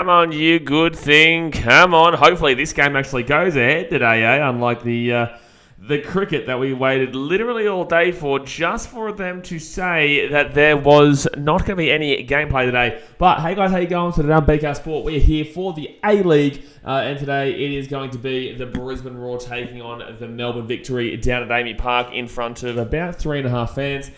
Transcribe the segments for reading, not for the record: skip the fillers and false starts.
Come on, you good thing. Come on. Hopefully this game actually goes ahead today, unlike the cricket that we waited literally all day for, just for them to say that there was not going to be any gameplay today. But hey guys, how you going? So today on BK Sport, we're here for the A-League, and today it is going to be the Brisbane Roar taking on the Melbourne Victory down at AAMI Park in front of about 3.5 fans,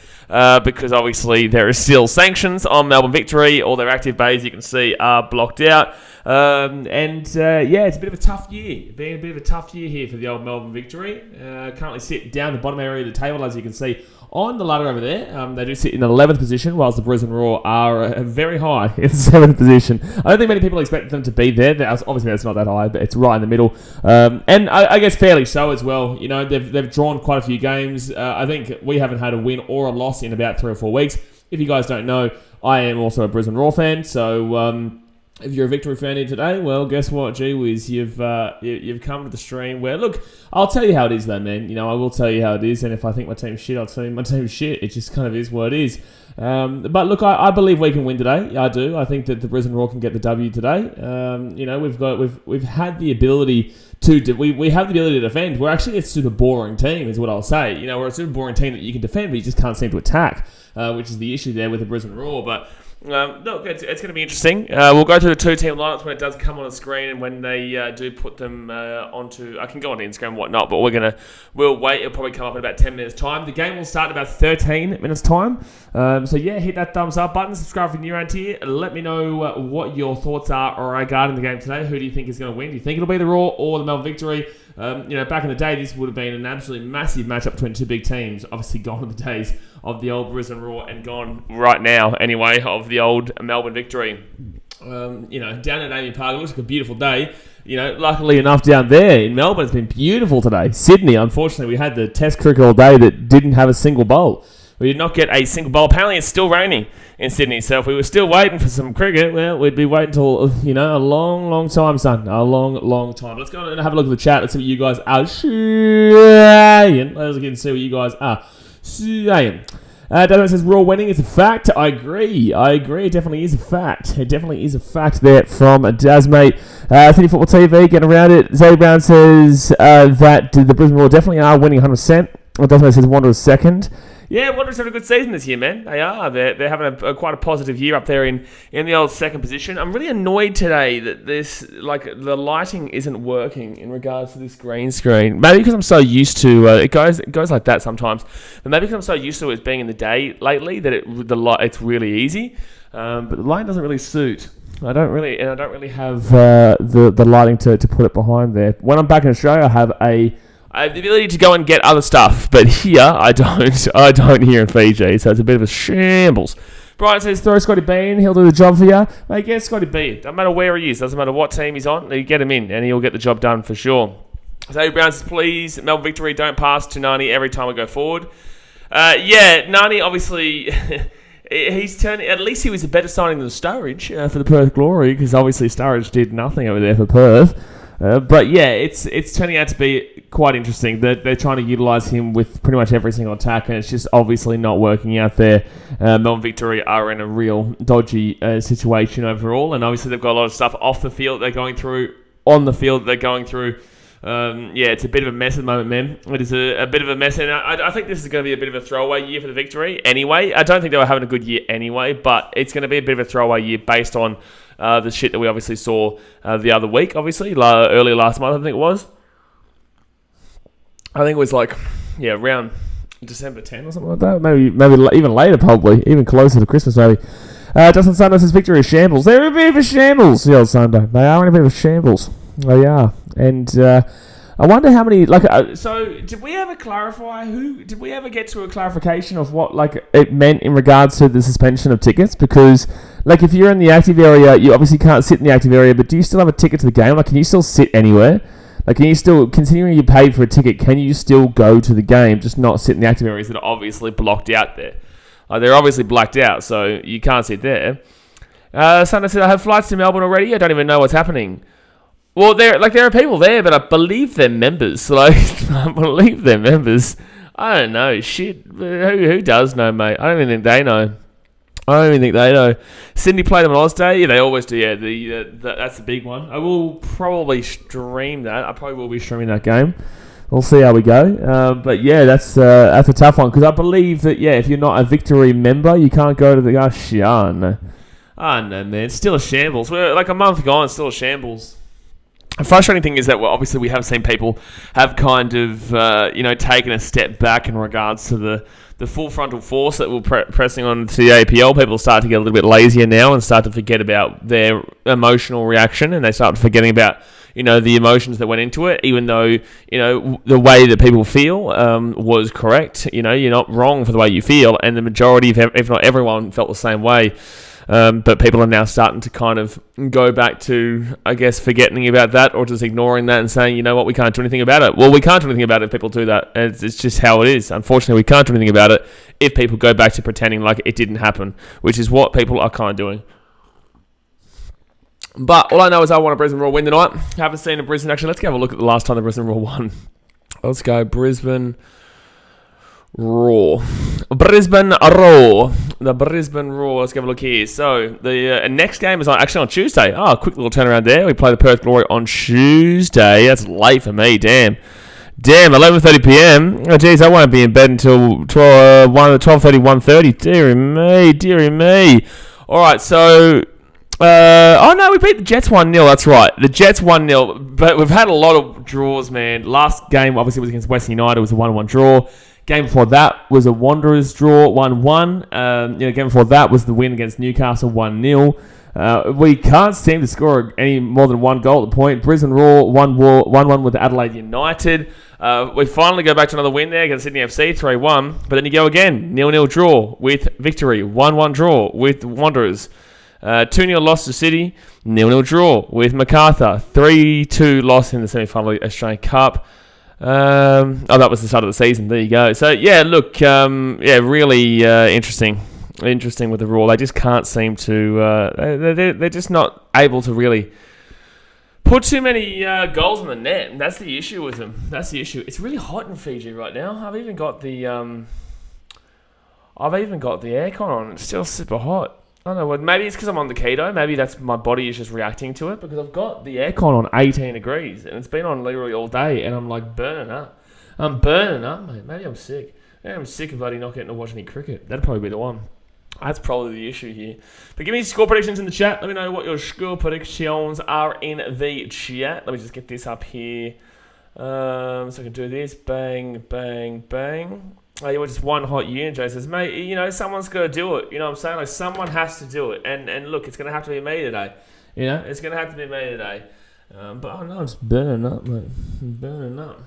because obviously there is still sanctions on Melbourne Victory. All their active bays, you can see, are blocked out. It's a bit of a tough year. Been a bit of a tough year here for the old Melbourne Victory. Currently sit down the bottom area of the table, as you can see on the ladder over there. They do sit in 11th position, whilst the Brisbane Roar are very high in 7th position. I don't think many people expect them to be there. Obviously, that's not that high, but it's right in the middle. And I guess fairly so as well. You know, they've drawn quite a few games. I think we haven't had a win or a loss in about 3 or 4 weeks. If you guys don't know, I am also a Brisbane Roar fan, so if you're a Victory fan here today, well, guess what? Gee whiz, you've come to the stream where, look, I'll tell you how it is though, man. You know, I will tell you how it is, and if I think my team's shit, I'll tell you my team's shit. It just kind of is what it is. But look, I believe we can win today. I do. I think that the Brisbane Roar can get the W today. You know, we've had the ability we have the ability to defend. We're actually a super boring team, is what I'll say. You know, we're a super boring team that you can defend, but you just can't seem to attack, which is the issue there with the Brisbane Roar. But look, it's going to be interesting. We'll go through the 2-team lineups when it does come on the screen, and when they do put them onto. I can go on Instagram and whatnot, but we'll wait. It'll probably come up in about 10 minutes' time. The game will start in about 13 minutes' time. So yeah, hit that thumbs up button, subscribe if you're new around here. Let me know what your thoughts are regarding the game today. Who do you think is going to win? Do you think it'll be the Roar or the Melbourne Victory? You know, back in the day, this would have been an absolutely massive matchup between two big teams. Obviously, gone are the days of the old Brisbane Roar, and gone right now, anyway, of the old Melbourne Victory. You know, down at AAMI Park, it looks like a beautiful day. You know, luckily enough, down there in Melbourne, it's been beautiful today. Sydney, unfortunately, we had the test cricket all day that didn't have a single bowl. We did not get a single bowl. Apparently, it's still raining in Sydney. So if we were still waiting for some cricket, well, we'd be waiting until, you know, a long, long time, son. A long, long time. Let's go and have a look at the chat. Let's see what you guys are saying. Let's get and see what you guys are saying. David says, Raw winning is a fact. I agree. It definitely is a fact. It definitely is a fact there from Dasmate. City Football TV, getting around it. Zay Brown says that the Brisbane Roar definitely are winning 100%. Dasmate says Wanderers second. Yeah, Wanderers had a good season this year, man. They are. They're having quite a positive year up there in the old second position. I'm really annoyed today that the lighting isn't working in regards to this green screen. Maybe because I'm so used to it goes like that sometimes. But maybe because I'm so used to it being in the day lately that it's really easy. But the light doesn't really suit. I don't really have the lighting to put it behind there. When I'm back in Australia, I have the ability to go and get other stuff, but here I don't. I don't here in Fiji, so it's a bit of a shambles. Brian says, throw Scotty Bean, he'll do the job for you. Mate, get Scotty Bean. Doesn't matter where he is, doesn't matter what team he's on, you get him in, and he'll get the job done for sure. So Brown says, please, Melbourne Victory, don't pass to Nani every time we go forward. Nani, obviously, he's turning. At least he was a better signing than Sturridge for the Perth Glory, because obviously Sturridge did nothing over there for Perth. But yeah, it's turning out to be quite interesting. They're trying to utilise him with pretty much every single attack, and it's just obviously not working out there. Melbourne Victory are in a real dodgy situation overall, and obviously they've got a lot of stuff off the field they're going through, on the field they're going through. It's a bit of a mess at the moment, man. It is a bit of a mess, and I think this is going to be a bit of a throwaway year for the Victory anyway. I don't think they were having a good year anyway, but it's going to be a bit of a throwaway year based on the shit that we obviously saw the other week, obviously, early last month, I think it was. I think it was around December 10 or something like that. Maybe even later, probably. Even closer to Christmas, maybe. Justin Sunday says Victory is shambles. They're a bit of a shambles, the old Sunday. They are in a bit of a shambles. They are. And I wonder how many... so, did we ever clarify Did we ever get to a clarification of what it meant in regards to the suspension of tickets? Because... if you're in the active area, you obviously can't sit in the active area, but do you still have a ticket to the game? Can you still sit anywhere? Can you still, considering you paid for a ticket, can you still go to the game, just not sit in the active areas that are obviously blocked out there? They're obviously blacked out, so you can't sit there. Santa said, I have flights to Melbourne already. I don't even know what's happening. Well, there are people there, but I believe they're members. I believe they're members. I don't know. Shit. Who does know, mate? I don't even think they know. I don't even think they know. Sydney played them on Oz Day. Yeah, they always do. Yeah, that's the big one. I will probably stream that. I probably will be streaming that game. We'll see how we go. But yeah, that's a tough one because I believe that if you're not a Victory member, you can't go to the. No, man, it's still a shambles. We're like a month gone, it's still a shambles. The frustrating thing is that obviously we have seen people have kind of taken a step back in regards to the full frontal force that we're pressing on to the APL. People start to get a little bit lazier now and start to forget about their emotional reaction, and they start forgetting about the emotions that went into it, even though the way that people feel was correct. You're not wrong for the way you feel, and the majority, if not everyone, felt the same way. But people are now starting to kind of go back to, I guess, forgetting about that or just ignoring that and saying, you know what, we can't do anything about it. Well, we can't do anything about it if people do that. It's just how it is. Unfortunately, we can't do anything about it if people go back to pretending like it didn't happen, which is what people are kind of doing. But all I know is I want a Brisbane Roar win tonight. Haven't seen a Brisbane. Actually, let's have a look at the last time the Brisbane Roar won. Let's go Brisbane Roar. Brisbane Roar. The Brisbane Roar. Let's have a look here. So, the next game is actually on Tuesday. Oh, quick little turnaround there. We play the Perth Glory on Tuesday. That's late for me. Damn, 11:30 p.m. Oh, geez, I won't be in bed until 12:30, 1:30. Deary me. All right, so... we beat the Jets 1-0. That's right. The Jets 1-0. But we've had a lot of draws, man. Last game, obviously, was against Western United. It was a 1-1 draw. Game before that was a Wanderers draw, 1-1. Game before that was the win against Newcastle, 1-0. We can't seem to score any more than one goal at the point. Brisbane Roar, 1-1 with Adelaide United. We finally go back to another win there against Sydney FC, 3-1. But then you go again, 0-0 draw with Victory, 1-1 draw with Wanderers. 2-0 loss to City, 0-0 draw with Macarthur, 3-2 loss in the semi-final Australian Cup. That was the start of the season. There you go. So, really interesting. Interesting with the Roar. They just can't seem to... they're just not able to really put too many goals in the net. And that's the issue with them. That's the issue. It's really hot in Fiji right now. I've even got the aircon on. It's still super hot. I don't know. Maybe it's because I'm on the keto. Maybe that's my body is just reacting to it because I've got the aircon on 18 degrees and it's been on literally all day and I'm like burning up. I'm burning up, mate. Maybe I'm sick. Maybe I'm sick of bloody not getting to watch any cricket. That'd probably be the one. That's probably the issue here. But give me score predictions in the chat. Let me know what your score predictions are in the chat. Let me just get this up here. So I can do this. Bang, bang, bang. Oh, you were just one hot year, Jay says, mate, someone's got to do it. You know what I'm saying? Like, someone has to do it. And look, it's going to have to be me today. It's going to have to be me today. But I know it's burning up, mate. I'm burning up.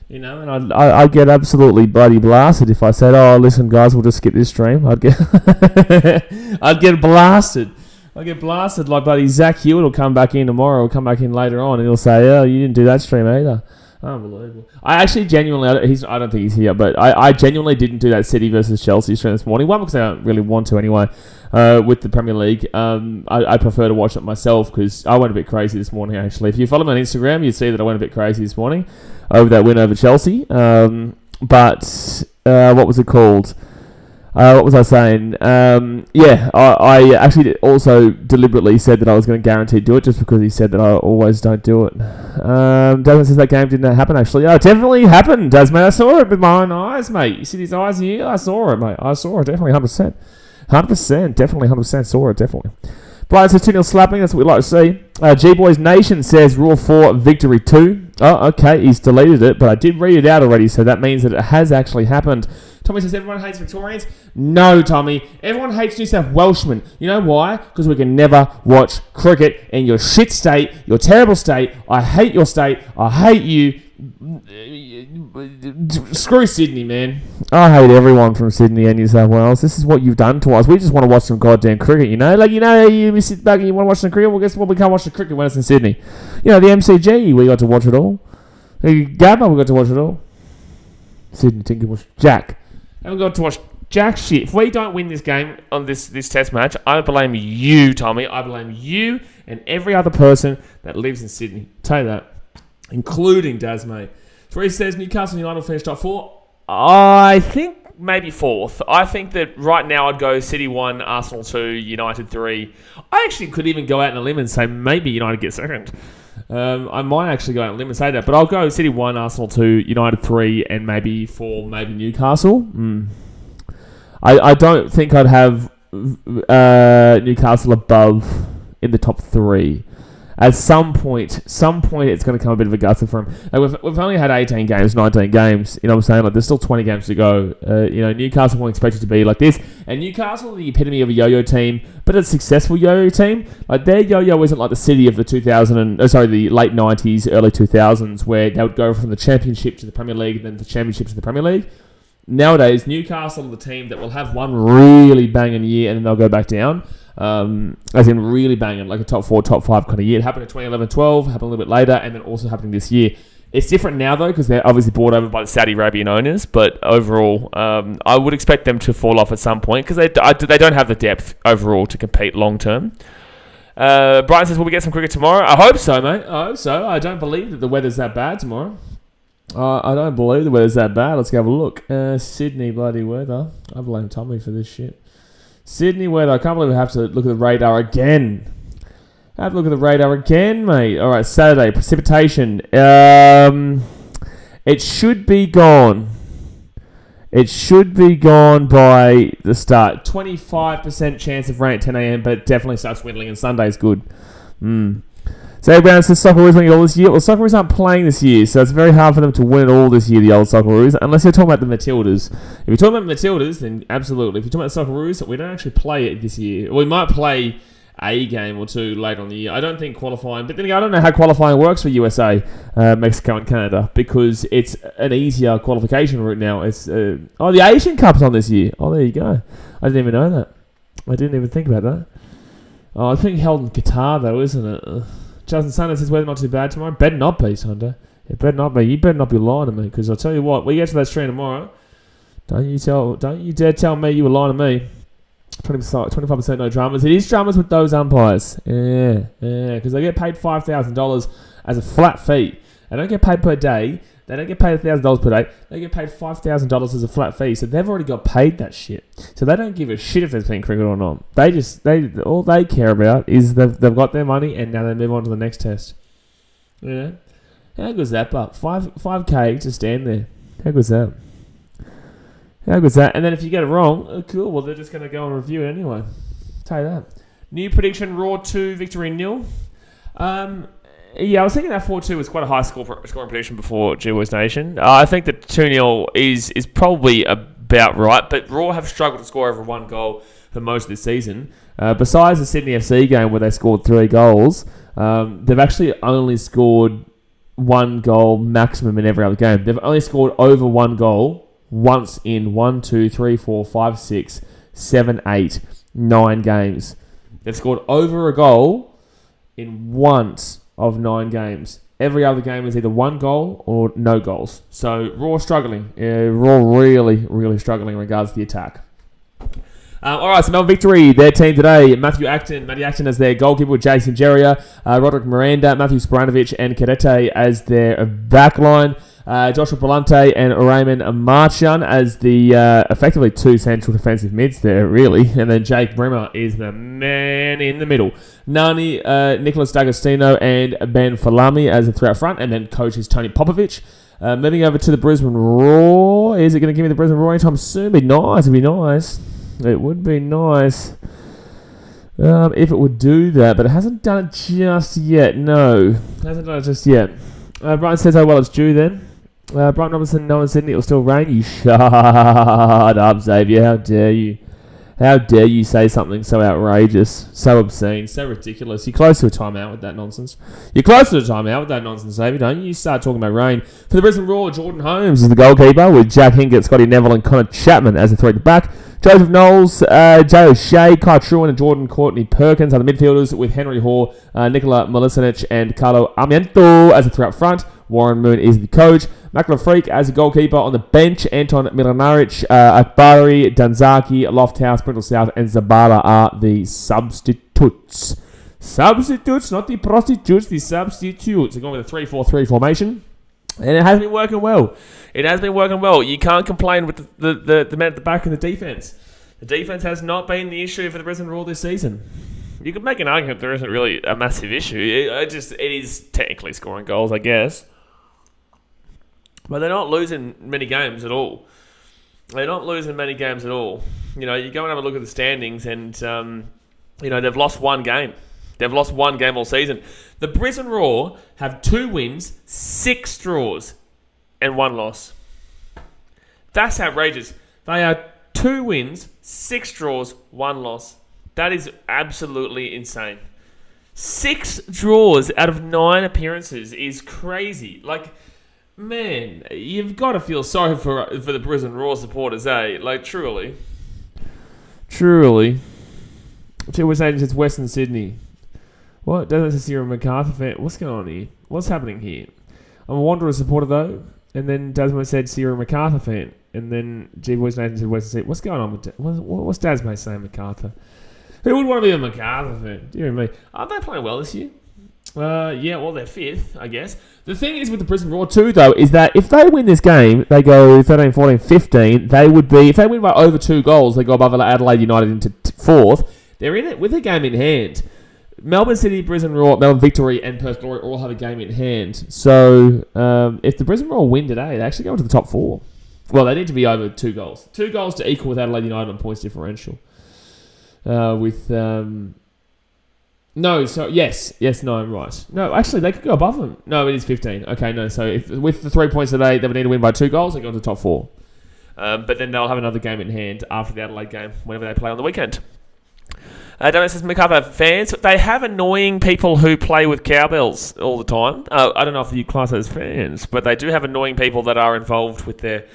And I'd get absolutely bloody blasted if I said, oh, listen, guys, we'll just skip this stream. I'd get blasted. I'd get blasted like bloody Zach Hewitt will come back in tomorrow or come back in later on and he'll say, oh, you didn't do that stream either. Unbelievable. I actually genuinely, I don't think he's here, but I genuinely didn't do that City versus Chelsea stream this morning. One, because I don't really want to anyway, with the Premier League. I prefer to watch it myself because I went a bit crazy this morning, actually. If you follow me on Instagram, you'd see that I went a bit crazy this morning over that win over Chelsea. What was it called? What was I saying? I actually also deliberately said that I was going to guarantee do it just because he said that I always don't do it. Desmond says that game didn't happen, actually. Oh, it definitely happened, Desmond. I saw it with my own eyes, mate. You see these eyes here? I saw it, mate. I saw it, definitely 100%. 100%, definitely 100% saw it, definitely. Brian says 2-0 slapping, that's what we like to see. G-Boys Nation says Roar 4, Victory 2. Oh, okay, he's deleted it, but I did read it out already, so that means that it has actually happened. Tommy says everyone hates Victorians. No, Tommy. Everyone hates New South Welshmen. You know why? Because we can never watch cricket in your shit state, your terrible state. I hate your state. I hate you. Screw Sydney, man. I hate everyone from Sydney and New South Wales. This is what you've done to us. We just want to watch some goddamn cricket, you sit back and you want to watch some cricket. Well, guess what? We can't watch the cricket when it's in Sydney. The MCG, we got to watch it all. Gabba, we got to watch it all. Sydney Tinkerbush. Jack. And we've got to watch jack shit. If we don't win this game on this test match, I blame you, Tommy. I blame you and every other person that lives in Sydney. Tell you that. Including Daz, mate. Therese says Newcastle United finished top 4. I think maybe fourth. I think that right now I'd go City 1, Arsenal 2, United 3. I actually could even go out on a limb and say maybe United get second. I might actually go out on a limb and say that, but I'll go City 1, Arsenal 2, United 3, and maybe 4, maybe Newcastle. I don't think I'd have Newcastle above in the top 3. At some point, it's going to come a bit of a gutter for him. Like we've only had 18 games, 19 games. You know what I'm saying? Like there's still 20 games to go. Newcastle won't expect it to be like this. And Newcastle are the epitome of a yo-yo team, but a successful yo-yo team. Like their yo-yo isn't like the City of the the late 90s, early 2000s, where they would go from the Championship to the Premier League and then the Championship to the Premier League. Nowadays, Newcastle are the team that will have one really banging year and then they'll go back down. As in really banging, like a top 4, top 5 kind of year. It happened in 2011-12, happened a little bit later, and then also happening this year. It's different now, though, because they're obviously bought over by the Saudi Arabian owners, but overall, I would expect them to fall off at some point, because they don't have the depth overall to compete long-term. Brian says, will we get some cricket tomorrow? I hope so, mate. I hope so. I don't believe that the weather's that bad tomorrow. I don't believe the weather's that bad. Let's go have a look. Sydney bloody weather. I blame Tommy for this shit. Sydney weather. I can't believe I have to look at the radar again. I have to look at the radar again, mate. All right, Saturday. Precipitation. It should be gone. It should be gone by the start. 25% chance of rain at 10 a.m, but it definitely starts dwindling, and Sunday's good. So Brown says Socceroos winning it all this year. Well, Socceroos aren't playing this year, so it's very hard for them to win it all this year, the old Socceroos, unless you're talking about the Matildas. If you're talking about Matildas, then absolutely. If you're talking about Socceroos, we don't actually play it this year. We might play a game or two later on the year. I don't think qualifying, but then again, I don't know how qualifying works for USA, Mexico and Canada, because it's an easier qualification route now. It's the Asian Cup's on this year. Oh, there you go. I didn't even know that. I didn't even think about that. Oh, I think held in Qatar, though, isn't it? Justin Sanders says weather not too bad tomorrow. Better not be, Sunday. It better not be. You better not be lying to me, because I'll tell you what, we get to that stream tomorrow. Don't you dare tell me you were lying to me. 25% no dramas. It is dramas with those umpires. Yeah, because they get paid $5,000 as a flat fee. They don't get paid per day. They don't get paid $1,000 per day. They get paid $5,000 as a flat fee. So they've already got paid that shit. So they don't give a shit if there's been cricket or not. All they care about is they've got their money and now they move on to the next test. You know? How good's that, but $5K to stand there. How good's that? How good's that? And then if you get it wrong, cool. Well, they're just going to go and review it anyway. Tell you that. New prediction: Roar 2, Victory 0. Yeah, I was thinking that 4-2 was quite a high scoring prediction before GWS Nation. I think that 2-0 is probably about right, but Raw have struggled to score over one goal for most of this season. Besides the Sydney FC game where they scored 3 goals, they've actually only scored 1 goal maximum in every other game. They've only scored over 1 goal once in 1, 2, 3, 4, 5, 6, 7, 8, 9 games. They've scored over a goal in once of 9 games. Every other game is either 1 goal or no goals. So Raw struggling. Raw really struggling in regards to the attack. All right, so Melbourne Victory, their team today. Matty Acton as their goalkeeper with Jason Geria, Roderick Miranda, Matthew Sporanovic, and Cadete as their backline. Joshua Palante and Raymond Marchand as the effectively 2 central defensive mids there, really. And then Jake Brimmer is the man in the middle. Nani, Nicholas D'Agostino, and Ben Falami as the 3 up front. And then coach is Tony Popovich. Moving over to the Brisbane Roar. Is it going to give me the Brisbane Roar anytime soon? It'd be nice. It would be nice. If it would do that, but it hasn't done it just yet. No, it hasn't done it just yet. Brian says, oh, well, it's due then. Brian Robinson, no in Sydney, it will still rain. You shut up, Xavier. How dare you? How dare you say something so outrageous, so obscene, so ridiculous? You're close to a timeout with that nonsense. Xavier. Don't you start talking about rain. For the Brisbane Roar, Jordan Holmes is the goalkeeper with Jack Hinkett, Scotty Neville, and Connor Chapman as the 3 at the back. Joseph Knowles, Jay O'Shea, Kai Truan, and Jordan Courtney Perkins are the midfielders with Henry Hoare, Nicola Milisinic, and Carlo Armiento as the 3 up front. Warren Moon is the coach. Makla Freak as a goalkeeper on the bench. Anton Milanaric, Akbari, Danzaki, Lofthouse, Brindle South, and Zabala are the substitutes. Substitutes, not the prostitutes, the substitutes. They're going with a 3-4-3 formation. And it has been working well. It has been working well. You can't complain with the men at the back and the defense. The defense has not been the issue for the Brisbane Roar this season. You could make an argument there isn't really a massive issue. It is technically scoring goals, I guess. But they're not losing many games at all. You go and have a look at the standings and, they've lost one game. They've lost one game all season. The Brisbane Roar have 2 wins, 6 draws, and 1 loss. That's outrageous. They are 2 wins, 6 draws, 1 loss. That is absolutely insane. 6 draws out of 9 appearances is crazy. Like, man, you've got to feel sorry for the Brisbane Roar supporters, eh? Like, truly. Truly. We're saying it's Western Sydney. What? Doesn't see a MacArthur fan? What's going on here? What's happening here? I'm a Wanderers supporter, though. And then Dasmo said Sierra MacArthur fan. And then G-Boys Nathan said Western Sydney. What's going on with what's Dasmo saying MacArthur? Who would want to be a MacArthur fan? Dear me. Are they playing well this year? Yeah, well, they're 5th, I guess. The thing is with the Brisbane Roar too, though, is that if they win this game, they go 13, 14, 15. They would be, if they win by over 2 goals, they go above Adelaide United into 4th. They're in it with a game in hand. Melbourne City, Brisbane Roar, Melbourne Victory, and Perth Glory all have a game in hand. So, if the Brisbane Roar win today, they actually go into the top 4. Well, they need to be over 2 goals. 2 goals to equal with Adelaide United on points differential. No, right. No, actually, they could go above them. No, it is 15. Okay, no, so if with the 3 points today, they would need to win by 2 goals, they go into the top 4. But then they'll have another game in hand after the Adelaide game, whenever they play on the weekend. Dennis says, MacArthur fans, they have annoying people who play with cowbells all the time. I don't know if you class as fans, but they do have annoying people that are involved with their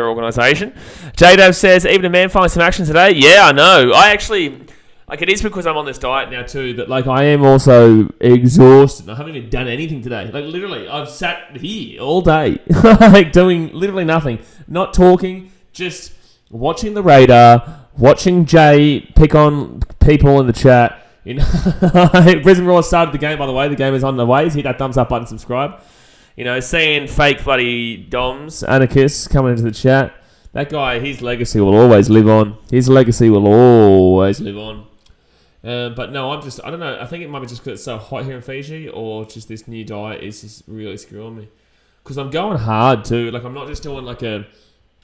organisation. J-Dave says, even a man finds some action today. Yeah, I know. I actually, it is because I'm on this diet now too, that I am also exhausted. I haven't even done anything today. Literally, I've sat here all day, doing literally nothing. Not talking, just watching the radar, watching Jay pick on people in the chat. Brisbane Roar started the game, by the way. The game is on the way. Hit that thumbs up button, subscribe. Seeing fake bloody Doms, anarchists coming into the chat. That guy, his legacy will always live on. But no, I don't know. I think it might be just because it's so hot here in Fiji, or just this new diet is just really screwing me. Because I'm going hard too. I'm not just doing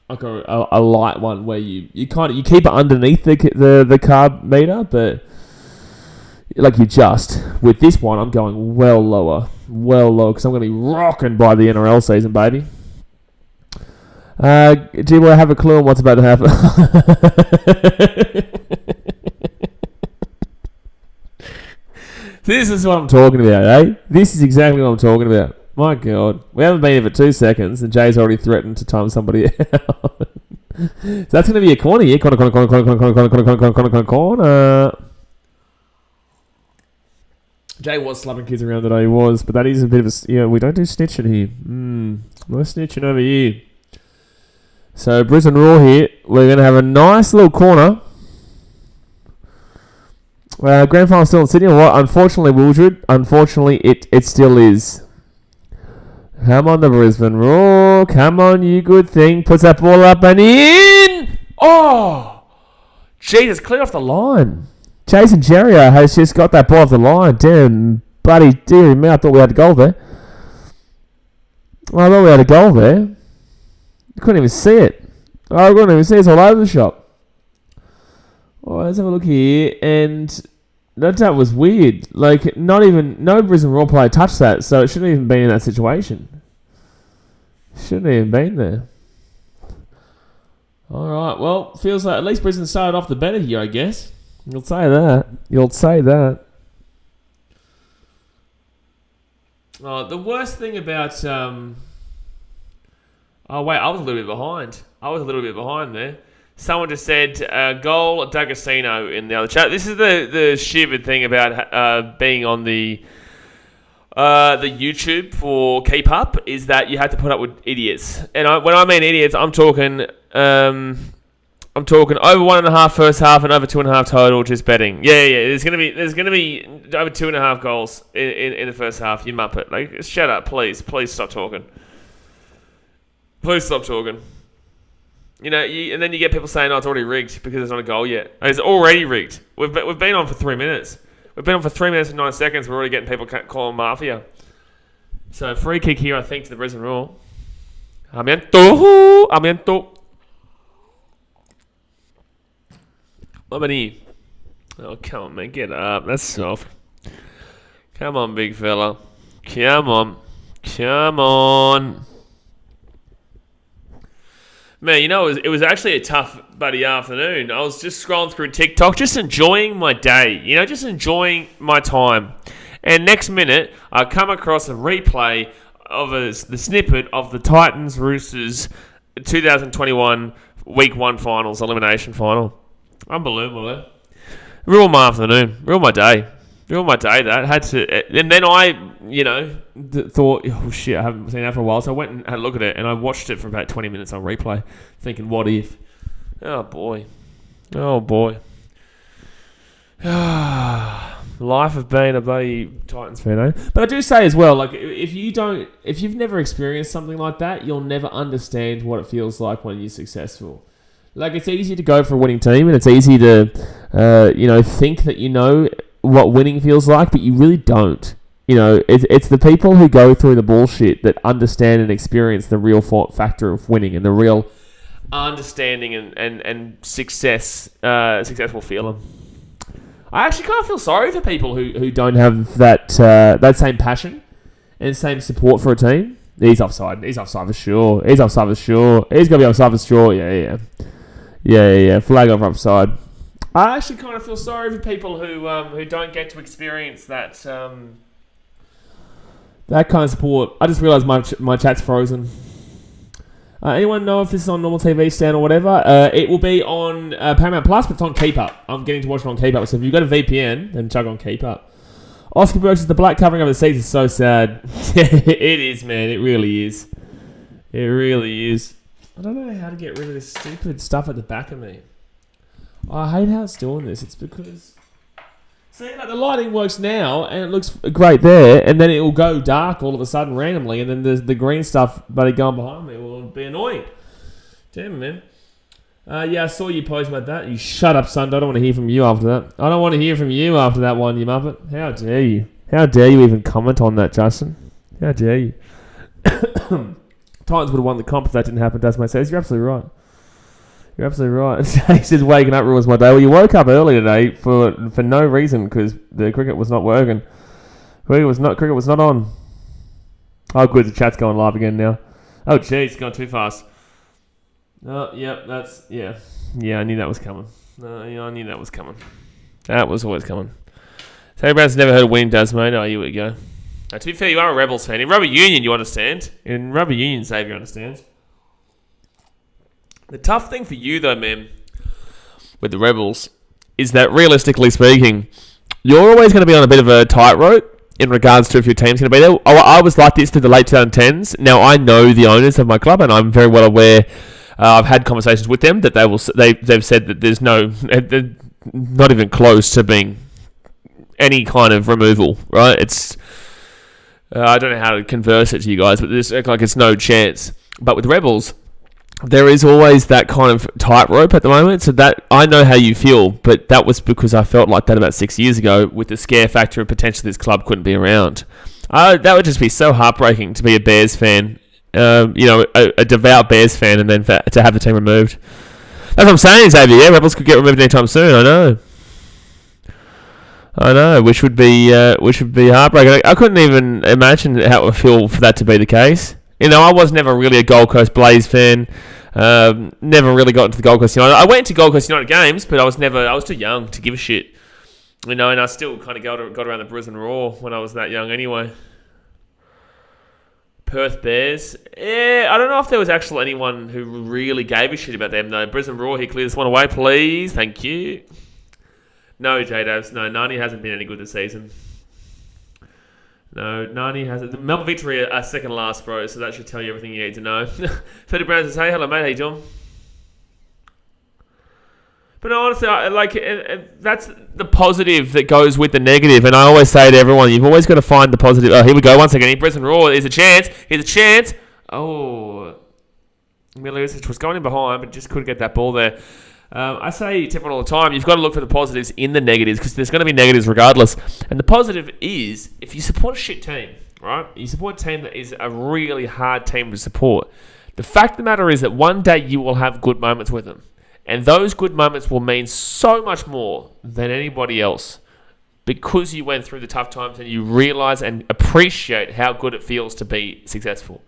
a light one where you keep it underneath the carb meter, but with this one I'm going well lower because I'm going to be rocking by the NRL season, baby. Do you have a clue on what's about to happen? This is what I'm talking about, eh? This is exactly what I'm talking about. My God. We haven't been here for 2 seconds, and Jay's already threatened to time somebody out. So that's going to be a corner here. Corner. Jay was slapping kids around today, he was, but that is a bit of a... Yeah, we don't do snitching here. No snitching over here. So, Brisbane Roar here. We're going to have a nice little corner. Grand final still in Sydney. Well, unfortunately, Wildred. Unfortunately, it still is. Come on, the Brisbane Roar. Come on, you good thing. Puts that ball up and in. Oh! Jesus, clear off the line. Jason Jerrier has just got that ball off the line. Damn, bloody dear me. I thought we had a goal there. You couldn't even see it. I couldn't even see it. It's all over the shop. All right, let's have a look here. And that was weird. No Brisbane Roar player touched that, so it shouldn't even been in that situation. Shouldn't even been there. All right, well, feels like at least Brisbane started off the better here, I guess. You'll say that. The worst thing about... Oh, wait, I was a little bit behind there. Someone just said, goal D'Agostino in the other chat. This is the stupid thing about being on the YouTube for Keep Up, is that you have to put up with idiots. And when I mean idiots, I'm talking over 1.5 first half and over 2.5 total, just betting. Yeah. There's gonna be over 2.5 goals in the first half. You muppet. Shut up, please stop talking. Please stop talking. You know, and then you get people saying, "Oh, it's already rigged because there's not a goal yet." It's already rigged. We've been on for 3 minutes. We've been on for 3 minutes and 9 seconds. We're already getting people calling mafia. So free kick here, I think, to the Brisbane Roar. Amiento. What about you? Oh, come on, man. Get up. That's soft. Come on, big fella. Come on. Man, you know, it was actually a tough buddy afternoon. I was just scrolling through TikTok, just enjoying my day. You know, just enjoying my time. And next minute, I come across a replay of the snippet of the Titans Roosters 2021 Week 1 Finals, Elimination Final. Unbelievable, eh? Ruined my afternoon. Ruined my day. That had to, and then I, thought, oh shit, I haven't seen that for a while. So I went and had a look at it, and I watched it for about 20 minutes on replay, thinking, what if? Oh boy. Life of being a bloody Titans fan, eh? But I do say as well, like, if you've never experienced something like that, you'll never understand what it feels like when you're successful. Like, it's easy to go for a winning team, and it's easy to, think that you know what winning feels like, but you really don't. You know, it's the people who go through the bullshit that understand and experience the real factor of winning and the real understanding and successful feeling. I actually kind of feel sorry for people who don't have that same passion and same support for a team. He's offside for sure. He's got to be offside for sure. Yeah. Flag off offside. I actually kind of feel sorry for people who don't get to experience that kind of support. I just realised my chat's frozen. Anyone know if this is on normal TV stand or whatever? It will be on Paramount Plus, but it's on Keep Up. I'm getting to watch it on Keep Up. So if you've got a VPN, then chug on Keep Up. Oscar Burks' The Black covering over the seas is so sad. It is, man. It really is. I don't know how to get rid of this stupid stuff at the back of me. I hate how it's doing this. It's because... See, like, the lighting works now, and it looks great there, and then it will go dark all of a sudden randomly, and then there's the green stuff buddy going behind me will be annoying. Damn, man. I saw you post about that. You shut up, son. I don't want to hear from you after that. I don't want to hear from you after that one, you muppet. How dare you? How dare you even comment on that, Justin? How dare you? Titans would have won the comp if that didn't happen, Dasmate says. You're absolutely right. He says waking up ruins my day. Well, you woke up early today for no reason because the cricket was not working. Cricket was not on. Oh, good. The chat's going live again now. Oh, jeez, it's gone too fast. Oh, yep, yeah. I knew that was coming. I knew that was coming. That was always coming. Terry Brown's never heard of winning, does, mate. Oh, here we go. Now, to be fair, you are a Rebels fan. In Rugby Union, you understand. In Rugby Union, Xavier understands. The tough thing for you, though, man, with the Rebels, is that realistically speaking, you're always going to be on a bit of a tightrope in regards to if your team's going to be there. I was like this through the late 2010s. Now, I know the owners of my club, and I'm very well aware. I've had conversations with them that they've said that there's they're not even close to being any kind of removal, right? It's I don't know how to converse it to you guys, but there's like it's no chance. But with Rebels, there is always that kind of tightrope at the moment, so that I know how you feel, but that was because I felt like that about 6 years ago with the scare factor of potentially this club couldn't be around. That would just be so heartbreaking to be a Bears fan, a devout Bears fan, and then to have the team removed. That's what I'm saying, Xavier. Yeah, Rebels could get removed anytime soon. I know, which would be heartbreaking. I couldn't even imagine how it would feel for that to be the case. I was never really a Gold Coast Blaze fan. Never really got into the Gold Coast United. I went to Gold Coast United games, but I was too young to give a shit. And I still kind of got around the Brisbane Roar when I was that young anyway. Perth Bears. Yeah, I don't know if there was actually anyone who really gave a shit about them, though. Brisbane Roar, he clear this one away, please. Thank you. No, J-Dabs. No, Nani hasn't been any good this season. No, Nani hasn't. The Melbourne Victory are second last, bro, so that should tell you everything you need to know. Freddie Brown says, hey, hello, mate. How you doing? But no, honestly, that's the positive that goes with the negative. And I always say to everyone, you've always got to find the positive. Oh, here we go. Once again, Brisbane Roar. Here's a chance. Oh. Milicevic was going in behind, but just couldn't get that ball there. I say to everyone all the time, you've got to look for the positives in the negatives because there's going to be negatives regardless. And the positive is, if you support a shit team, right? You support a team that is a really hard team to support. The fact of the matter is that one day you will have good moments with them. And those good moments will mean so much more than anybody else because you went through the tough times and you realise and appreciate how good it feels to be successful.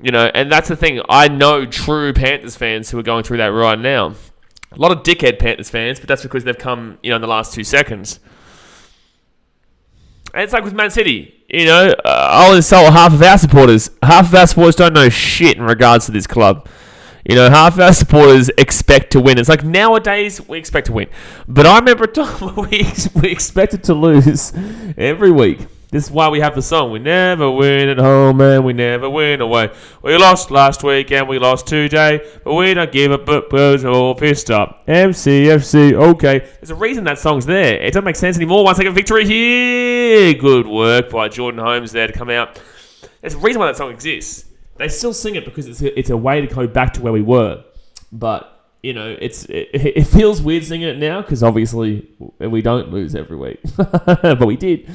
You know, and that's the thing. I know true Panthers fans who are going through that right now. A lot of dickhead Panthers fans, but that's because they've come, in the last 2 seconds. And it's like with Man City. I'll insult half of our supporters. Half of our supporters don't know shit in regards to this club. Half of our supporters expect to win. It's like nowadays we expect to win. But I remember a time where we expected to lose every week. This is why we have the song. We never win at home and we never win away. We lost last week and we lost today, but we don't give up, but we're all pissed up. MCFC, okay. There's a reason that song's there. It doesn't make sense anymore. 1 second victory here. Good work by Jordan Holmes there to come out. There's a reason why that song exists. They still sing it because it's a way to go back to where we were. But, it feels weird singing it now because obviously we don't lose every week. But we did.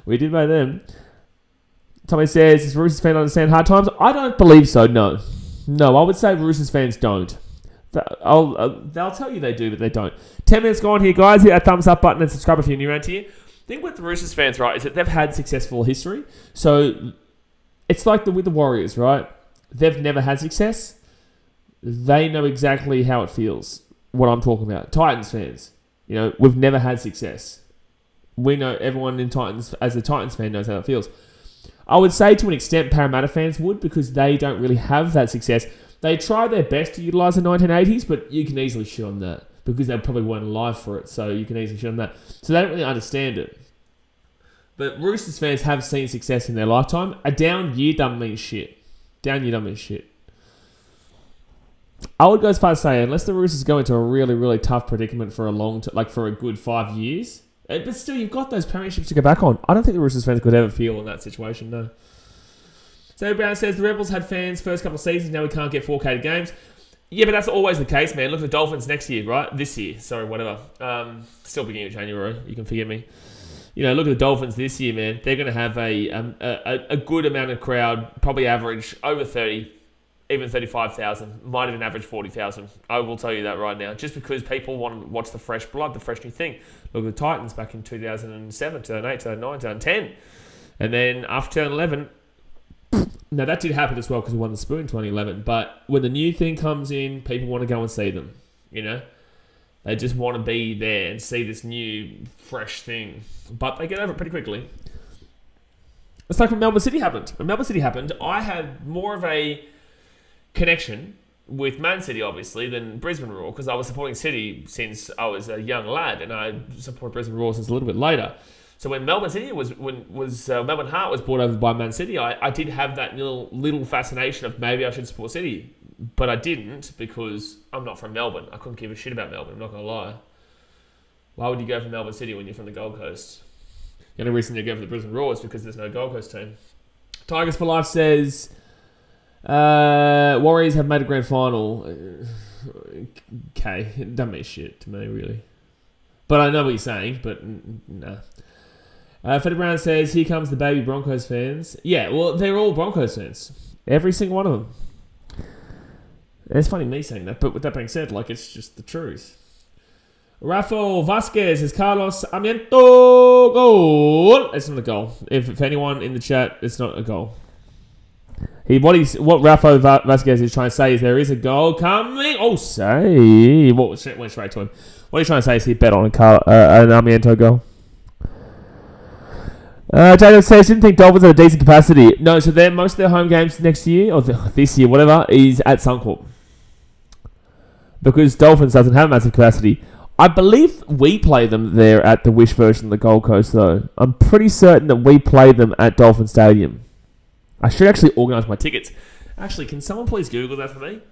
We did by them. Tommy says, does Roosters fans understand hard times? I don't believe so, no. No, I would say Roosters fans don't. They'll tell you they do, but they don't. 10 minutes gone here, guys. Hit that thumbs up button and subscribe if you're new around here. The thing with the Roosters fans, right, is that they've had successful history. So it's like with the Warriors, right? They've never had success. They know exactly how it feels, what I'm talking about. Titans fans, we've never had success. We know everyone in Titans, as a Titans fan, knows how it feels. I would say to an extent Parramatta fans would because they don't really have that success. They try their best to utilise the 1980s, but you can easily shit on that because they probably weren't alive for it, so you can easily shit on that. So they don't really understand it. But Roosters fans have seen success in their lifetime. A down year doesn't mean shit. Down year doesn't mean shit. I would go as far as say, unless the Roosters go into a really, really tough predicament for for a good 5 years. But still, you've got those premierships to go back on. I don't think the Roosters fans could ever feel in that situation, no. So Brown says, the Rebels had fans first couple of seasons, now we can't get 4K games. Yeah, but that's always the case, man. Look at the Dolphins next year, right? This year, sorry, whatever. Still beginning of January, you can forgive me. Look at the Dolphins this year, man. They're going to have a good amount of crowd, probably average over 30, even 35,000, might even average 40,000. I will tell you that right now, just because people want to watch the fresh blood, the fresh new thing. Look at the Titans back in 2007, 2008, 2009, 2010. And then after 2011, now that did happen as well because we won the Spoon in 2011. But when the new thing comes in, people want to go and see them, They just want to be there and see this new, fresh thing. But they get over it pretty quickly. It's like when Melbourne City happened. When Melbourne City happened, I had more of a connection with Man City, obviously, than Brisbane Roar, because I was supporting City since I was a young lad, and I supported Brisbane Roar since a little bit later. So when Melbourne City Melbourne Heart was brought over by Man City, I did have that little fascination of maybe I should support City, but I didn't because I'm not from Melbourne. I couldn't give a shit about Melbourne. I'm not gonna lie. Why would you go for Melbourne City when you're from the Gold Coast? The only reason you go for the Brisbane Roar is because there's no Gold Coast team. Tigers for Life says, Warriors have made a grand final. Okay, it doesn't mean shit to me, really. But I know what you're saying, but nah. Fetty Brown says, here comes the baby Broncos fans. Yeah, well, they're all Broncos fans. Every single one of them. It's funny me saying that, but with that being said, it's just the truth. Rafael Vasquez says, Carlos Amiento goal. It's not a goal. If anyone in the chat, it's not a goal. What Rafael Vasquez is trying to say is there is a goal coming. Oh, say. Went straight to him. What he's trying to say is he bet on an Amiento goal. Jacob says, didn't think Dolphins had a decent capacity. No, so most of their home games next year, or this year, whatever, is at Suncorp. Because Dolphins doesn't have massive capacity. I believe we play them there at the Wish version of the Gold Coast, though. I'm pretty certain that we play them at Dolphin Stadium. I should actually organise my tickets. Actually, can someone please Google that for me?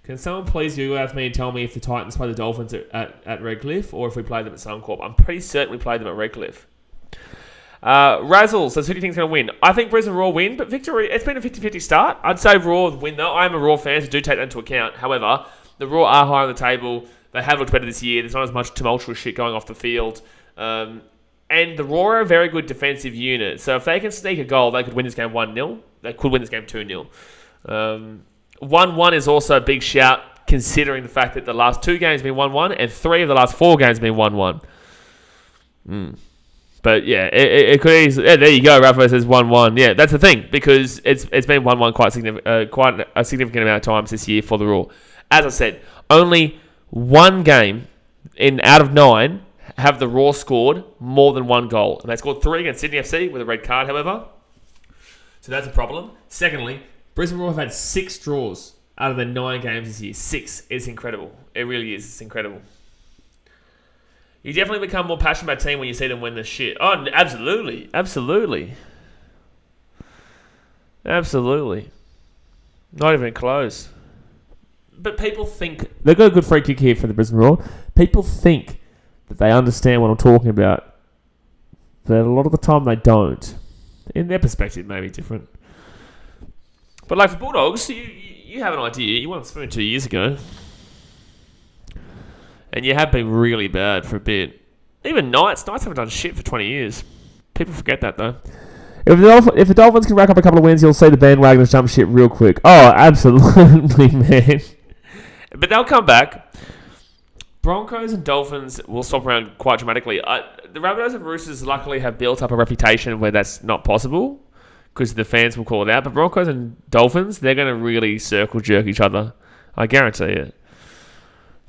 Can someone please Google that for me and tell me if the Titans play the Dolphins at Redcliffe or if we play them at Suncorp? I'm pretty certain we play them at Redcliffe. Razzle says, who do you think is going to win? I think Brisbane Roar win, but Victory, it's been a 50-50 start. I'd say Roar win, though. I am a Roar fan, so do take that into account. However, the Roar are higher on the table. They have looked better this year. There's not as much tumultuous shit going off the field. And the Roar are a very good defensive unit. So if they can sneak a goal, they could win this game 1-0. They could win this game 2-0. 1-1 is also a big shout, considering the fact that the last 2 games have been 1-1 and 3 of the last 4 games have been 1-1. But yeah, it could easily... Yeah, there you go. Rafa says 1-1. Yeah, that's the thing, because it's been 1-1 quite a significant amount of times this year for the Roar. As I said, only 1 game out of 9 have the Roar scored more than 1 goal. And they scored 3 against Sydney FC with a red card, however. So that's a problem. Secondly, Brisbane Roar have had 6 draws out of their 9 games this year. 6. It's incredible. It really is. It's incredible. You definitely become more passionate about a team when you see them win the shit. Oh, absolutely. Absolutely. Absolutely. Not even close. But people think... They've got a good free kick here for the Brisbane Roar. People think that they understand what I'm talking about. But a lot of the time they don't. In their perspective, maybe different. But like for Bulldogs, you have an idea. You won the spoon 2 years ago. And you have been really bad for a bit. Even Knights haven't done shit for 20 years. People forget that, though. If the Dolphins can rack up a couple of wins, you'll see the bandwagoners jump shit real quick. Oh, absolutely, man. But they'll come back. Broncos and Dolphins will swap around quite dramatically. The Rabbitohs and Roosters luckily have built up a reputation where that's not possible, because the fans will call it out. But Broncos and Dolphins, they're going to really circle jerk each other. I guarantee it.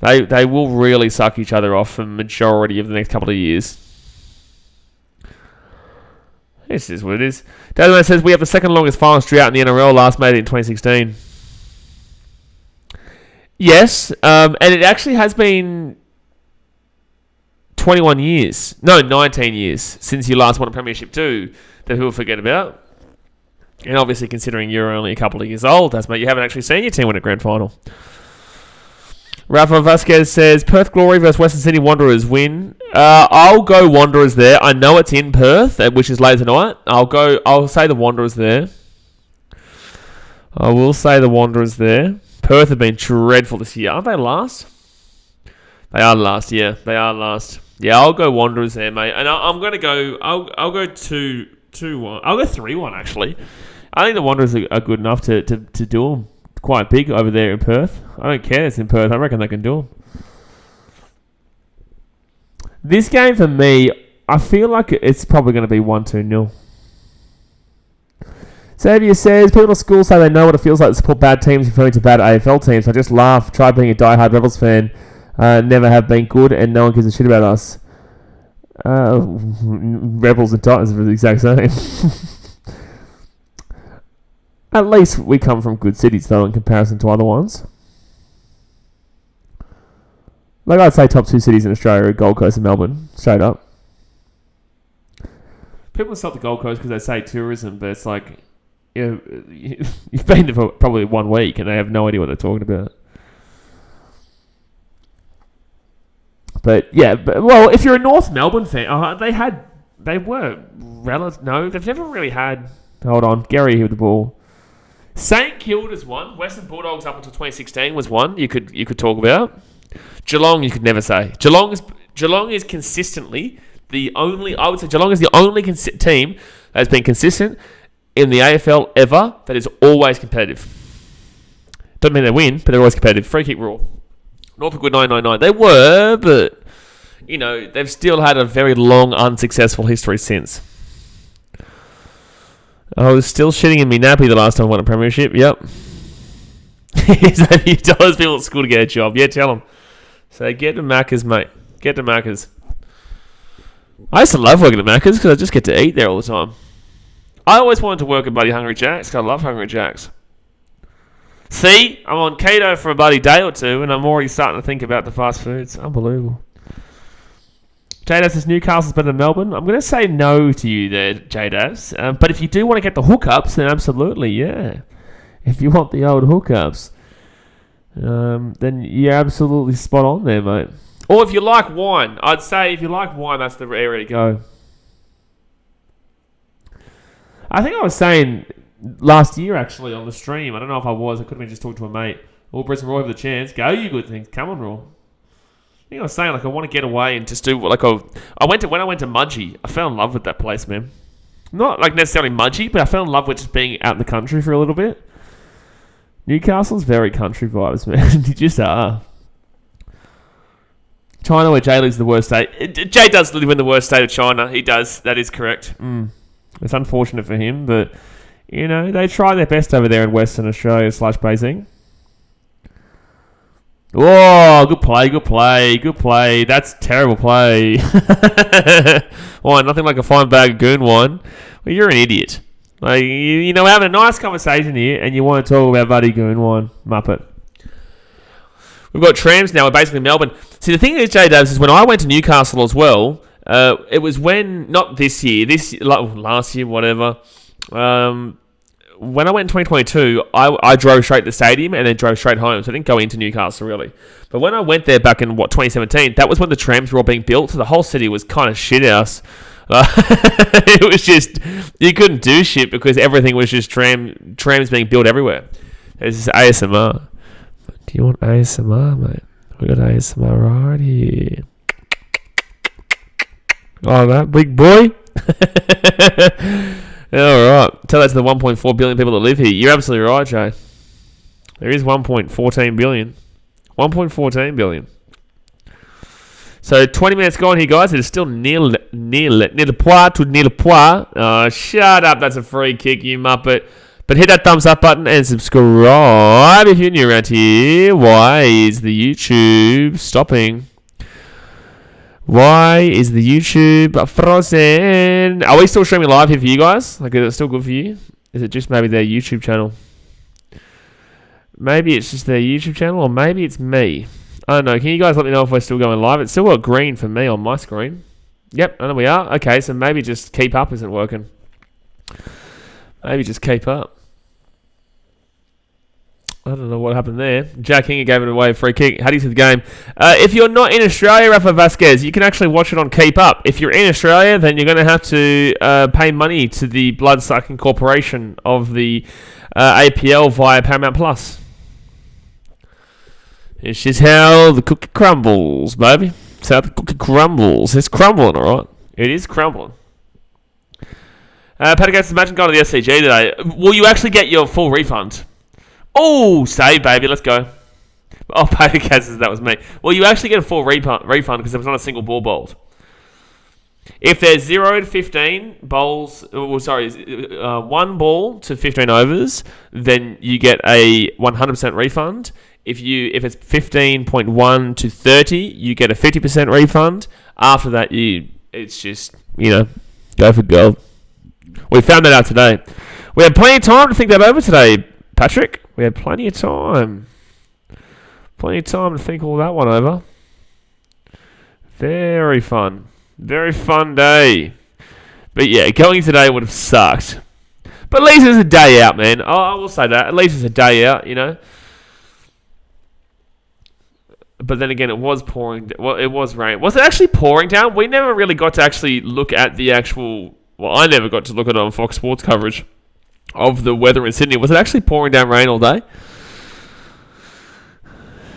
They will really suck each other off for the majority of the next couple of years. This is what it is. David says, we have the second longest finals drought in the NRL, last made it in 2016. Yes, and it actually has been 21 years. No, 19 years since you last won a premiership too, that people forget about. And obviously, considering you're only a couple of years old, that's mate, you haven't actually seen your team win a grand final. Rafa Vasquez says, Perth Glory versus Western Sydney Wanderers win. I'll go Wanderers there. I know it's in Perth, which is late tonight. I'll say the Wanderers there. I will say the Wanderers there. Perth have been dreadful this year. Aren't they last? They are last, yeah. They are last. Yeah, I'll go Wanderers there, mate. And I'm going to go... I'll go 2-1. I'll go 3-1, actually. I think the Wanderers are good enough to do them quite big over there in Perth. I don't care it's in Perth. I reckon they can do them. This game, for me, I feel like it's probably going to be 1-2-0. Xavier says, people at school say they know what it feels like to support bad teams referring to bad AFL teams. I just laugh. Try being a diehard Rebels fan. Never have been good and no one gives a shit about us. Rebels and Titans are the exact same. At least we come from good cities, though, in comparison to other ones. Like, I'd say top 2 cities in Australia are Gold Coast and Melbourne, straight up. People stop the Gold Coast because they say tourism, but it's like, you've been there for probably 1 week and they have no idea what they're talking about. But, yeah, well, if you're a North Melbourne fan, they've never really had, hold on, Gary here with the ball. St Kilda's one. Western Bulldogs up until 2016 was one you could talk about. Geelong you could never say. Geelong is consistently the only... I would say Geelong is the only team that has been consistent in the AFL ever that is always competitive. Doesn't mean they win, but they're always competitive. Free kick rule. Norfolk were 999. They were, but they've still had a very long unsuccessful history since. I was still shitting in me nappy the last time I won a premiership. Yep. He tells people at school to get a job. Yeah, tell them. So get to Macca's, mate. Get to Macca's. I used to love working at Macca's because I just get to eat there all the time. I always wanted to work at Buddy Hungry Jack's because I love Hungry Jack's. See, I'm on keto for a bloody day or two and I'm already starting to think about the fast foods. Unbelievable. J-Daz says Newcastle's better than Melbourne. I'm going to say no to you there, J-Daz. But if you do want to get the hookups, then absolutely, yeah. If you want the old hookups, then you're absolutely spot on there, mate. Or if you like wine, I'd say if you like wine, that's the area to go. I think I was saying last year, actually, on the stream. I don't know if I was. I could have been just talking to a mate. All Brisbane Roar have the chance. Go, you good things. Come on, Roar. I think I was saying, like, I want to get away and just do, like, when I went to Mudgee, I fell in love with that place, man. Not, like, necessarily Mudgee, but I fell in love with just being out in the country for a little bit. Newcastle's very country vibes, man. You just are. China, where Jay lives, the worst state. Jay does live in the worst state of China. He does. That is correct. It's unfortunate for him, but, you know, they try their best over there in Western Australia / Beijing. Oh, good play. That's terrible play. Why, nothing like a fine bag of goon wine? Well, you're an idiot. Like, you know, we're having a nice conversation here, and you want to talk about bloody goon wine, Muppet. We've got trams now. We're basically in Melbourne. See, the thing is, Jay Davis, is when I went to Newcastle as well, it was when, not this year, last year, whatever. When I went in 2022, I drove straight to the stadium and then drove straight home, so I didn't go into Newcastle, really. But when I went there back in, 2017, that was when the trams were all being built, so the whole city was kind of shit house. It was just, you couldn't do shit because everything was just trams being built everywhere. This is ASMR. Do you want ASMR, mate? We got ASMR right here. Oh, that big boy. Alright. Tell that to the 1.4 billion people that live here. You're absolutely right, Jay. There is 1.14 billion. 1.14 billion. So 20 minutes gone here, guys. It is still nil point to nil point. Oh, shut up. That's a free kick, you muppet. But hit that thumbs up button and subscribe if you're new around here. Why is the YouTube stopping? Why is the YouTube frozen? Are we still streaming live here for you guys? Like, is it still good for you? Is it just maybe their YouTube channel? Maybe it's just their YouTube channel, or maybe it's me. I don't know. Can you guys let me know if we're still going live? It's still got green for me on my screen. Yep, I know we are. Okay, so maybe just keep up isn't working. Maybe just keep up. I don't know what happened there. Jack Hinger gave it away, free kick. How do you see the game? If you're not in Australia, Rafa Vasquez, you can actually watch it on Keep Up. If you're in Australia, then you're going to have to pay money to the blood-sucking corporation of the APL via Paramount Plus. It's just how the cookie crumbles, baby. It's how the cookie crumbles. It's crumbling, all right? It is crumbling. Patagats, imagine going to the SCG today. Will you actually get your full refund? Oh, save, baby. Let's go. Oh, Patagats, that was me. Well, you actually get a full refund because there was not a single ball bowled. If there's 0 to 15 bowls, one ball to 15 overs, then you get a 100% refund. If it's 15.1 to 30, you get a 50% refund. After that, it's just, go for gold. We found that out today. We had plenty of time to think that over today, Patrick. We had plenty of time. Plenty of time to think all that one over. Very fun. Very fun day. But yeah, going today would have sucked. But at least it's a day out, man. I will say that. At least it's a day out, But then again, it was pouring. Well, it was rain. Was it actually pouring down? We never really got to actually look at the actual... Well, I never got to look at it on Fox Sports coverage of the weather in Sydney. Was it actually pouring down rain all day?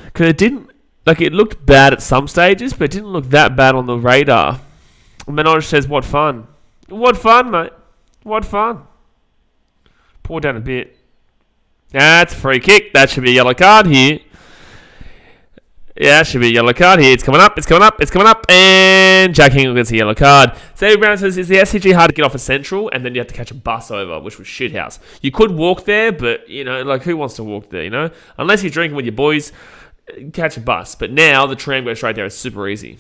Because it didn't... Like, it looked bad at some stages, but it didn't look that bad on the radar. Manoj says, what fun. What fun, mate. What fun. Pour down a bit. That's a free kick. That should be a yellow card here. Yeah, that should be a yellow card here. It's coming up. And Jack Hingle gets a yellow card. Sadie Brown says, is the SCG hard to get off a Central? And then you have to catch a bus over, which was shithouse. You could walk there, but, who wants to walk there, Unless you're drinking with your boys, catch a bus. But now the tram goes straight there. It's super easy.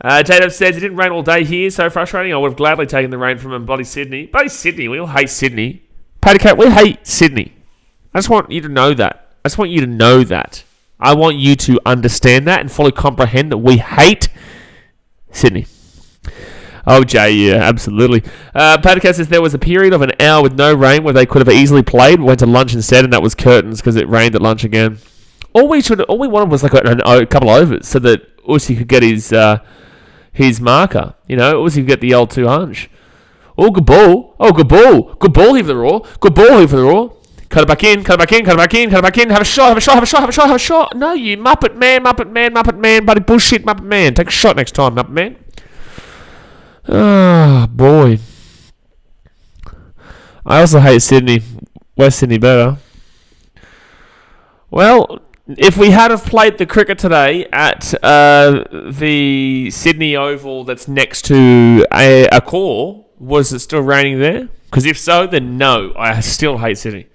J-Dub says, it didn't rain all day here. So frustrating. I would have gladly taken the rain from bloody Sydney. Bloody Sydney. We all hate Sydney. Patty Cat, we hate Sydney. I just want you to know that. I want you to understand that and fully comprehend that we hate Sydney. Oh, Jay, yeah, absolutely. Patacast says there was a period of an hour with no rain where they could have easily played, went to lunch instead, and that was curtains because it rained at lunch again. All we wanted was like a couple of overs so that Uzi could get his marker. Uzi could get the old 2 hunch. Oh, good ball. Oh, good ball. Good ball here for the Roar. Good ball here for the Roar. Cut it back in. Cut it back in. Cut it back in. Cut it back in. Have a shot. Have a shot. Have a shot. Have a shot. Have a shot. No, you Muppet man. Muppet man. Muppet man. Buddy bullshit. Muppet man. Take a shot next time, Muppet man. Oh, boy. I also hate Sydney. West Sydney better. Well, if we had have played the cricket today at the Sydney Oval that's next to a core, was it still raining there? Because if so, then no. I still hate Sydney.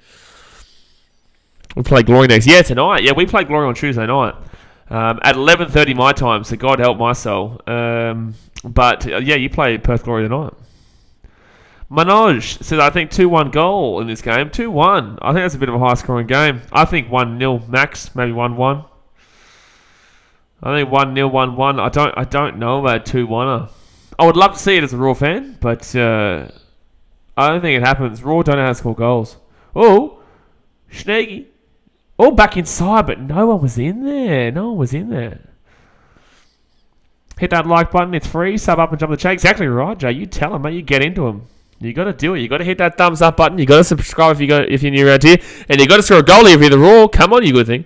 We play Glory next. Yeah, tonight. Yeah, we play Glory on Tuesday night. At 11:30 my time, so God help my soul. But yeah, you play Perth Glory tonight. Manoj says, I think 2-1 goal in this game. 2-1. I think that's a bit of a high-scoring game. I think 1-0 max, maybe 1-1. I think 1-0, 1-1. I don't know about 2-1. I would love to see it as a Raw fan, but I don't think it happens. Raw don't know how to score goals. Oh, Schneegi. Oh, back inside, but no one was in there. No one was in there. Hit that like button. It's free. Sub up and jump the chat. Exactly right, Jay. You tell them, mate. You get into them. You got to do it. You got to hit that thumbs up button. You got to subscribe if you're new around here, and you got to score a goalie if you're the Raw. Come on, you good thing.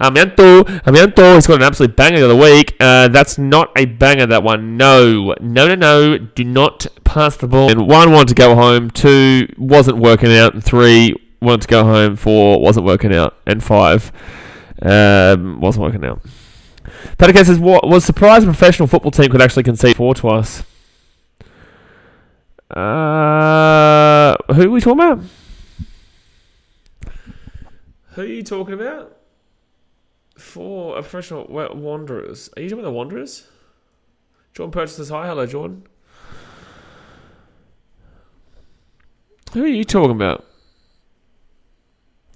Amianto, he's got an absolute banger the other week. That's not a banger, that one. No. Do not pass the ball. And 1 wanted to go home. 2 wasn't working out. And 3 wanted to go home. 4 wasn't working out. And 5 wasn't working out. Patakas says, was surprised a professional football team could actually concede 4 to us. Who are we talking about? Who are you talking about? For a professional Wanderers. Are you talking about the Wanderers? Jordan Purchases, hi. Hello, Jordan. Who are you talking about?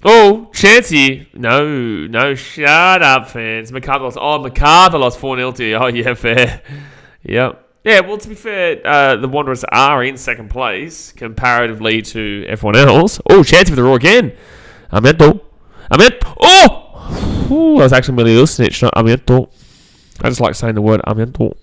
Oh, Chancey. No, shut up, fans. MacArthur lost. Oh, MacArthur lost 4-0 to you. Oh, yeah, fair. Yep. Yeah, well, to be fair, the Wanderers are in second place comparatively to everyone else. Oh, Chancey for the Roar again. Amianto. Oh! Ooh, I was actually really listening. Not Amianto. I just like saying the word Amianto.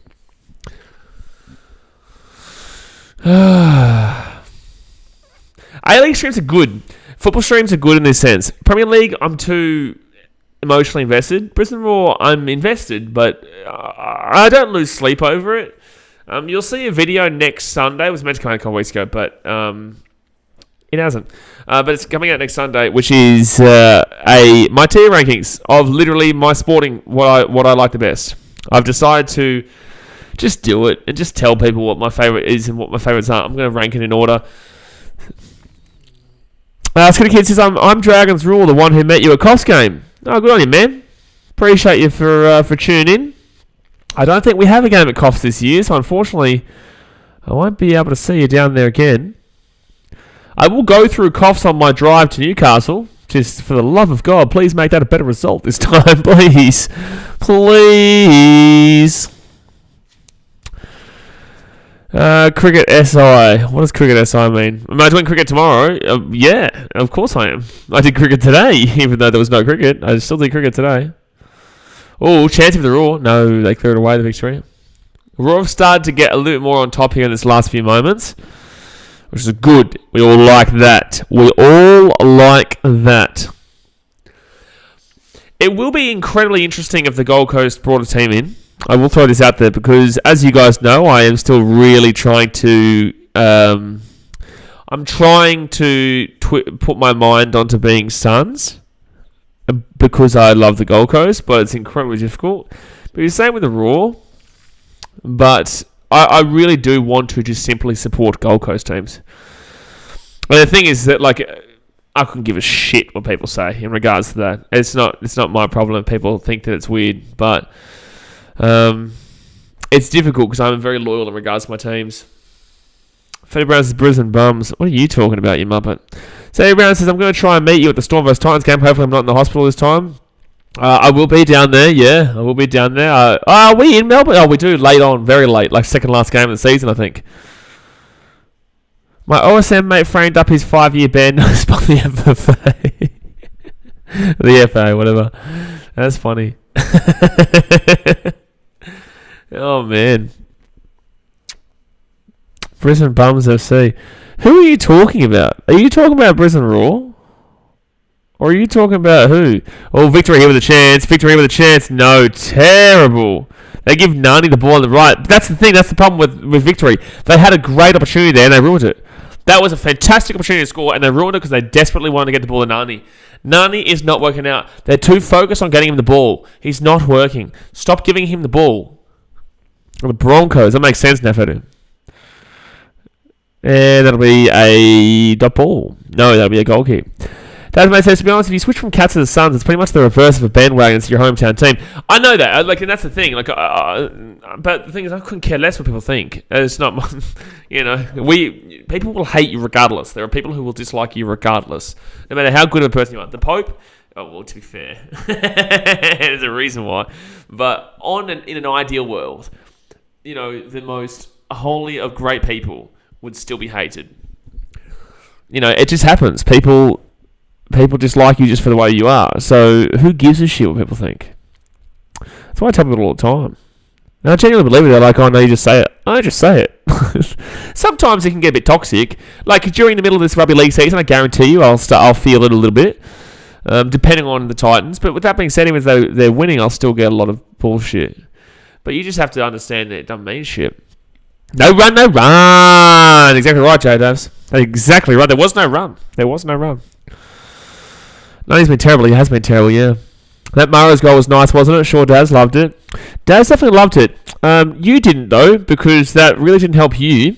A-League streams are good. Football streams are good in this sense. Premier League, I'm too emotionally invested. Brisbane Roar, I'm invested, but I don't lose sleep over it. You'll see a video next Sunday. It was meant to come out a couple weeks ago, but it hasn't. But it's coming out next Sunday, which is my tier rankings of literally my sporting, what I like the best. I've decided to just do it and just tell people what my favourite is and what my favourites are. I'm going to rank it in order. Skinny Kid says, I'm Dragons Rule, the one who met you at Coffs game. Oh, good on you, man. Appreciate you for tuning in. I don't think we have a game at Coffs this year, so unfortunately, I won't be able to see you down there again. I will go through Coffs on my drive to Newcastle. Just for the love of God, please make that a better result this time, please. Please. Cricket SI. What does Cricket SI mean? Am I doing cricket tomorrow? Yeah, of course I am. I did cricket today, even though there was no cricket. I still did cricket today. Oh, chance of the Roar. No, they cleared away the victory. Roar have started to get a little bit more on top here in this last few moments, which is good. We all like that. It will be incredibly interesting if the Gold Coast brought a team in. I will throw this out there because, as you guys know, I am still really trying to... I'm trying to put my mind onto being Suns because I love the Gold Coast, but it's incredibly difficult. But it's the same with the Roar. But I really do want to just simply support Gold Coast teams. And the thing is that, like, I couldn't give a shit what people say in regards to that. It's not my problem if people think that it's weird, but it's difficult because I'm very loyal in regards to my teams. Freddie Brown says Brisbane bums. What are you talking about, you muppet? Sadie Brown says I'm going to try and meet you at the Storm vs Titans game. Hopefully I'm not in the hospital this time. I will be down there. Yeah, I will be down there. Are we in Melbourne? Oh, we do late on, very late, like second last game of the season, I think. My OSM mate framed up his 5-year ban notice by the FFA. The FA, whatever. That's funny. Oh, man. Brisbane Bums FC. Who are you talking about? Are you talking about Brisbane Roar? Or are you talking about who? Oh, Victory here with a chance. Victory here with a chance. No, terrible. They give Nani the ball on the right. But that's the thing. That's the problem with Victory. They had a great opportunity there and they ruined it. That was a fantastic opportunity to score and they ruined it because they desperately wanted to get the ball to Nani. Nani is not working out. They're too focused on getting him the ball. He's not working. Stop giving him the ball. The Broncos. That makes sense now for him. And that'll be a dot ball. No, that'll be a goal kick. Tasmate says, to be honest, if you switch from Cats to the Suns, it's pretty much the reverse of a bandwagon to your hometown team. I know that, and that's the thing. But the thing is, I couldn't care less what people think. It's not, people will hate you regardless. There are people who will dislike you regardless, no matter how good of a person you are. The Pope, to be fair, there's a reason why. But in an ideal world, the most holy of great people would still be hated. It just happens. People dislike you just for the way you are. So who gives a shit what people think? That's why I tell people all the time. And I genuinely believe it. They're like, oh no, you just say it. I just say it. Sometimes it can get a bit toxic. Like during the middle of this rugby league season, I guarantee you I'll feel it a little bit, depending on the Titans. But with that being said, even though they're winning, I'll still get a lot of bullshit. But you just have to understand that it doesn't mean shit. No run, no run. Exactly right, Joe Daves. Exactly right. There was no run. No, he's been terrible. He has been terrible, yeah. That Mara's goal was nice, wasn't it? Sure, Daz loved it. Daz definitely loved it. You didn't, though, because that really didn't help you.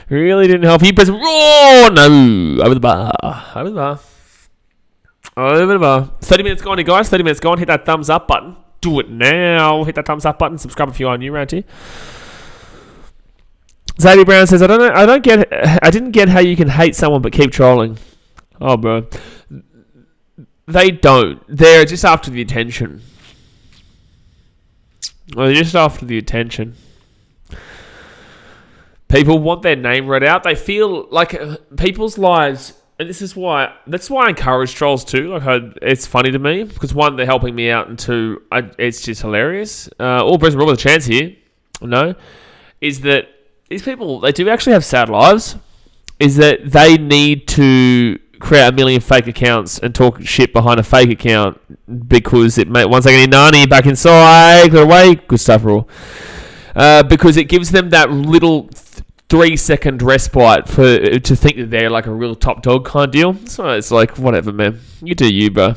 Really didn't help you. Oh, no. Over the bar. 30 minutes gone here, guys. 30 minutes gone. Hit that thumbs up button. Do it now. Hit that thumbs up button. Subscribe if you are new around here. Xavier Brown says, I didn't get how you can hate someone but keep trolling. Oh, bro. They don't. They're just after the attention. People want their name read out. They feel like people's lives, and that's why I encourage trolls too. It's funny to me because one, they're helping me out, and two, it's just hilarious. All Brisbane Roar with a chance here, is that these people, they do actually have sad lives. Is that they need to create a million fake accounts and talk shit behind a fake account because once they get Nani back inside, clear away, good stuff, Raw. Because it gives them that little 3-second respite to think that they're like a real top dog kind of deal. So it's like, whatever, man. You do you, bro.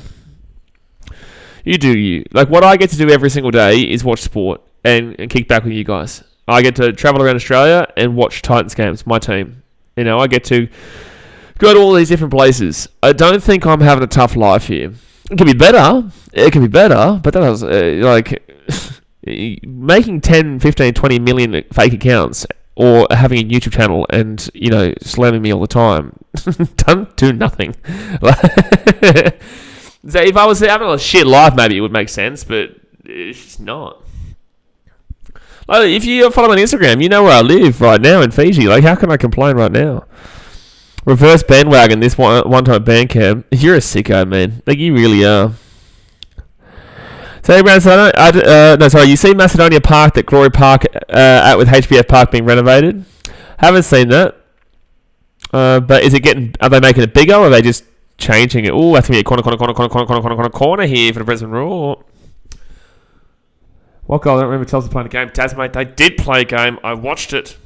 You do you. Like, what I get to do every single day is watch sport and kick back with you guys. I get to travel around Australia and watch Titans games, my team. I get to go to all these different places. I don't think I'm having a tough life here. It can be better, but that was making 10, 15, 20 million fake accounts or having a YouTube channel and, slamming me all the time. Don't do nothing. So if I was having a shit life, maybe it would make sense, but it's just not. Like, if you follow me on Instagram, you know where I live right now in Fiji. Like, how can I complain right now? Reverse bandwagon this one time band camp. You're a sicko, man. Like, you really are. So, you see Macedonia Park that Glory Park at with HBF Park being renovated? Haven't seen that. But are they making it bigger or are they just changing it? Oh, that's going to be a corner here for the Brisbane Roar. What goal? I don't remember Chelsea playing a game. Tasmate, they did play a game. I watched it.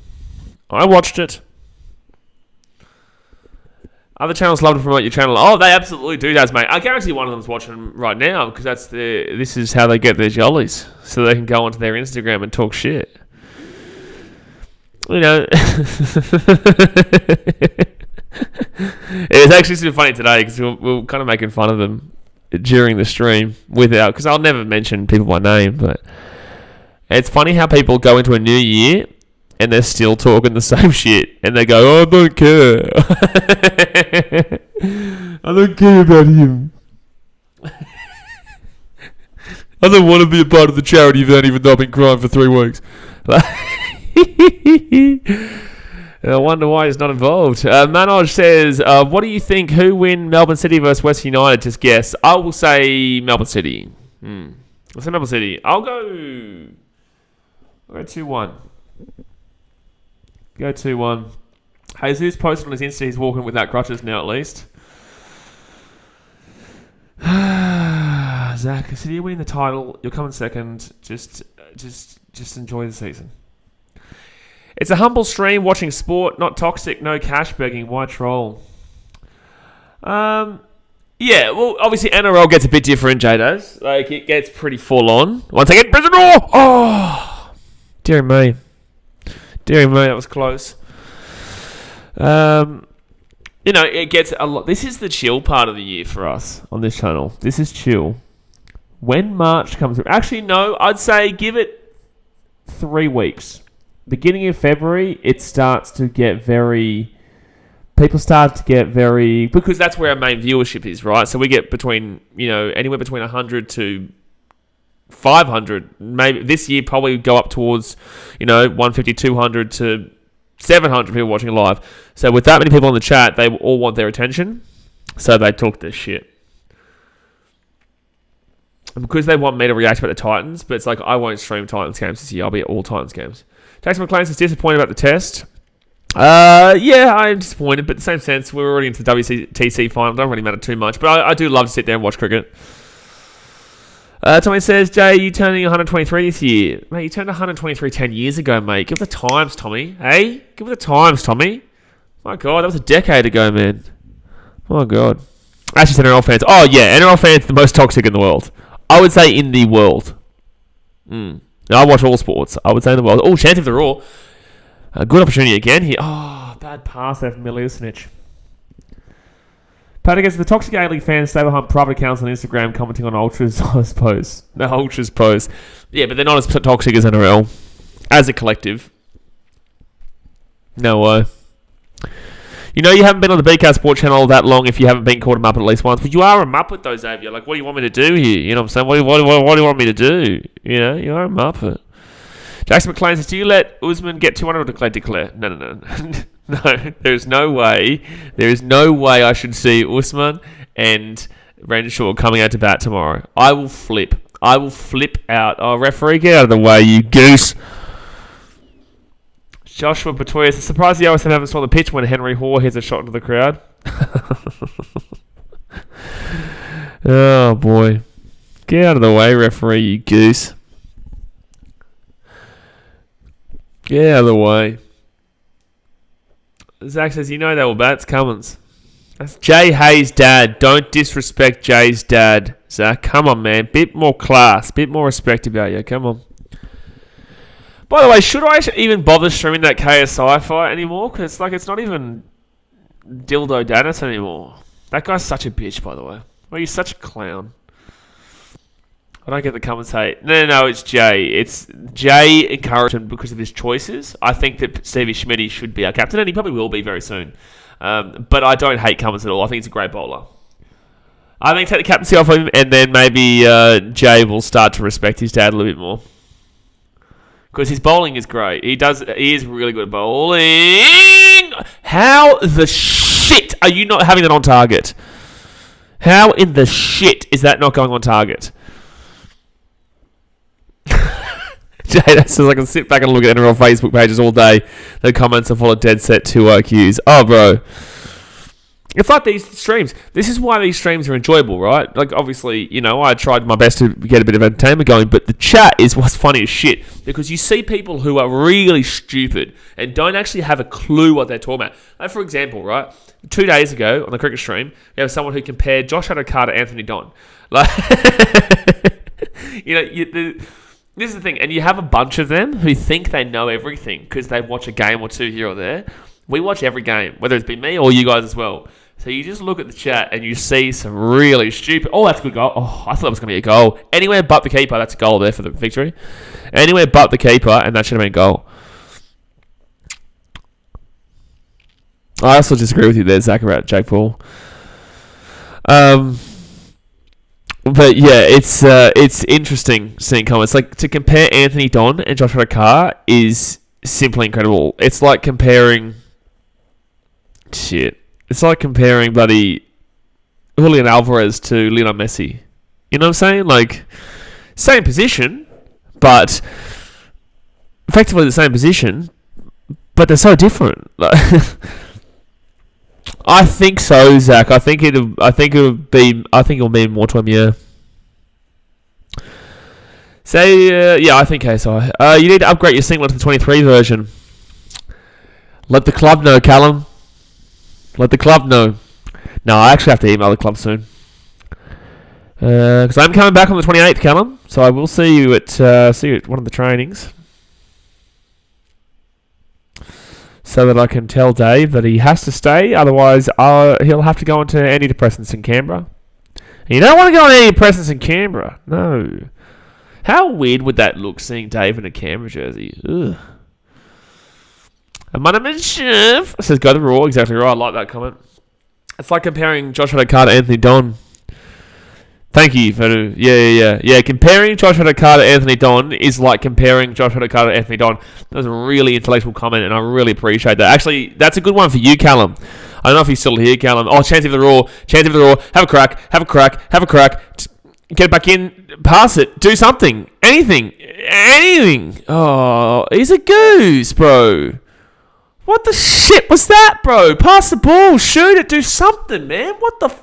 Other channels love to promote your channel. Oh, they absolutely do, Tasmate. I guarantee one of them's watching right now because this is how they get their jollies. So they can go onto their Instagram and talk shit. It was actually super funny today because we were kind of making fun of them during the stream because I'll never mention people by name, but it's funny how people go into a new year and they're still talking the same shit and they go, oh, I don't care. I don't care about him. I don't want to be a part of the charity event even though I've been crying for 3 weeks. I wonder why he's not involved. Manoj says, what do you think? Who win Melbourne City versus West United? Just guess. I will say Melbourne City. I'll say Melbourne City. I'll go 2-1. Go 2-1. Jesus posted on his Insta he's walking without crutches now at least. Zach, so you're winning the title. You'll come in second. Just enjoy the season. It's a humble stream watching sport, not toxic, no cash begging. Why troll? Yeah, well, obviously NRL gets a bit different, J-Does. Like, it gets pretty full on. Once again, Brisbane Roar! Oh! Dear me, that was close. It gets a lot. This is the chill part of the year for us on this channel. This is chill. When March comes through... Actually, no, I'd say give it 3 weeks. Beginning of February, it starts to get very... People start to get very... Because that's where our main viewership is, right? So we get between, anywhere between 100 to 500. Maybe this year probably go up towards, 150, 200 to 700 people watching live. So with that many people in the chat, they all want their attention. So they talk this shit. And because they want me to react about the Titans, but it's like I won't stream Titans games this year. I'll be at all Titans games. Jackson McLean is disappointed about the test. Yeah, I'm disappointed, but in the same sense, we're already into the WTC final. It doesn't really matter too much, but I do love to sit there and watch cricket. Tommy says, Jay, you turning 123 this year. Mate, you turned 123 10 years ago, mate. Give it the times, Tommy. Hey? Give it the times, Tommy. My God, that was a decade ago, man. My God. Actually, NRL fans. Oh, yeah, NRL fans are the most toxic in the world. I would say in the world. Now, I watch all sports. I would say in the world. Oh, chance of the Roar. A good opportunity again here. Oh, bad pass there from Miliusinic. Pat against the toxic A-League fans stay behind private accounts on Instagram commenting on Ultras posts. No, Ultras posts. Yeah, but they're not as toxic as NRL. As a collective. No way. You haven't been on the BKR Sport channel that long if you haven't been called a Muppet at least once. But you are a Muppet though, Xavier. Like, what do you want me to do here? You know what I'm saying? What do you want me to do? You are a Muppet. Jackson McLean says, do you let Usman get 200 or declare? No. No, there's no way. There is no way I should see Usman and Renshaw coming out to bat tomorrow. I will flip out. Oh, referee, get out of the way, you goose. Joshua Batoya says, surprised the OSM haven't saw the pitch when Henry Hoare hits a shot into the crowd. Oh, boy. Get out of the way, referee, you goose. Get out of the way. Zach says, they will bat. It's Cummins. That's Jay Hayes' dad. Don't disrespect Jay's dad, Zach. Come on, man. Bit more class. Bit more respect about you. Come on. By the way, should I even bother streaming that KSI fight anymore? Because it's not even Dildo Dennis anymore. That guy's such a bitch, by the way. Well, he's such a clown. I don't get the comments hate. No, it's Jay. It's Jay encouraged him because of his choices. I think that Stevie Schmidt should be our captain, and he probably will be very soon. But I don't hate Cummins at all. I think he's a great bowler. I think take the captaincy off him, and then maybe Jay will start to respect his dad a little bit more. Because his bowling is great. He is really good at bowling. How the shit are you not having that on target? How in the shit is that not going on target? Jay, that says I can sit back and look at NRL Facebook pages all day. The comments are full of dead set 2 IQs. Oh, bro. It's like these streams. This is why these streams are enjoyable, right? Like, obviously, I tried my best to get a bit of entertainment going, but the chat is what's funny as shit. Because you see people who are really stupid and don't actually have a clue what they're talking about. Like, for example, right? 2 days ago on the cricket stream, we have someone who compared Josh Adokar to Anthony Don. Like, this is the thing, and you have a bunch of them who think they know everything because they watch a game or two here or there. We watch every game, whether it's been me or you guys as well. So you just look at the chat and you see some really stupid... Oh, that's a good goal. Oh, I thought it was going to be a goal. Anywhere but the keeper, that's a goal there for the victory. Anywhere but the keeper, and that should have been a goal. I also disagree with you there, Zach, about Jake Paul. But yeah, it's interesting seeing comments. Like, to compare Anthony Don and Josh Adokar is simply incredible. It's like comparing... It's like comparing bloody Julian Alvarez to Lionel Messi. You know what I'm saying? Like, same position, but effectively the same position, but they're so different. I think so, Zach. I think it'll mean more to him. Yeah. I think KSI. You need to upgrade your singlet to the 23 version. Let the club know, Callum. Let the club know. No, I actually have to email the club soon. Because I'm coming back on the 28th, Callum. So I will see you at one of the trainings. So that I can tell Dave that he has to stay. Otherwise, he'll have to go into antidepressants in Canberra. And you don't want to go on antidepressants in Canberra. No. How weird would that look, seeing Dave in a Canberra jersey? Ugh. A chef says, go to the Raw. Exactly right. I like that comment. It's like comparing Josh Adokar to Anthony Don. Thank you for yeah. Comparing Josh Adokar to Anthony Don is like comparing Josh Adokar to Anthony Don. That was a really intellectual comment, and I really appreciate that. Actually, that's a good one for you, Callum. I don't know if he's still here, Callum. Oh, Chance of the Raw. Have a crack. Just get it back in. Pass it. Do something. Anything. Oh, he's a goose, bro. What the shit was that, bro? Pass the ball. Shoot it. Do something, man. What the...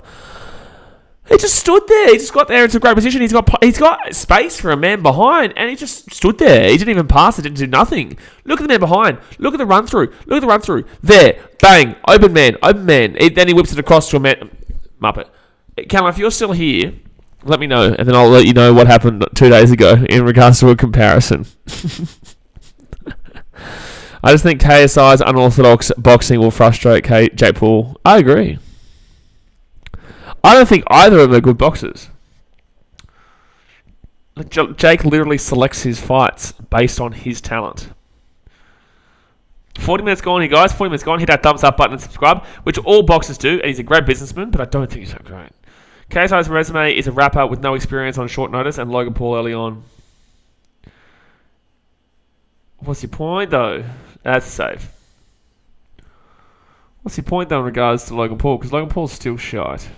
He just stood there. He just got there into a great position. He's got space for a man behind, and he just stood there. He didn't even pass it. Didn't do nothing. Look at the man behind. Look at the run through. There. Bang. Open man. Then he whips it across to a man. Muppet. Callum, if you're still here, let me know, and then I'll let you know what happened 2 days ago in regards to a comparison. I just think KSI's unorthodox boxing will frustrate Jake Paul. I agree. I don't think either of them are good boxers. Jake literally selects his fights based on his talent. 40 minutes gone here, guys. 40 minutes gone. Hit that thumbs up button and subscribe, which all boxers do, and he's a great businessman, but I don't think he's so great. KSI's resume is a rapper with no experience on short notice, and Logan Paul early on. What's your point, though? That's safe. What's your point, though, in regards to Logan Paul? Because Logan Paul's still shite.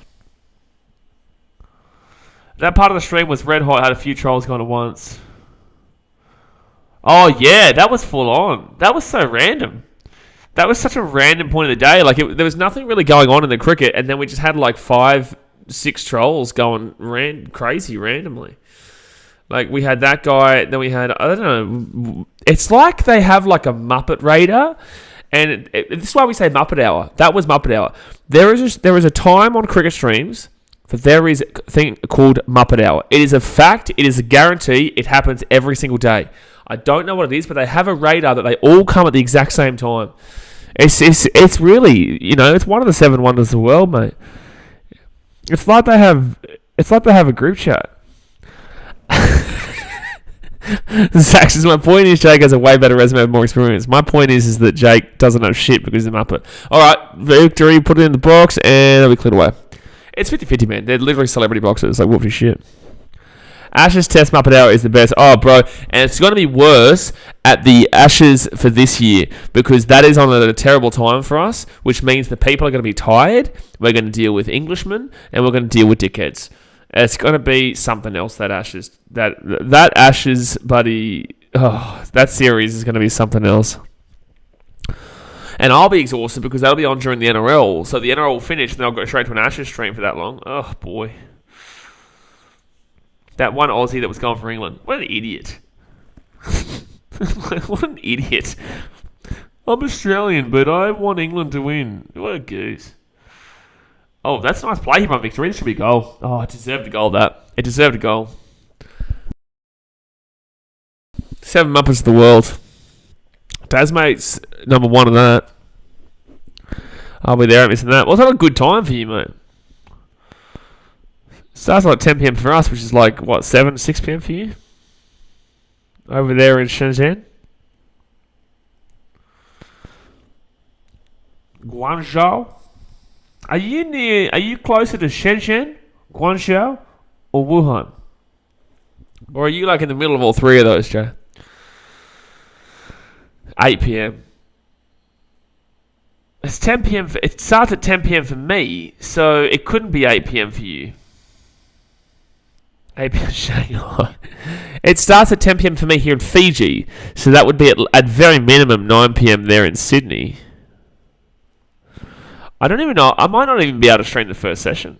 That part of the stream was red hot. Had a few trolls gone at once. Oh, yeah. That was full on. That was so random. That was such a random point of the day. Like, there was nothing really going on in the cricket, and then we just had, like, 5-6 trolls going crazy randomly. Like, we had that guy, then we had, I don't know, it's like they have, like, a Muppet Radar, and this is why we say Muppet Hour. That was Muppet Hour. There is a time on cricket streams that there is a thing called Muppet Hour. It is a fact, it is a guarantee, it happens every single day. I don't know what it is, but they have a radar that they all come at the exact same time. It's really, it's one of the 7 wonders of the world, mate. It's like they have a group chat. Zach says, my point is Jake has a way better resume with more experience. My point is that Jake doesn't know shit because he's a Muppet. Alright, Victory, put it in the box, and it'll be cleared away. It's 50-50, man. They're literally celebrity boxers. Like, whoop your shit. Ashes Test Muppet Hour is the best. Oh, bro. And it's going to be worse at the Ashes for this year because that is on a terrible time for us, which means the people are going to be tired. We're going to deal with Englishmen, and we're going to deal with dickheads. It's going to be something else, that Ashes. That Ashes, buddy. Oh, that series is going to be something else. And I'll be exhausted because that'll be on during the NRL. So the NRL will finish, and then I'll go straight to an Ashes stream for that long. Oh, boy. That one Aussie that was going for England. What an idiot. What an idiot. I'm Australian, but I want England to win. What a goose. Oh, that's a nice play here by Victory. This should be a goal. Oh, it deserved a goal, that. It deserved a goal. 7 Muppets of the world. Tasmate's number 1 of that. I'll be there at missing that. Well, it's not a good time for you, mate. Starts like 10 p.m. for us, which is like, 6 p.m. for you? Over there in Shenzhen? Guangzhou? Are you closer to Shenzhen, Guangzhou, or Wuhan? Or are you like in the middle of all 3 of those, Joe? 8 p.m. It's 10 p.m. It starts at 10 p.m. for me, so it couldn't be 8 p.m. for you. 8 p.m. Shanghai. It starts at 10 p.m. for me here in Fiji, so that would be at very minimum 9 p.m. there in Sydney. I don't even know. I might not even be able to stream the first session.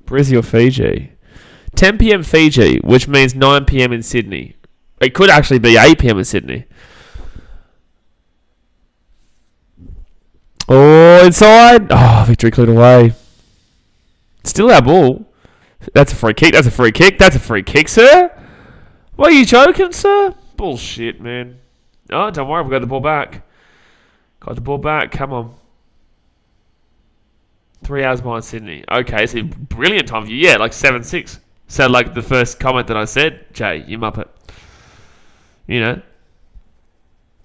Brizzy or Fiji? 10 p.m. Fiji, which means 9 p.m. in Sydney. It could actually be 8 p.m. in Sydney. Oh, inside. Oh, Victory cleared away. Still our ball. That's a free kick. That's a free kick. That's a free kick, sir. What, are you joking, sir? Bullshit, man. Oh, don't worry. We've got the ball back. Got the ball back. Come on. 3 hours behind Sydney. Okay, so brilliant time view. Yeah, like 7-6. So like the first comment that I said, Jay, you muppet. You know.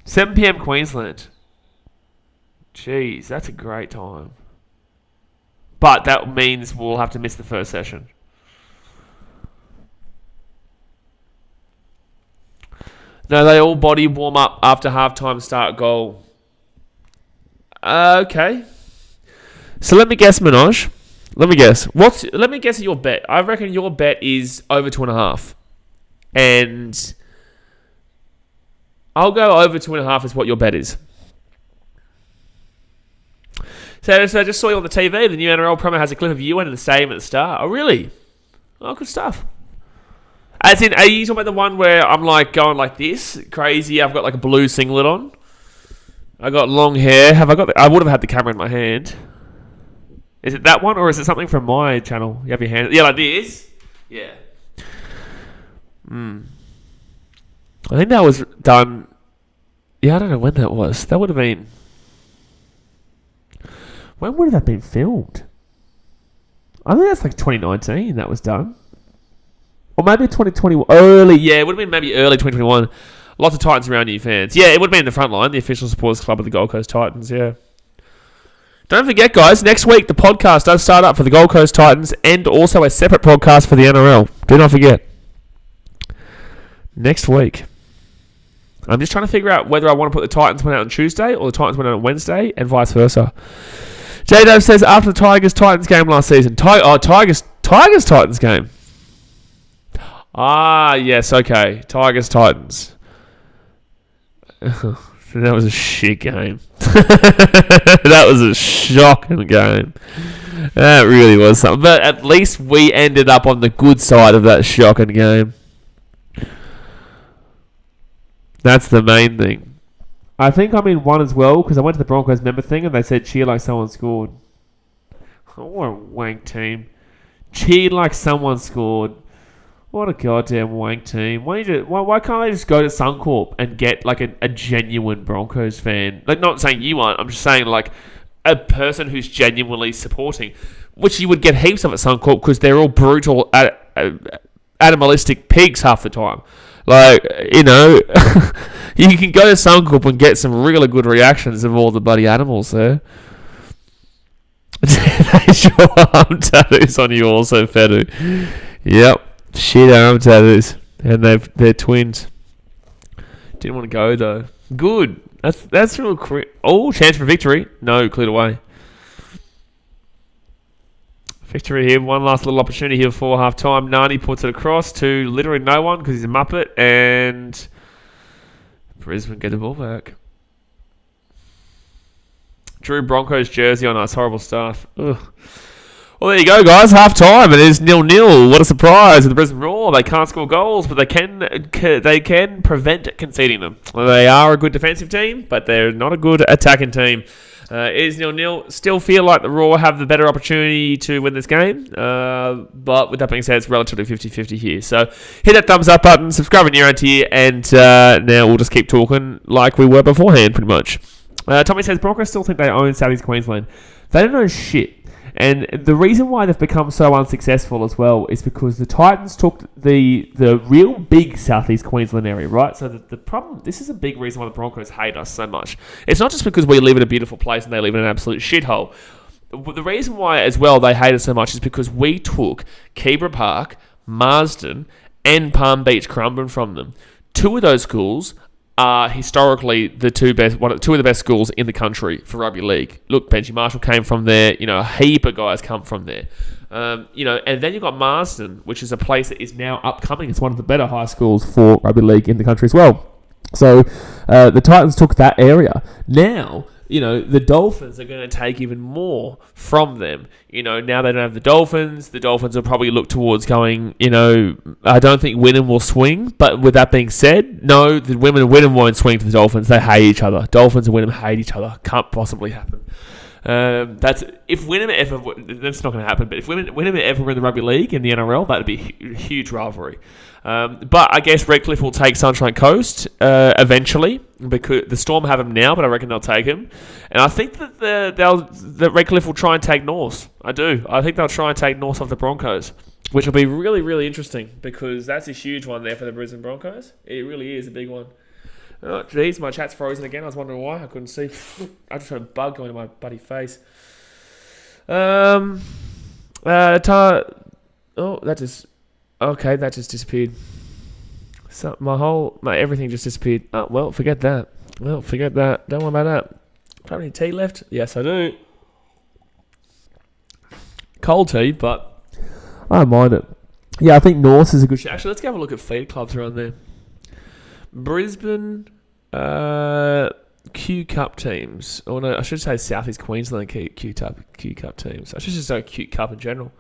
7 p.m. Queensland. Jeez, that's a great time. But that means we'll have to miss the first session. No, they all body warm up after halftime start goal. Okay. So let me guess, Manoj. Let me guess. Let me guess your bet. I reckon your bet is over 2.5. And I'll go over 2.5 is what your bet is. So I just saw you on the TV. The new NRL promo has a clip of you and the stadium at the start. Oh, really? Oh, good stuff. As in, are you talking about the one where I'm like going like this? Crazy. I've got like a blue singlet on. I got long hair. I would have had the camera in my hand. Is it that one or is it something from my channel? You have your hand. Yeah, like this. Yeah. I think that was done. Yeah, I don't know when that was. That would have been. When would that have been filmed? I think that's like 2019 that was done. Or maybe 2021. Early, yeah, it would have been maybe early 2021. Lots of Titans around you fans. Yeah, it would have been in the front line, the official supporters club of the Gold Coast Titans, yeah. Don't forget, guys, next week the podcast does start up for the Gold Coast Titans and also a separate podcast for the NRL. Do not forget. Next week. I'm just trying to figure out whether I want to put the Titans one out on Tuesday or the Titans one out on Wednesday and vice versa. J-Dove says, after the Tigers-Titans game last season. Tigers-Titans game. Ah, yes, okay. Tigers-Titans. That was a shit game. That was a shocking game. That really was something. But at least we ended up on the good side of that shocking game. That's the main thing. I think I'm in one as well because I went to the Broncos member thing and they said cheer like someone scored. Oh, what a wank team. Cheer like someone scored. What a goddamn wank team. Why can't they just go to Suncorp and get like a genuine Broncos fan? Like, not saying you aren't. I'm just saying like a person who's genuinely supporting, which you would get heaps of at Suncorp because they're all brutal, animalistic pigs half the time. Like, you know, you can go to Suncorp and get some really good reactions of all the bloody animals there. They show arm tattoos on you also, Fedu. Yep. Shit arm tattoos. And they're twins. Didn't want to go, though. Good. That's real oh, chance for victory. No, cleared away. Victory here. One last little opportunity here before half time. Nani puts it across to literally no one because he's a muppet. And Brisbane get the ball back. Drew Broncos jersey on us. Horrible stuff. Ugh. Well, there you go, guys. Half time. It is 0-0. What a surprise with the Brisbane Roar. They can't score goals, but they can prevent conceding them. They are a good defensive team, but they're not a good attacking team. It is 0-0. Still feel like the Roar have the better opportunity to win this game. But with that being said, it's relatively 50-50 here. So hit that thumbs up button, subscribe when you're around here, and now we'll just keep talking like we were beforehand, pretty much. Tommy says, Broncos still think they own South East Queensland. They don't know shit. And the reason why they've become so unsuccessful as well is because the Titans took the real big Southeast Queensland area, right? So the problem, this is a big reason why the Broncos hate us so much. It's not just because we live in a beautiful place and they live in an absolute shithole. The reason why as well they hate us so much is because we took Keebra Park, Marsden, and Palm Beach Currumbin from them. Two of those schools are historically two of the best schools in the country for rugby league. Look, Benji Marshall came from there. You know, a heap of guys come from there. And then you've got Marsden, which is a place that is now upcoming. It's one of the better high schools for rugby league in the country as well. So the Titans took that area. Now, the Dolphins are going to take even more from them. Now they don't have the Dolphins. The Dolphins will probably look towards going, I don't think Wynnum will swing. But with that being said, no, the women of Wynnum won't swing to the Dolphins. They hate each other. Dolphins and Wynnum hate each other. Can't possibly happen. That's if Wynnum ever. That's not going to happen. But if Wynnum ever win the rugby league in the NRL, that'd be a huge rivalry. But I guess Redcliffe will take Sunshine Coast eventually, because the Storm have him now, but I reckon they'll take him. And I think that that Redcliffe will try and take North. I do. I think they'll try and take North off the Broncos, which will be really, really interesting, because that's a huge one there for the Brisbane Broncos. It really is a big one. Oh, jeez, my chat's frozen again. I was wondering why. I couldn't see. I just had a bug going to my buddy face. That just disappeared. So my everything just disappeared. Oh, well, forget that. Don't worry about that. Do I have any tea left? Yes, I do. Cold tea, but I don't mind it. Yeah, I think North is a good shot. Actually, let's have a look at feed clubs around there. Brisbane Q Cup teams. Oh no, I should say South East Queensland Q Cup teams. I should just say Q Cup in general.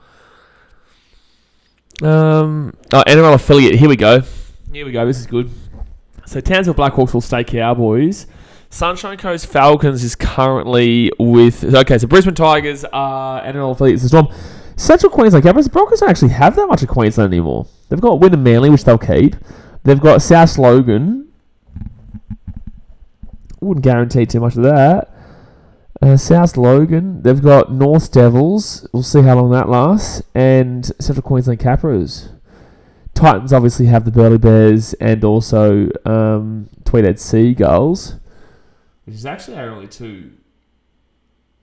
NRL affiliate. Here we go. This is good. So Townsville Blackhawks will stay Cowboys. Sunshine Coast Falcons is currently with. Okay, so Brisbane Tigers are NRL affiliates. The Storm. Central Queensland Cowboys. The Broncos don't actually have that much of Queensland anymore. They've got Wynnum Manly, which they'll keep. They've got South Logan. Wouldn't guarantee too much of that. South Logan. They've got North Devils. We'll see how long that lasts. And Central Queensland Capras. Titans obviously have the Burleigh Bears and also Tweedhead Seagulls, which is actually our only two.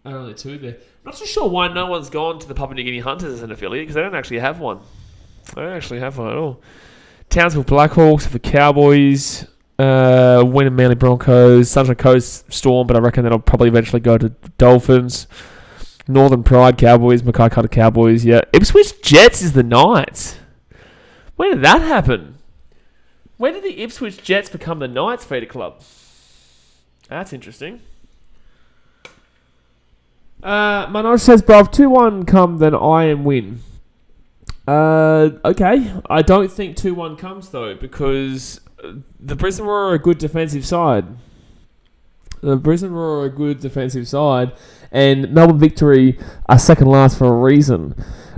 There. Not so sure why no one's gone to the Papua New Guinea Hunters as an affiliate, because they don't actually have one. They don't actually have one at all. Townsville Blackhawks for Cowboys, Wynnum Manly Broncos, Sunshine Coast Storm, but I reckon that'll probably eventually go to Dolphins. Northern Pride Cowboys, Mackay Cutter Cowboys, yeah. Ipswich Jets is the Knights. When did that happen? When did the Ipswich Jets become the Knights feeder club? That's interesting. Manoj says, bro, if 2-1 come, then I am win. Okay. I don't think 2-1 comes, though, because the Brisbane Roar are a good defensive side. And Melbourne Victory are second last for a reason.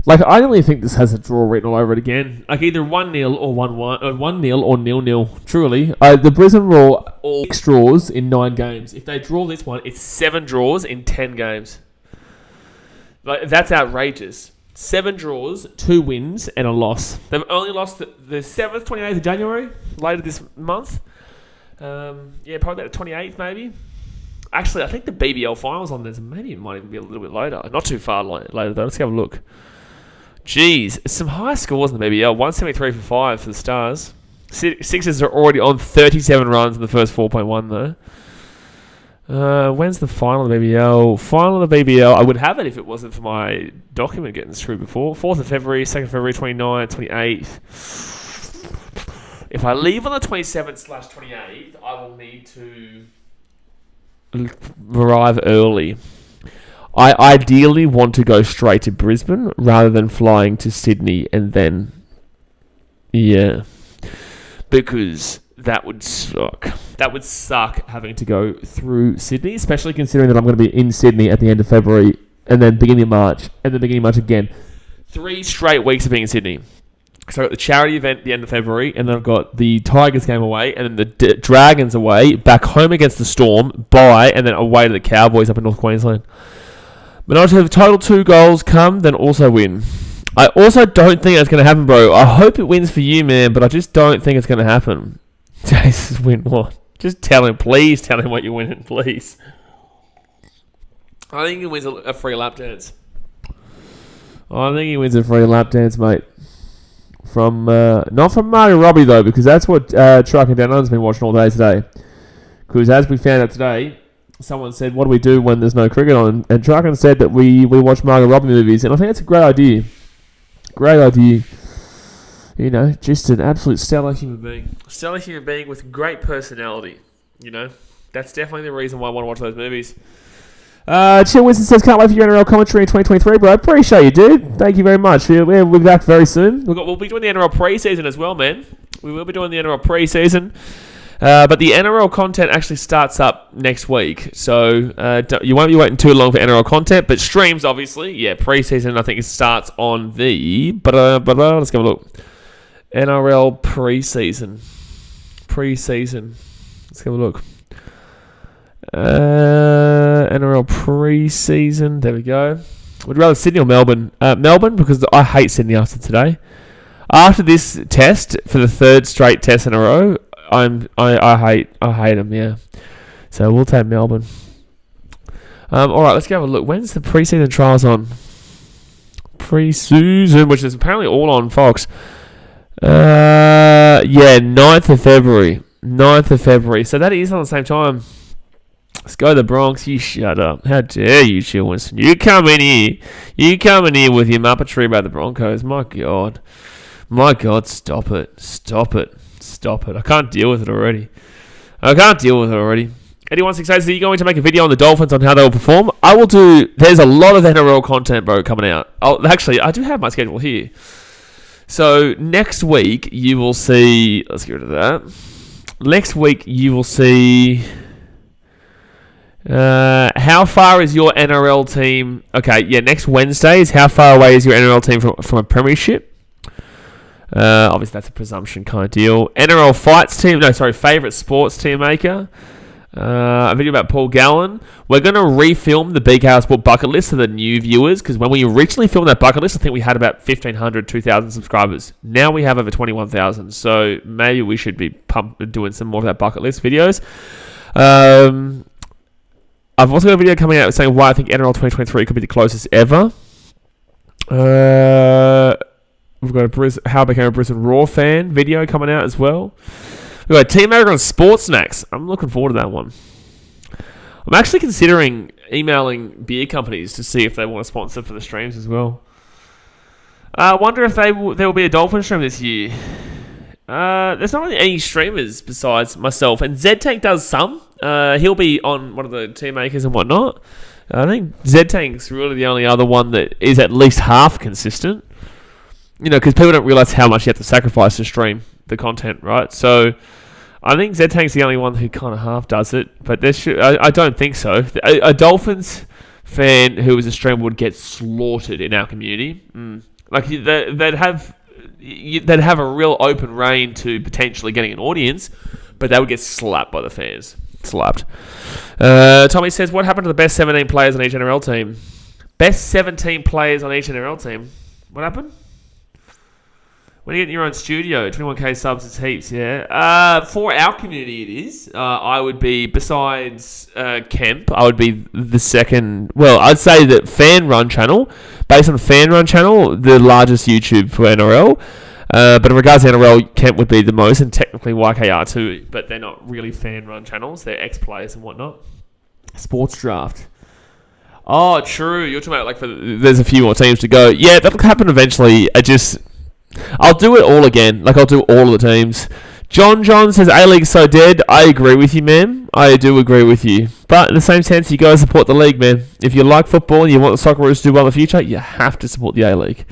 Like, I only think this has a draw written all over it again. Like, either 1-0 or 1-1, or 1-0 or 0-0. Truly. The Brisbane Roar all 6 draws in 9 games. If they draw this one, it's 7 draws in 10 games. Like, that's outrageous. 7 draws, 2 wins, and a loss. They've only lost the 7th, 28th of January, later this month. Probably about the 28th, maybe. Actually, I think the BBL finals on this, maybe it might even be a little bit later. Not too far later, though. Let's have a look. Jeez, some high scores in the BBL. 173 for 5 for the Stars. Sixers are already on 37 runs in the first 4.1, though. When's the final of the BBL? Final of the BBL, I would have it if it wasn't for my document getting through before. 4th of February, 2nd of February, 29th, 28th. If I leave on the 27th/28th, I will need to arrive early. I ideally want to go straight to Brisbane rather than flying to Sydney and then... Yeah. Because that would suck. That would suck having to go through Sydney, especially considering that I'm going to be in Sydney at the end of February and then beginning of March and then beginning of March again. 3 straight weeks of being in Sydney. So I've got the charity event at the end of February, and then I've got the Tigers game away, and then the Dragons away, back home against the Storm, bye, and then away to the Cowboys up in North Queensland. But I have total 2 goals come, then also win. I also don't think that's going to happen, bro. I hope it wins for you, man, but I just don't think it's going to happen. Jason, win what? Just tell him, please tell him what you're winning, please. I think he wins a free lap dance. I think he wins a free lap dance, mate. From not from Margot Robbie, though, because that's what Truck and Down Under's been watching all day today. Because as we found out today, someone said, what do we do when there's no cricket on? And Truck and said that we watch Margot Robbie movies, and I think that's a great idea. Great idea. You know, just an absolute stellar human being. Stellar human being with great personality. You know, that's definitely the reason why I want to watch those movies. Chill Winston says, can't wait for your NRL commentary in 2023, bro. Appreciate you, dude. Thank you very much. We'll be back very soon. We'll be doing the NRL pre-season as well, man. We will be doing the NRL pre-season. But the NRL content actually starts up next week. So you won't be waiting too long for NRL content. But streams, obviously. Yeah, pre-season, I think it starts on the... let's go look. NRL pre-season. Pre-season. Let's have a look. NRL pre-season. There we go. Would you rather Sydney or Melbourne? Melbourne, because I hate Sydney after today. After this test, for the third straight test in a row, I hate them. Yeah. So we'll take Melbourne. All right, let's go have a look. When's the pre-season trials on? Pre-season, which is apparently all on Fox. 9th of February. 9th of February. So that is on the same time. Let's go to the Bronx. You shut up. How dare you, Chill Winston? You come in here. You come in here with your muppetry about the Broncos. My God. My God, stop it. Stop it. Stop it. I can't deal with it already. Eddie 168 says, are you going to make a video on the Dolphins on how they will perform? I will do. There's a lot of NRL content, bro, coming out. Actually, I do have my schedule here. So next week you will see. Let's get rid of that. Next week you will see. How far is your NRL team? Okay, yeah. Next Wednesday is how far away is your NRL team from a premiership? Obviously that's a presumption kind of deal. NRL fights team. No, sorry. Favorite sports team maker. A video about Paul Gallen. We're going to refilm the BKR Sport bucket list for the new viewers, because when we originally filmed that bucket list, I think we had about 1,500, 2,000 subscribers. Now we have over 21,000, so maybe we should be doing some more of that bucket list videos. I've also got a video coming out saying why I think NRL 2023 could be the closest ever. We've got how I became a Brisbane Roar fan video coming out as well. We've got Team America on Sports Snacks. I'm looking forward to that one. I'm actually considering emailing beer companies to see if they want to sponsor for the streams as well. I wonder if there will be a Dolphin stream this year. There's not really any streamers besides myself, and Z-Tank does some. He'll be on one of the team makers and whatnot. I think Z-Tank's really the only other one that is at least half consistent. You know, because people don't realise how much you have to sacrifice to stream the content, right? So I think Z-Tank's the only one who kind of half does it, but I don't think so. A Dolphins fan who is a streamer would get slaughtered in our community. Like they'd have a real open reign to potentially getting an audience, but they would get slapped by the fans. Slapped. Tommy says, what happened to the best 17 players on each NRL team? Best 17 players on each NRL team? What happened? When you get your own studio, 21k subs is heaps, yeah. For our community, it is. I would be, besides Kemp, I would be the second. Well, I'd say that Fan Run channel, based on Fan Run channel, the largest YouTube for NRL. But in regards to NRL, Kemp would be the most, and technically YKR too. But they're not really Fan Run channels; they're ex-players and whatnot. Sports Draft. Oh, true. You're talking about there's a few more teams to go. Yeah, that'll happen eventually. I'll do it all again. I'll do all of the teams. John says, A-League's so dead. I agree with you, man. I do agree with you. But in the same sense, you guys support the league, man. If you like football and you want the Socceroos to do well in the future, you have to support the A-League.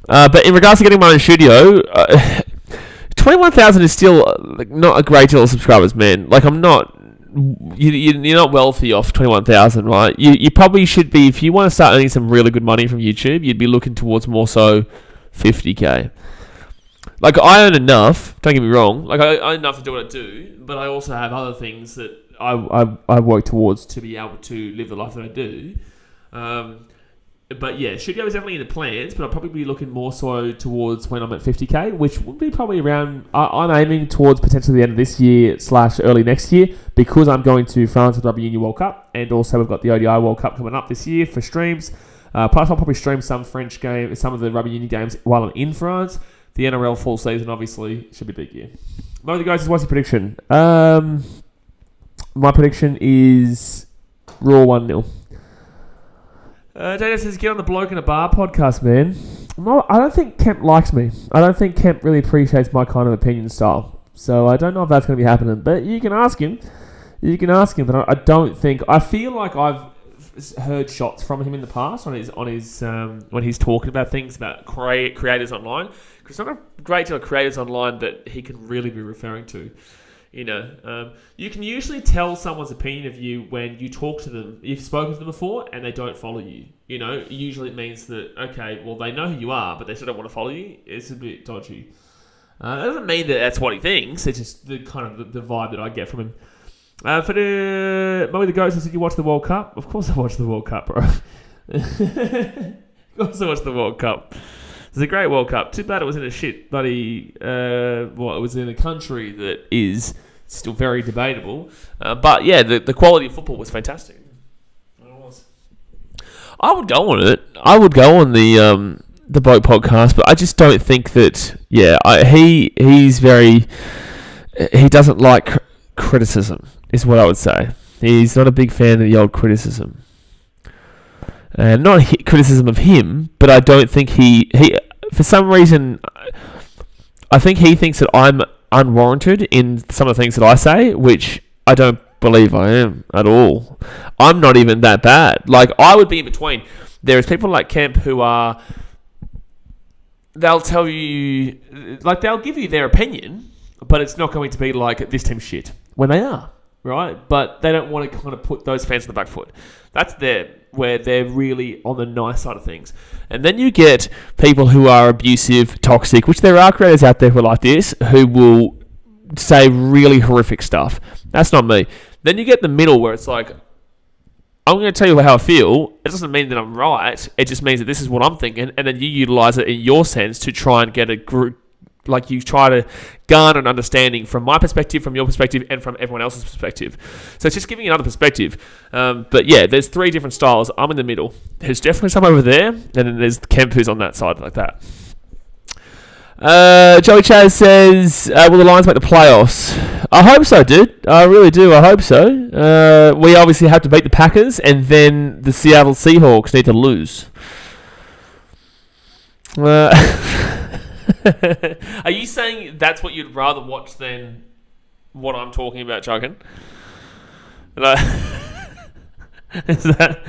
But in regards to getting my own studio, 21,000 is still not a great deal of subscribers, man. I'm not... You're not wealthy off 21,000, right? You probably should be, if you want to start earning some really good money from YouTube, you'd be looking towards more so 50k. I earn enough, don't get me wrong, I earn enough to do what I do, but I also have other things that I work towards to be able to live the life that I do. But yeah, studio is definitely in the plans, but I'll probably be looking more so towards when I'm at 50k, which would be probably around, I'm aiming towards potentially the end of this year / early next year, because I'm going to France with Rugby Union World Cup, and also we've got the ODI World Cup coming up this year for streams. Plus I'll probably stream some French game, some of the Rugby Union games while I'm in France. The NRL full season obviously should be a big year. Mo the guys, what's your prediction? My prediction is Raw 1-0. Data says, get on the Bloke in a Bar podcast, man. Well, I don't think Kemp likes me. I don't think Kemp really appreciates my kind of opinion style. So I don't know if that's going to be happening. But you can ask him. But I don't think... I feel like I've heard shots from him in the past on his when he's talking about things about creators online. Because there's not a great deal of creators online that he can really be referring to. You know, you can usually tell someone's opinion of you when you talk to them. You've spoken to them before and they don't follow you. You know, usually it means that, okay, well, they know who you are, but they still don't want to follow you. It's a bit dodgy. That doesn't mean that that's what he thinks. It's just the kind of the vibe that I get from him. For the Moe the Ghost, did you watch the World Cup? Of course I watched the World Cup, bro. Of course I watched the World Cup. It's a great World Cup. Too bad it was in a shit bloody... it was in a country that is still very debatable. But yeah, the quality of football was fantastic. It was. I would go on it. I would go on the Boat podcast, but I just don't think that... Yeah, he's very... He doesn't like criticism, is what I would say. He's not a big fan of the old criticism. And not criticism of him, but I don't think he for some reason, I think he thinks that I'm unwarranted in some of the things that I say, which I don't believe I am at all. I'm not even that bad. Like, I would be in between. There's people like Kemp who are, they'll tell you, like, they'll give you their opinion, but it's not going to be like, this team's shit, when they are, right? But they don't want to kind of put those fans on the back foot. That's where they're really on the nice side of things. And then you get people who are abusive, toxic, which there are creators out there who are like this, who will say really horrific stuff. That's not me. Then you get the middle where it's like, I'm going to tell you how I feel. It doesn't mean that I'm right. It just means that this is what I'm thinking. And then you utilize it in your sense to try and get a group. Like, you try to garner an understanding from my perspective, from your perspective, and from everyone else's perspective. So it's just giving another perspective. But yeah, there's three different styles. I'm in the middle. There's definitely some over there, and then there's Kemp who's on that side like that. Joey Chaz says, will the Lions make the playoffs? I hope so, dude. I really do. I hope so. We obviously have to beat the Packers, and then the Seattle Seahawks need to lose. Are you saying that's what you'd rather watch than what I'm talking about, Chuggin? Is that...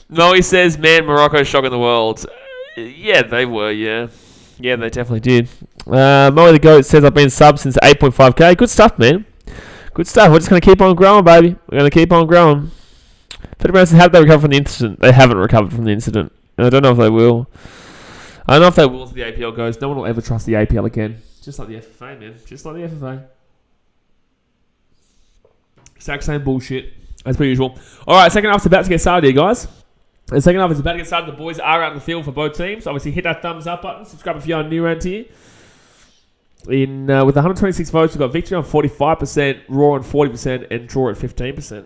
No, he says, man, Morocco's shocking the world. Yeah, they were, yeah. Yeah, they definitely did. Moe the Goat says, I've been subbed since 8.5k. Good stuff, man. Good stuff. We're just going to keep on growing, baby. We're going to keep on growing. Federer says, how did they recover from the incident? They haven't recovered from the incident. I don't know if they will. I don't know if they will as the APL goes. No one will ever trust the APL again. Just like the FFA, man. Just like the FFA. Exact same bullshit as per usual. Alright, second half's about to get started here, guys. The second half is about to get started. The boys are out in the field for both teams. Obviously, hit that thumbs up button. Subscribe if you're new around here. With 126 votes, we've got Victory on 45%, Roar on 40%, and Draw at 15%.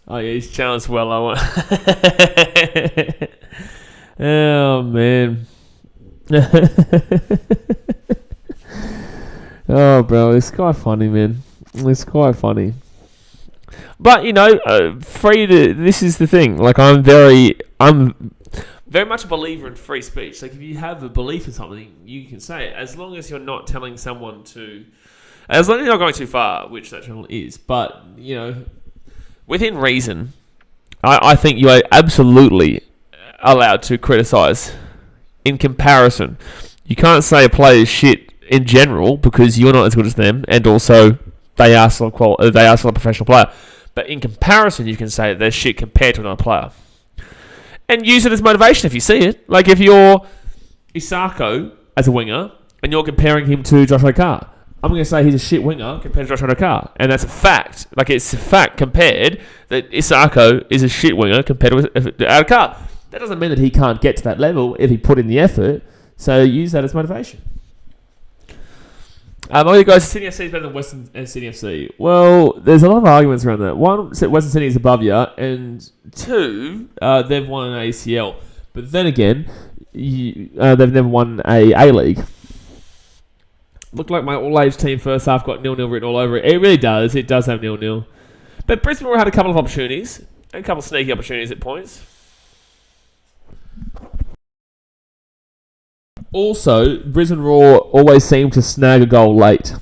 Oh, yeah, he's challenged well. I want. Oh, man. Oh, bro, it's quite funny, man. It's quite funny. But, you know, this is the thing. Like, I'm very much a believer in free speech. Like, if you have a belief in something, you can say it. As long as you're not telling someone to... As long as you're not going too far, which that channel is. But, you know, within reason, I think you are absolutely allowed to criticise. In comparison, you can't say a player's shit in general because you're not as good as them, and also they are still a professional player. But in comparison, you can say they're shit compared to another player. And use it as motivation if you see it. Like, if you're Isako as a winger, and you're comparing him to Joshua Carr, I'm going to say he's a shit winger compared to Joshua Carr. And that's a fact. Like, it's a fact compared that Isako is a shit winger compared to Carr. That doesn't mean that he can't get to that level if he put in the effort. So use that as motivation. Other guys, Sydney FC is better than Western and Sydney FC. Well, there's a lot of arguments around that. One, Western Sydney is above you, and two, they've won an ACL. But then again, they've never won a A-League. Looked like my all-age team first half got 0-0 written all over it. It really does. It does have 0-0. But Brisbane Roar had a couple of opportunities, a couple of sneaky opportunities at points. Also, Brisbane Roar always seem to snag a goal late.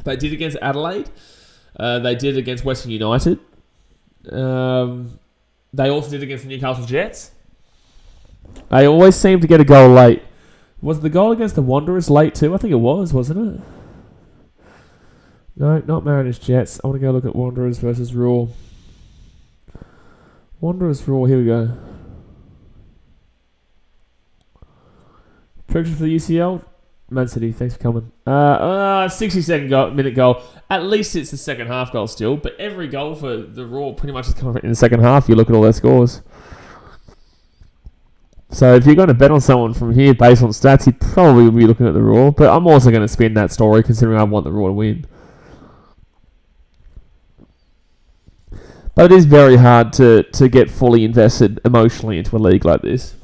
They did against Adelaide. They did against Western United. They also did against the Newcastle Jets. They always seem to get a goal late. Was the goal against the Wanderers late too? I think it was, wasn't it? No, not Mariners Jets. I want to go look at Wanderers versus Roar. Wanderers Roar, here we go. Prediction for the UCL? Man City, thanks for coming. 60-second minute goal. At least it's the second half goal still, but every goal for the Roar pretty much is coming in the second half. You look at all their scores. So if you're going to bet on someone from here based on stats, you'd probably be looking at the Roar. But I'm also going to spin that story considering I want the Roar to win. But it is very hard to get fully invested emotionally into a league like this.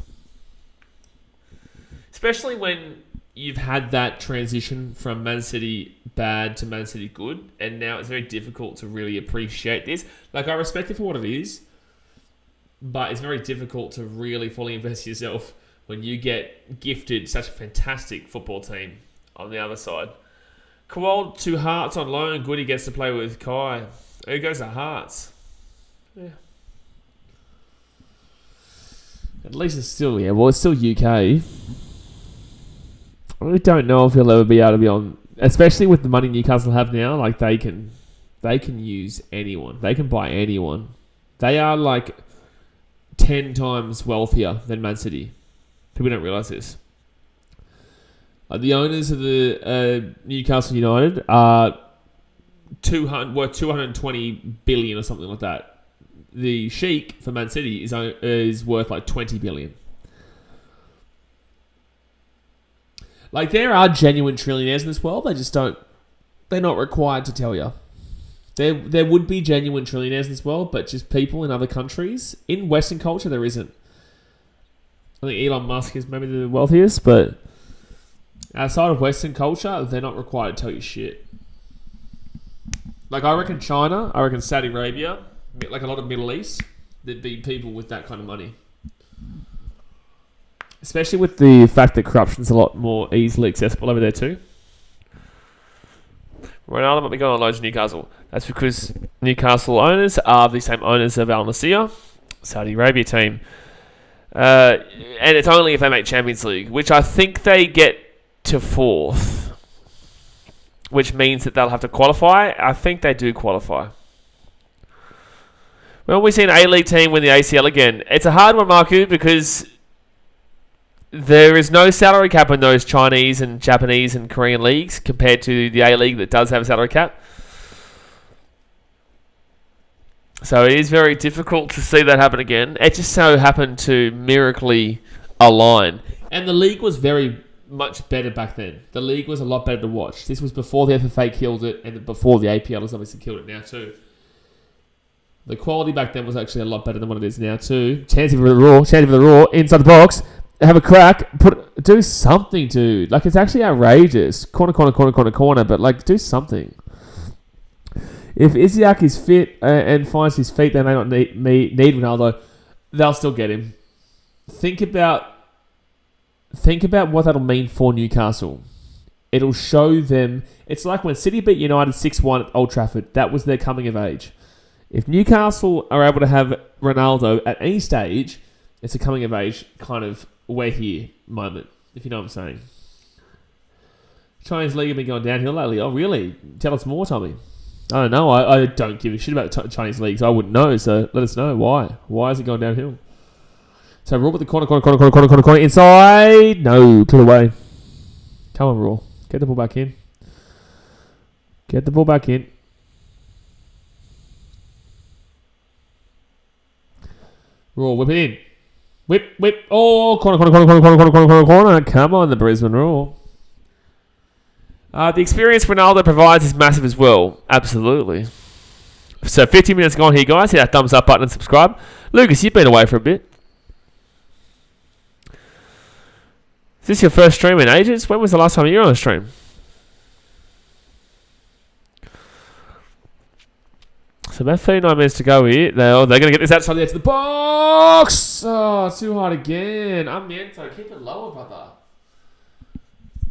Especially when you've had that transition from Man City bad to Man City good, and now it's very difficult to really appreciate this. Like, I respect it for what it is, but it's very difficult to really fully invest yourself when you get gifted such a fantastic football team on the other side. Kowal to Hearts on loan. Goody gets to play with Kai. Who goes to Hearts? Yeah. At least it's still, it's still UK. I really don't know if he'll ever be able to be on, especially with the money Newcastle have now. Like, they can use anyone. They can buy anyone. They are like 10 times wealthier than Man City. People don't realise this. The owners of the Newcastle United are worth 220 billion or something like that. The Sheikh for Man City is worth like 20 billion. Like, there are genuine trillionaires in this world. They're not required to tell you. There would be genuine trillionaires in this world, but just people in other countries. In Western culture, there isn't. I think Elon Musk is maybe the wealthiest, but outside of Western culture, they're not required to tell you shit. Like, I reckon China, I reckon Saudi Arabia, like a lot of Middle East, there'd be people with that kind of money. Especially with the fact that corruption's a lot more easily accessible over there too. Ronaldo might be going on loan to Newcastle. That's because Newcastle owners are the same owners of Al Nassr, Saudi Arabia team. And it's only if they make Champions League, which I think they get to 4th. Which means that they'll have to qualify. I think they do qualify. Well, we've seen an A-League team win the ACL again. It's a hard one, Marku, because there is no salary cap in those Chinese and Japanese and Korean leagues compared to the A-League that does have a salary cap. So it is very difficult to see that happen again. It just so happened to miraculously align. And the league was very much better back then. The league was a lot better to watch. This was before the FFA killed it, and before the APL has obviously killed it now too. The quality back then was actually a lot better than what it is now too. Chancey for the Roar, inside the box. Have a crack. Do something, dude. Like, it's actually outrageous. Corner, but like, do something. If Isiak is fit and finds his feet, they may not need Ronaldo. They'll still get him. Think about what that'll mean for Newcastle. It'll show them. It's like when City beat United 6-1 at Old Trafford. That was their coming of age. If Newcastle are able to have Ronaldo at any stage, it's a coming of age kind of we're here moment, if you know what I'm saying. Chinese league have been going downhill lately. Oh, really? Tell us more, Tommy. I don't know. I don't give a shit about the Chinese leagues. I wouldn't know, so let us know why. Why is it going downhill? So Raw with the corner, inside. No, clear away. Come on, Raw. Get the ball back in. Raw, whip it in. Whip. Oh, corner. Come on, the Brisbane Roar. The experience Ronaldo provides is massive as well. Absolutely. So 50 minutes gone here, guys. Hit that thumbs up button and subscribe. Lucas, you've been away for a bit. Is this your first stream in ages? When was the last time you were on a stream? So about 39 minutes to go here. They're going to get this outside the edge of the box. Oh, too hard again. Amiento, keep it lower, brother.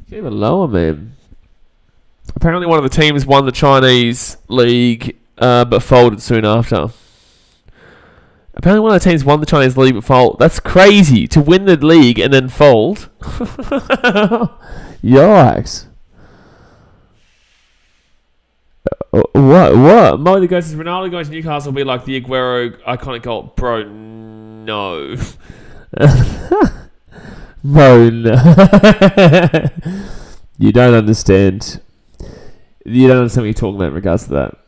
Keep it lower, man. Apparently one of the teams won the Chinese league, but folded soon after. Apparently one of the teams won the Chinese league, but fold. That's crazy, to win the league and then fold. Yikes. What? Mo goes, is Ronaldo going to Newcastle will be like the Aguero iconic goal? Bro, no. Bro, no. You don't understand. You don't understand what you're talking about in regards to that.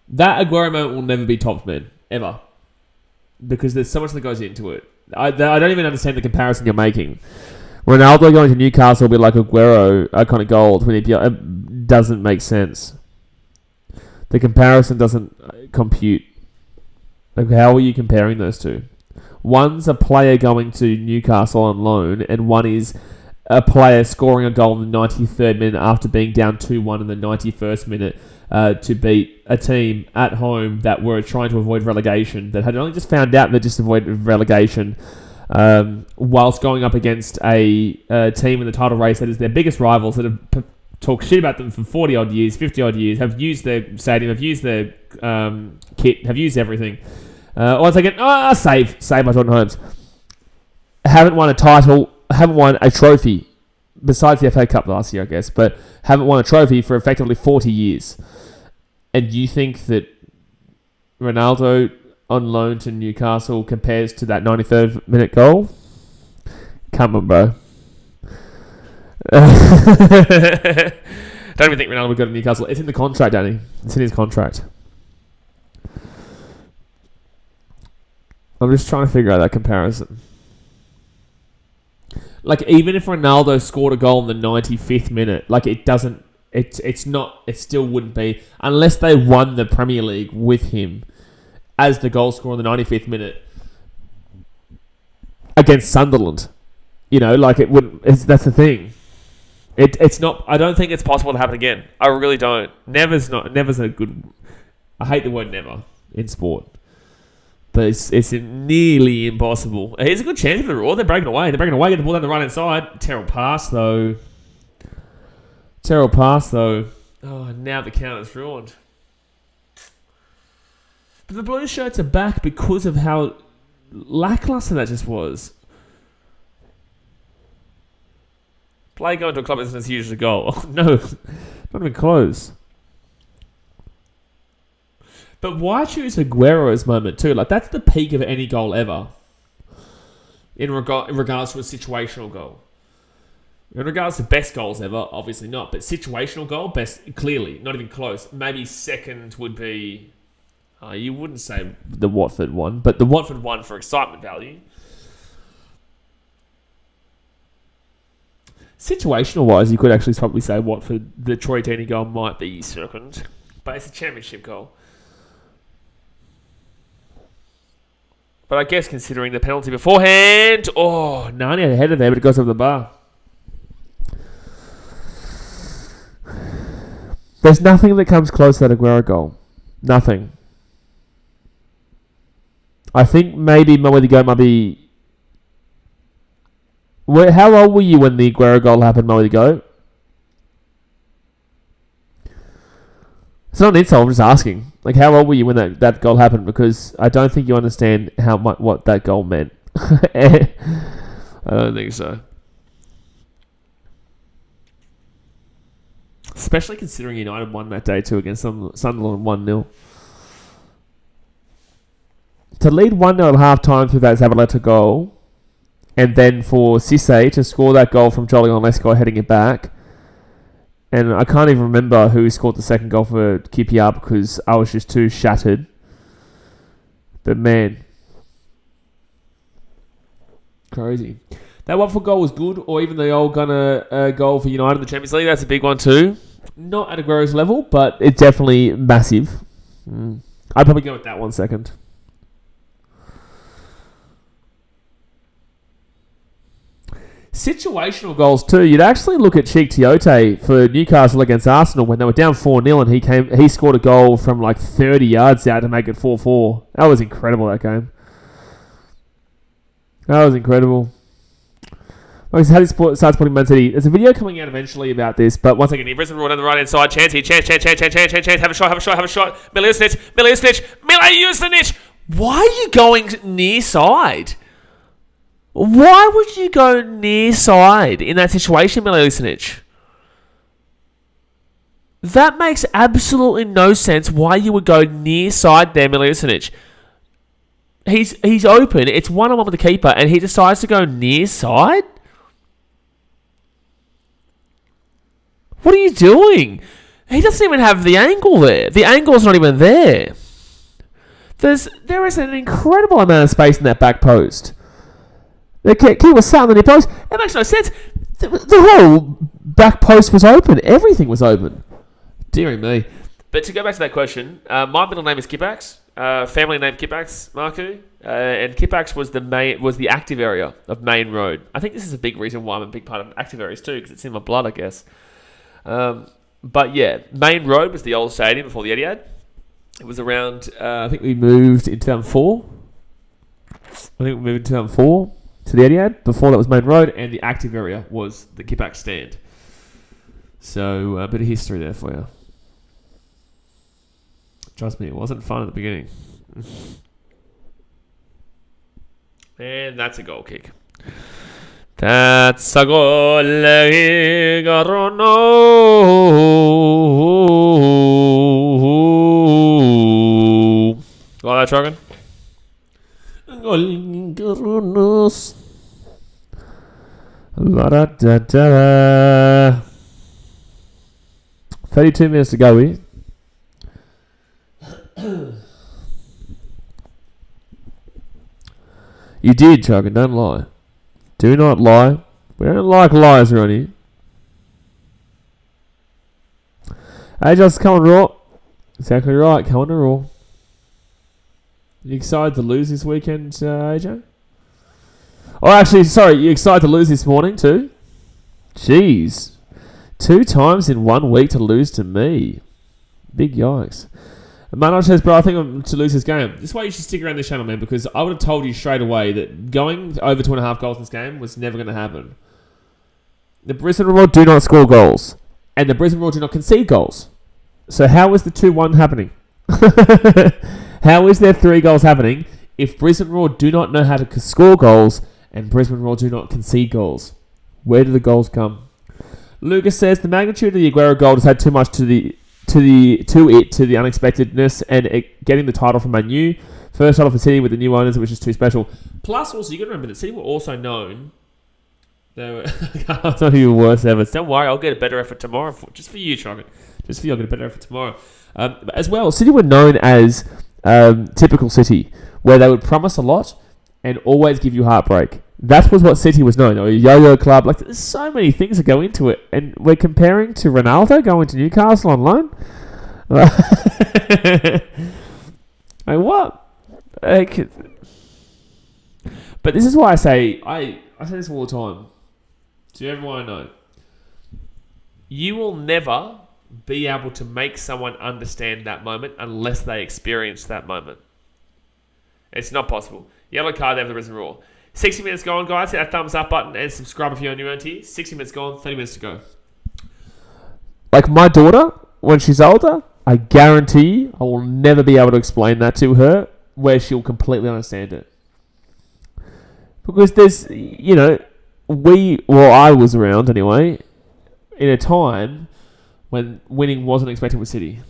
That Aguero moment will never be topped, man. Ever. Because there's so much that goes into it. I don't even understand the comparison you're making. Ronaldo going to Newcastle will be like Aguero iconic gold when it doesn't make sense. The comparison doesn't compute. Like, how are you comparing those two? One's a player going to Newcastle on loan, and one is a player scoring a goal in the 93rd minute after being down 2-1 in the 91st minute to beat a team at home that were trying to avoid relegation, that had only just found out they just avoided relegation, whilst going up against a team in the title race that is their biggest rivals, that have talked shit about them for 40-odd years, 50-odd years, have used their stadium, have used their kit, have used everything. Once again, save by Jordan Holmes. Haven't won a title, haven't won a trophy, besides the FA Cup last year, I guess, but haven't won a trophy for effectively 40 years. And you think that Ronaldo on loan to Newcastle compares to that 93rd minute goal? Come on, bro. Don't even think Ronaldo would go to Newcastle. It's in the contract, Danny. It's in his contract. I'm just trying to figure out that comparison. Like, even if Ronaldo scored a goal in the 95th minute, like, it doesn't... It's not... It still wouldn't be... Unless they won the Premier League with him as the goal scorer in the 95th minute against Sunderland. You know, like, it wouldn't... That's the thing. It's not... I don't think it's possible to happen again. I really don't. Never's a good... I hate the word never in sport. But it's nearly impossible. Here's a good chance for the Roar. They're breaking away. Get the ball down the right-hand side. Terrible pass, though. Oh, now the count is ruined. But the blue shirts are back because of how lackluster that just was. Play going to a club isn't as huge as a goal. Oh, no, not even close. But why choose Aguero's moment too? Like, that's the peak of any goal ever. In regards to a situational goal. In regards to best goals ever, obviously not. But situational goal, best, clearly, not even close. Maybe second would be... you wouldn't say the Watford one, but the Watford one for excitement value. Situational-wise, you could actually probably say Watford, the Troy Deeney goal might be second. But it's a championship goal. But I guess considering the penalty beforehand... Oh, Nani had a header there, but it goes over the bar. There's nothing that comes close to that Aguero goal. Nothing. I think maybe the goal might be... How old were you when the Aguero goal happened, Mo the Goat? It's not an insult, I'm just asking. Like, how old were you when that goal happened? Because I don't think you understand what that goal meant. I don't think so. Especially considering United won that day too against Sunderland 1-0. To lead 1-0 at half-time through that Zabaleta goal, and then for Cisse to score that goal from Jolly on Lescott heading it back. And I can't even remember who scored the second goal for QPR because I was just too shattered. But man, crazy. That Watford goal was good, or even the old Gunner goal for United in the Champions League. That's a big one too. Not at Aguero's level, but it's definitely massive. I'd probably go with that one second. Situational goals too. You'd actually look at Cheek Tiote for Newcastle against Arsenal when they were down 4-0 and he scored a goal from like 30 yards out to make it 4-4. That was incredible, that game. That was incredible. Like, how do you start supporting Man City? There's a video coming out eventually about this, but once again, Brisbane Roar down the right hand side. Chance here. Chance. Have a shot. Miliusnic. Why are you going near side? Why would you go near side in that situation, Miliusnic? That makes absolutely no sense why you would go near side there, Miliusnic. He's open. It's one-on-one with the keeper, and he decides to go near side? What are you doing? He doesn't even have the angle there. The angle's not even there. There is an incredible amount of space in that back post. The keeper sat on the near post. It makes no sense. The whole back post was open. Everything was open. Deary me. But to go back to that question, my middle name is Kippax. Family name Kippax, Marku. And Kippax was the active area of Main Road. I think this is a big reason why I'm a big part of active areas too, because it's in my blood, I guess. But yeah, Main Road was the old stadium before the Etihad. It was around, I think we moved in 2004. To the Etihad. Before that was Main Road, and the active area was the Kippax stand. So, a bit of history there for you. Trust me, it wasn't fun at the beginning. And that's a goal kick. That's a goal. Like that, Trogan? 32 minutes to go here. You did, Trogan, don't lie. Do not lie. We don't like lies around here. Hey, just come on, Raw. Exactly right, come on, Raw. You excited to lose this weekend, AJ? Oh, actually, sorry, you excited to lose this morning too? Jeez. 2 times in 1 week to lose to me. Big yikes. Manoj says, bro, I think I'm to lose this game. This is why you should stick around this channel, man, because I would have told you straight away that going over 2.5 goals in this game was never going to happen. The Brisbane Roar do not score goals, and the Brisbane Roar do not concede goals. So how is the 2-1 happening? How is there 3 goals happening if Brisbane Roar do not know how to score goals and Brisbane Roar do not concede goals? Where do the goals come? Lucas says the magnitude of the Aguero goal has had too much to the unexpectedness and getting the title from Man U. First title for City with the new owners, which is too special. Plus, also, you got to remember that City were also known. They were not even worse ever. Don't worry, I'll get a better effort tomorrow. Just for you, Chocolate. Just for you, I'll get a better effort tomorrow. As well, City were known as typical City, where they would promise a lot and always give you heartbreak. That was what City was known. They were a yo-yo club. Like, there's so many things that go into it. And we're comparing to Ronaldo going to Newcastle on loan? Like, what? Like, but this is why I say this all the time to everyone I know. You will never be able to make someone understand that moment unless they experience that moment. It's not possible. Yellow card there for the Brisbane Roar. 60 minutes gone, guys. Hit that thumbs up button and subscribe if you're new around here. 60 minutes gone, 30 minutes to go. Like my daughter, when she's older, I guarantee I will never be able to explain that to her where she'll completely understand it. Because there's, I was around anyway, in a time when winning wasn't expected with City.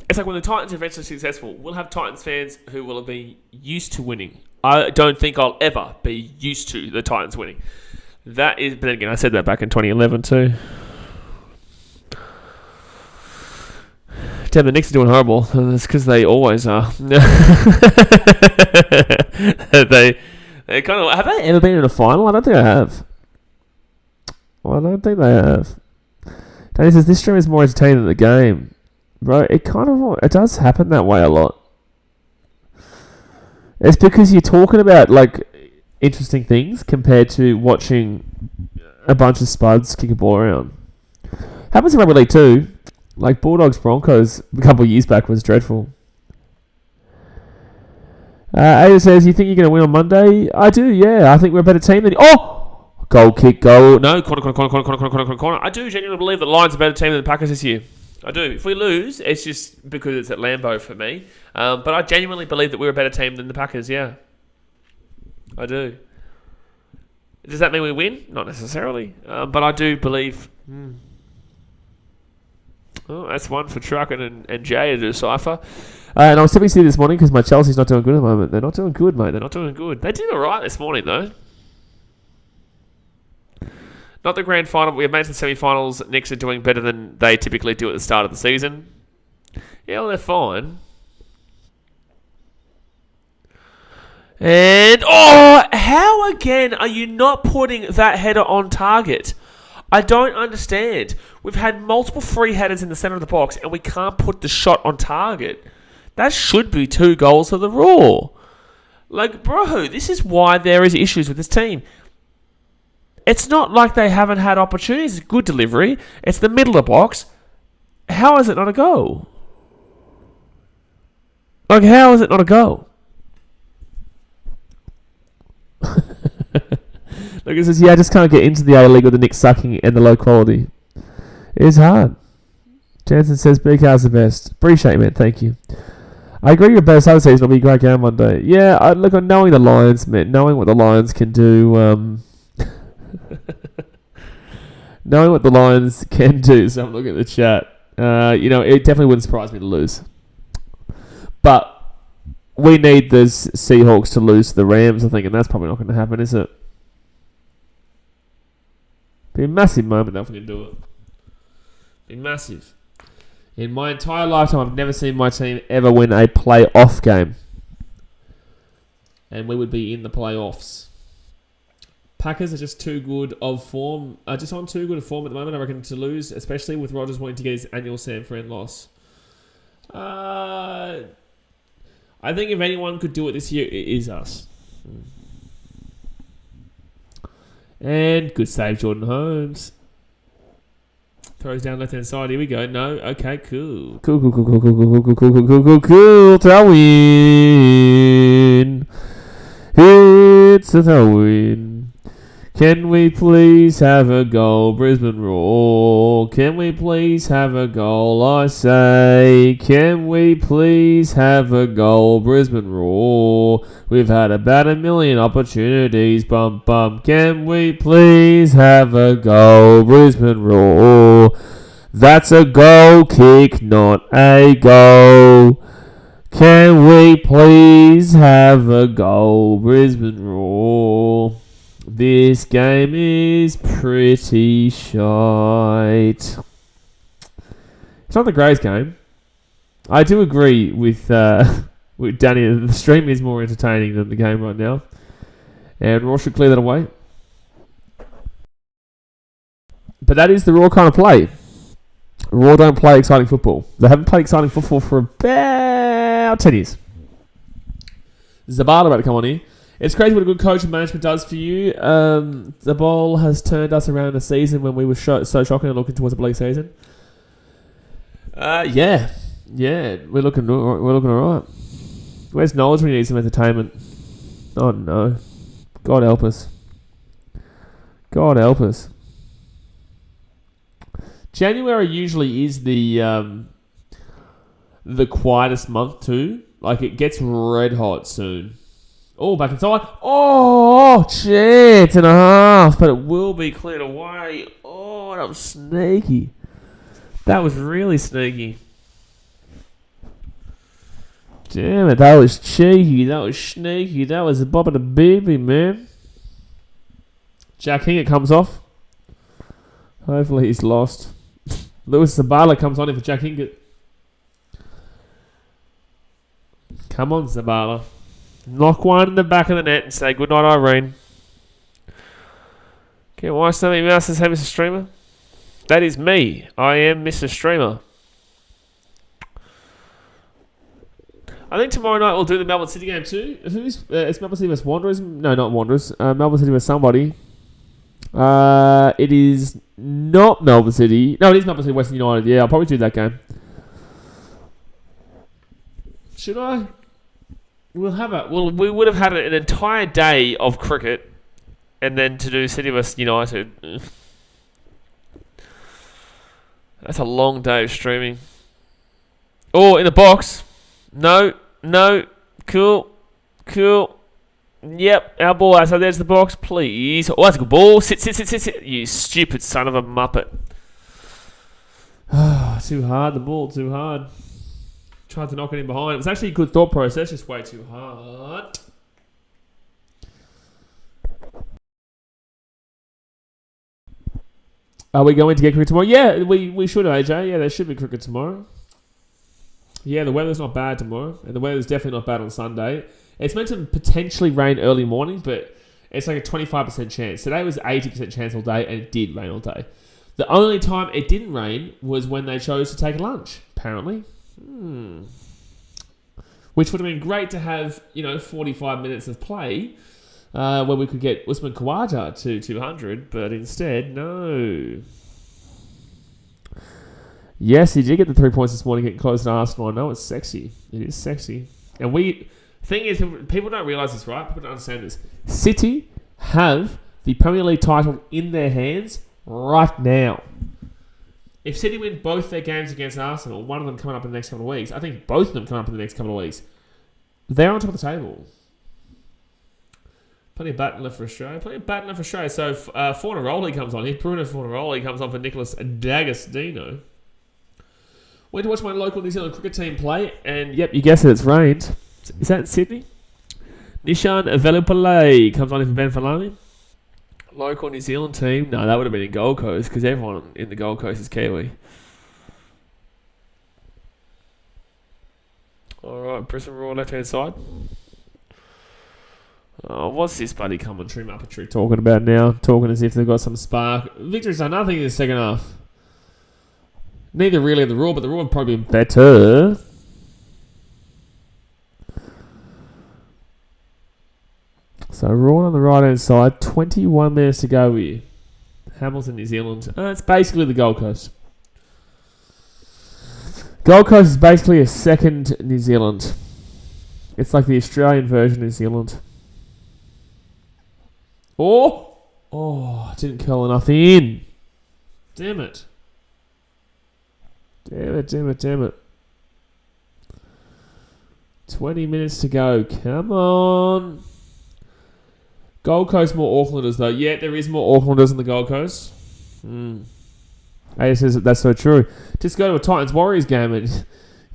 It's like when the Titans are eventually successful, we'll have Titans fans who will have been used to winning. I don't think I'll ever be used to the Titans winning. That is, but then again, I said that back in 2011 too. Damn, the Knicks are doing horrible. That's because they always are. They kind of have they ever been in a final? I don't think I have. Well, I don't think they have. Danny says this stream is more entertaining than the game, bro. It does happen that way a lot. It's because you're talking about, like, interesting things compared to watching a bunch of spuds kick a ball around. Happens in rugby league too. Like Bulldogs Broncos a couple of years back was dreadful. Ada says, you think you're going to win on Monday? I do, yeah. I think we're a better team than... Oh! Goal kick, goal. No, corner. I do genuinely believe that Lions are a better team than the Packers this year. I do. If we lose, it's just because it's at Lambeau for me. But I genuinely believe that we're a better team than the Packers, yeah. I do. Does that mean we win? Not necessarily. But I do believe... Oh, that's one for Trucken and Jay to decipher. And I was tipping City this morning because my Chelsea's not doing good at the moment. They're not doing good, mate. They're not doing good. They did all right this morning, though. Not the grand final. We have made some semi-finals. Knicks are doing better than they typically do at the start of the season. Yeah, well, they're fine. And, how again are you not putting that header on target? I don't understand. We've had multiple free headers in the centre of the box and we can't put the shot on target. That should be 2 goals for the Roar. Like, bro, this is why there is issues with this team. It's not like they haven't had opportunities. It's good delivery. It's the middle of the box. How is it not a goal? Like, how is it not a goal? Look, it says, I just can't get into the A-League with the Knicks sucking and the low quality. It's hard. Jansen says, BK's the best. Appreciate it, man. Thank you. I agree with better side of the season will be a great game one day. Yeah, look, knowing the Lions, man, knowing what the Lions can do, knowing what the Lions can do, so I'm looking at the chat, it definitely wouldn't surprise me to lose. But we need the Seahawks to lose to the Rams, I think, and that's probably not going to happen, is it? Be a massive moment if we can do it. Be massive. In my entire lifetime, I've never seen my team ever win a playoff game. And we would be in the playoffs. Packers are just too good of form. Just on too good of form at the moment, I reckon, to lose, especially with Rodgers wanting to get his annual San Fran loss. I think if anyone could do it this year, it is us. And good save, Jordan Holmes. Throws down left-hand side. Here we go. No. Okay, cool. Cool. Throw-in. It's a throw-in. Can we please have a goal, Brisbane Roar? Can we please have a goal, I say? Can we please have a goal, Brisbane Roar? We've had about 1 million opportunities, bum. Can we please have a goal, Brisbane Roar? That's a goal kick, not a goal. Can we please have a goal, Brisbane Roar? This game is pretty shite. It's not the greatest game. I do agree with Danny. The stream is more entertaining than the game right now. And Roar should clear that away. But that is the Roar kind of play. Roar don't play exciting football. They haven't played exciting football for about 10 years. Zabala about to come on here. It's crazy what a good coach and management does for you. The ball has turned us around a season when we were so shocking and looking towards a bleak season. Yeah, we're looking alright. Where's knowledge when you need some entertainment? Oh no, God help us. God help us. January usually is the quietest month too. Like it gets red hot soon. Oh, back inside. Oh, chance and a half. But it will be cleared away. Oh, that was sneaky. That was really sneaky. Damn it, that was cheeky. That was sneaky. That was a bob and a baby, man. Jack Hingett comes off. Hopefully he's lost. Lewis Zabala comes on in for Jack Hingett. Come on, Zabala. Knock one in the back of the net and say good night, Irene. Okay, why somebody mouse say Mr. Streamer? That is me. I am Mr. Streamer. I think tomorrow night we'll do the Melbourne City game too. It's Melbourne City vs Wanderers? No, not Wanderers. Melbourne City vs somebody. It is not Melbourne City. No, it is Melbourne City Western United. Yeah, I'll probably do that game. Should I? We would have had an entire day of cricket, and then to do City vs United. That's a long day of streaming. Oh, in the box. No. Cool. Yep, our ball outside there's the box, please. Oh, that's a good ball. Sit. You stupid son of a muppet. Too hard, the ball, too hard. Tried to knock it in behind. It was actually a good thought process, just way too hard. Are we going to get cricket tomorrow? Yeah, we should, AJ. Yeah, there should be cricket tomorrow. Yeah, the weather's not bad tomorrow, and the weather's definitely not bad on Sunday. It's meant to potentially rain early morning, but it's like a 25% chance. Today was 80% chance all day, and it did rain all day. The only time it didn't rain was when they chose to take lunch, apparently. Which would have been great to have, 45 minutes of play where we could get Usman Khawaja to 200, but instead, no. Yes, he did get the 3 points this morning, getting close to Arsenal. I know it's sexy. It is sexy. And thing is, people don't realise this, right? People don't understand this. City have the Premier League title in their hands right now. If City win both their games against Arsenal, one of them coming up in the next couple of weeks, I think both of them come up in the next couple of weeks, they're on top of the table. Plenty of batting left for Australia. So Fornaroli comes on here. Bruno Fornaroli comes on for Nicholas D'Agostino. Went to watch my local New Zealand cricket team play, and yep, you guessed it, it's rained. Is that in Sydney? Nishan Velupillay comes on in for Ben Falami. Local New Zealand team? No, that would have been in Gold Coast, because everyone in the Gold Coast is Kiwi. Alright, Brisbane Roar left-hand side. Oh, what's this buddy commentary Muppetry talking about now? Talking as if they've got some spark. Victory's done nothing in the second half. Neither really the Roar, but the Roar have probably been better. So Roar on the right-hand side, 21 minutes to go here. Hamilton, New Zealand. It's basically the Gold Coast. Gold Coast is basically a second New Zealand. It's like the Australian version of New Zealand. Oh, didn't curl enough in. Damn it. 20 minutes to go. Come on. Gold Coast more Aucklanders though. Yeah, there is more Aucklanders in the Gold Coast. AS says that's so true. Just go to a Titans Warriors game and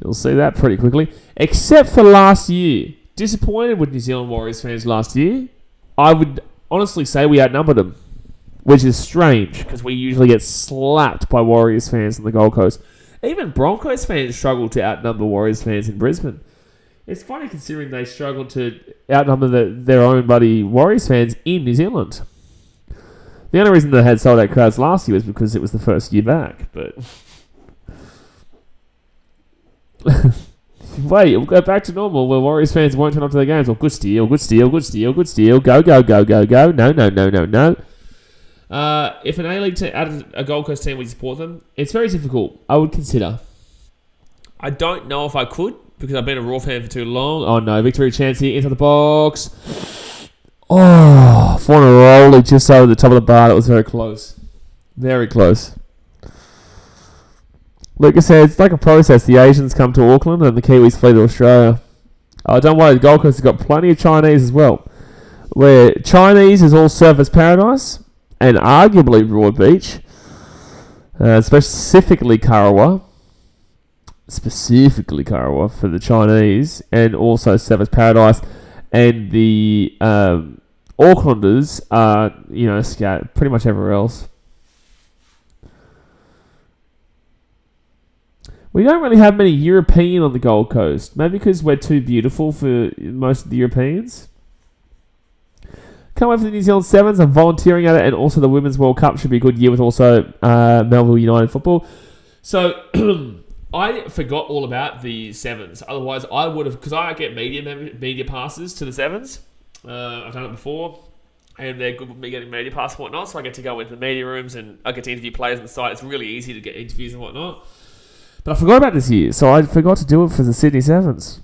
you'll see that pretty quickly. Except for last year. Disappointed with New Zealand Warriors fans last year. I would honestly say we outnumbered them. Which is strange because we usually get slapped by Warriors fans in the Gold Coast. Even Broncos fans struggle to outnumber Warriors fans in Brisbane. It's funny considering they struggled to outnumber their own bloody Warriors fans in New Zealand. The only reason they had sold out crowds last year was because it was the first year back. But wait, we'll go back to normal where Warriors fans won't turn up to their games. Well, good steal. Go. No. If an A-League team added a Gold Coast team, would you support them? It's very difficult. I would consider. I don't know if I could because I've been a Raw fan for too long. Oh no, victory chance here into the box. Oh, Fornaroli just over the top of the bar. That was very close. Very close. Lucas said, it's like a process. The Asians come to Auckland and the Kiwis flee to Australia. Oh, don't worry. The Gold Coast has got plenty of Chinese as well. Where Chinese is all surface paradise and arguably Broad Beach. Specifically Karawa for the Chinese, and also Surface Paradise, and the Aucklanders are, scattered pretty much everywhere else. We don't really have many European on the Gold Coast, maybe because we're too beautiful for most of the Europeans. Can't wait for the New Zealand Sevens. I'm volunteering at it, and also the Women's World Cup should be a good year with also Melbourne United football. So, I forgot all about the sevens. Otherwise, I would have, because I get media passes to the sevens. I've done it before, and they're good with me getting media pass and whatnot. So I get to go into the media rooms and I get to interview players on the site. It's really easy to get interviews and whatnot. But I forgot about this year, so I forgot to do it for the Sydney Sevens.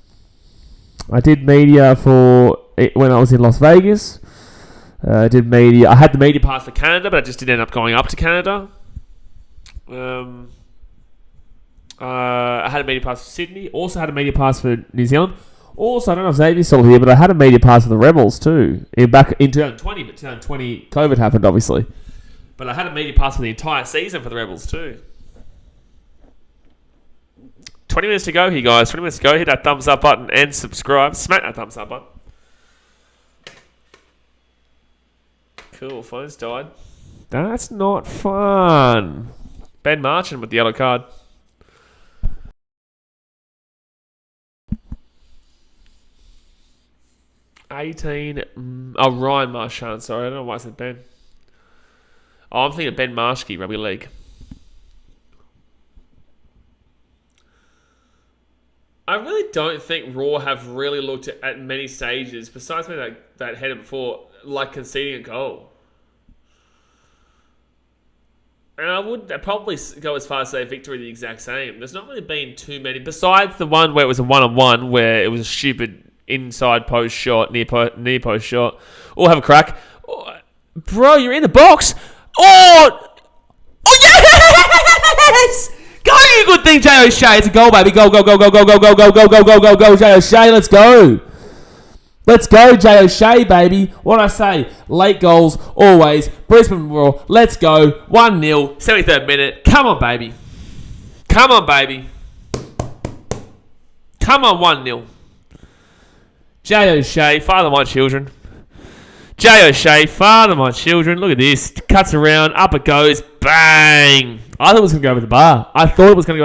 I did media for it when I was in Las Vegas. I did media. I had the media pass for Canada, but I just didn't end up going up to Canada. I had a media pass for Sydney. Also had a media pass for New Zealand. Also, I don't know if Xavier's still here, but I had a media pass for the Rebels too. Back in 2020, but 2020 COVID happened, obviously. But I had a media pass for the entire season for the Rebels too. 20 minutes to go here, guys. 20 minutes to go. Hit that thumbs up button and subscribe. Smack that thumbs up button. Cool. Phone's died. That's not fun. Ben Marchand with the yellow card. Ryan Marchand. Sorry, I don't know why I said Ben. I'm thinking of Ben Marshke, Rugby League. I really don't think Roar have really looked at many stages, besides maybe that header before, like conceding a goal. And I would probably go as far as say victory the exact same. There's not really been too many, besides the one where it was a one-on-one, where it was a stupid inside post shot, near post shot. Or have a crack. Oh, bro, you're in the box. Oh yes! Go, you good thing, J. O'Shea. It's a goal, baby. Go, go, go, go, go, go, go, go, go, go, go, go, go, J. O'Shea. Let's go. Let's go, J. O'Shea, baby. What I say? Late goals, always. Brisbane Roar. Let's go. 1-0, 73rd minute. Come on, baby. Come on, baby. Come on, 1-0. J. O'Shea, father of my children. J. O'Shea, father of my children. Look at this. Cuts around. Up it goes. Bang. I thought it was going to go over the bar. I thought it was going to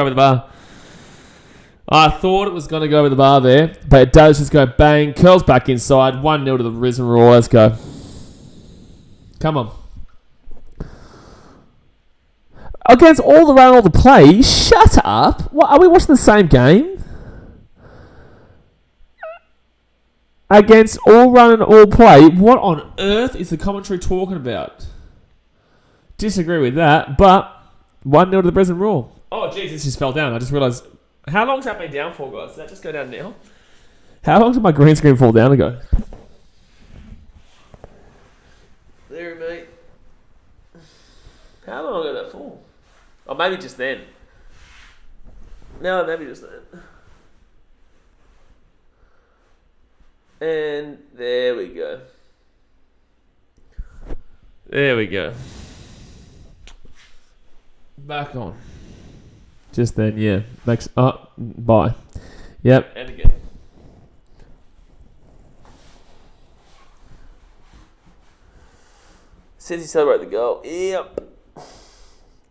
go over the bar there. But it does just go bang. Curls back inside. 1-0 to the Brisbane Roar. Let's go. Come on. Against all the run, all the play. Shut up. What, are we watching the same game? Against all run and all play. What on earth is the commentary talking about? Disagree with that, but 1-0 to the Brisbane Roar. Oh, jeez, this just fell down. I just realised. How long's that been down for, guys? Did that just go down now? How long did my green screen fall down ago? There, mate. How long ago did that fall? Oh, maybe just then. No, maybe just then. And there we go. There we go. Back on. Just then, yeah. Makes up. Bye. Yep. And again. Says he celebrate the goal. Yep.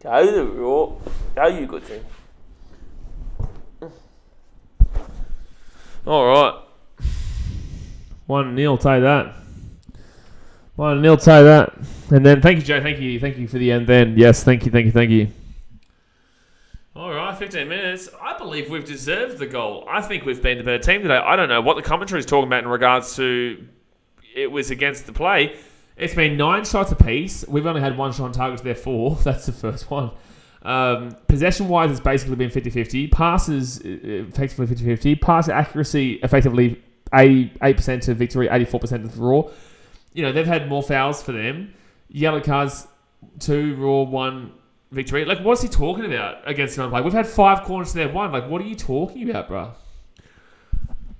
Go the Roar. Go you good thing. Alright. 1-0, take that. 1-0, take that. And then, thank you, Joe. Thank you for the end then. Yes, thank you. All right, 15 minutes. I believe we've deserved the goal. I think we've been the better team today. I don't know what the commentary is talking about in regards to it was against the play. It's been 9 shots apiece. We've only had 1 shot on target to their 4. That's the first one. Possession-wise, it's basically been 50-50. Passes, effectively 50-50. Pass accuracy, effectively 88% to victory, 84% to the Roar. You know, they've had more fouls for them. Yellow cards, 2, Roar, 1, victory. Like, what's he talking about against the play? We've had 5 corners to their 1. Like, what are you talking about, bro?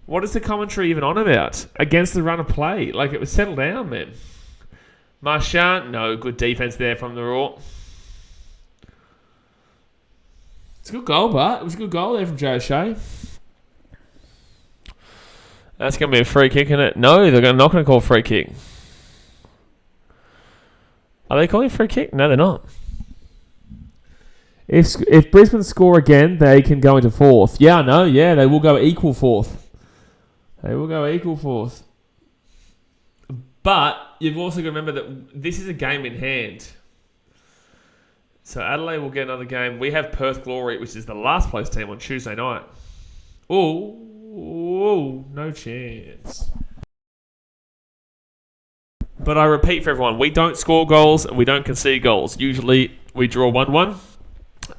What is the commentary even on about? Against the run of play. Like, it was settled down, man. Marchand, no, good defense there from the Roar. It's a good goal, but it was a good goal there from J. O'Shea. That's going to be a free kick, isn't it? No, they're not going to call a free kick. Are they calling a free kick? No, they're not. If Brisbane score again, they can go into 4th. Yeah, I know. Yeah, they will go equal 4th. But you've also got to remember that this is a game in hand. So Adelaide will get another game. We have Perth Glory, which is the last place team on Tuesday night. Ooh, no chance. But I repeat for everyone, we don't score goals and we don't concede goals. Usually we draw 1-1.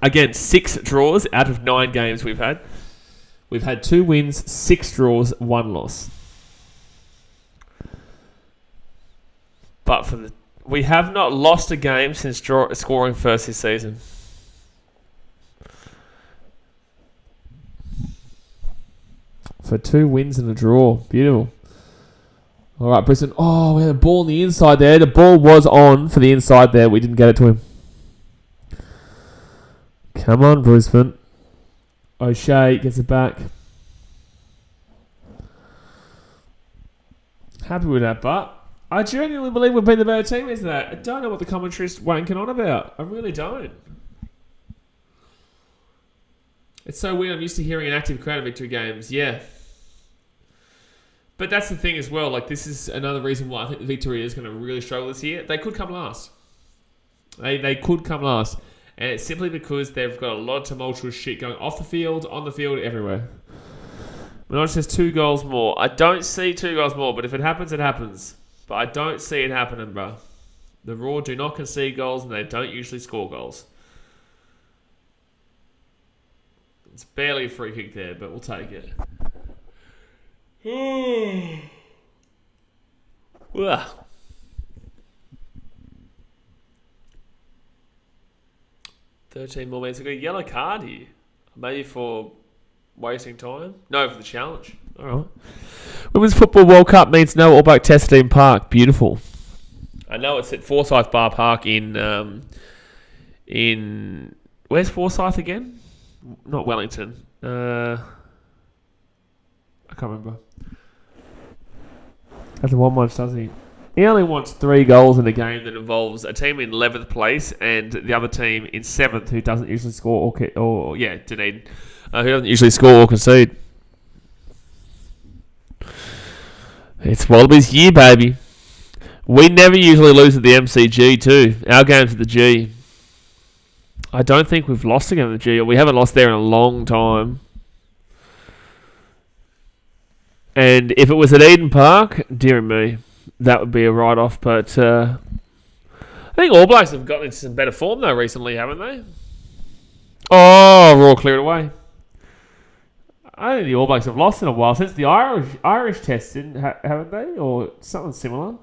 Again, 6 draws out of 9 games we've had. We've had 2 wins, 6 draws, 1 loss. But we have not lost a game since scoring first this season. For 2 wins and a draw. Beautiful. All right, Brisbane. Oh, we had a ball on the inside there. The ball was on for the inside there. We didn't get it to him. Come on, Brisbane. O'Shea gets it back. Happy with that, but I genuinely believe we've been the better team, isn't that? I don't know what the commentary's wanking on about. I really don't. It's so weird. I'm used to hearing an active crowd at Victory games. Yeah. But that's the thing as well. Like, this is another reason why I think the Victory is going to really struggle this year. They could come last. They could come last. And it's simply because they've got a lot of tumultuous shit going off the field, on the field, everywhere. Monash says 2 goals more. I don't see 2 goals more, but if it happens, it happens. But I don't see it happening, bro. The Roar do not concede goals, and they don't usually score goals. It's barely a free kick there, but we'll take it. Ugh. $13 more minutes. We've got a yellow card here. Maybe for wasting time? No, for the challenge. All right. Women's Football World Cup means no All Black Test Team Park. Beautiful. I know it's at Forsyth Bar Park in where's Forsyth again? Not Wellington. I can't remember. Doesn't want much, does he? He only wants 3 goals in a game that involves a team in 11th place and the other team in 7th who doesn't usually score Dunedin, who doesn't usually score or concede. It's Wallabies' year, baby. We never usually lose at the MCG too. Our game's at the G. I don't think we've lost again at the G, or we haven't lost there in a long time. And if it was at Eden Park, dear me, that would be a write-off. But I think All Blacks have gotten into some better form though recently, haven't they? Oh, Roar cleared away. I think the All Blacks have lost in a while since the Irish test, haven't they? Or something similar.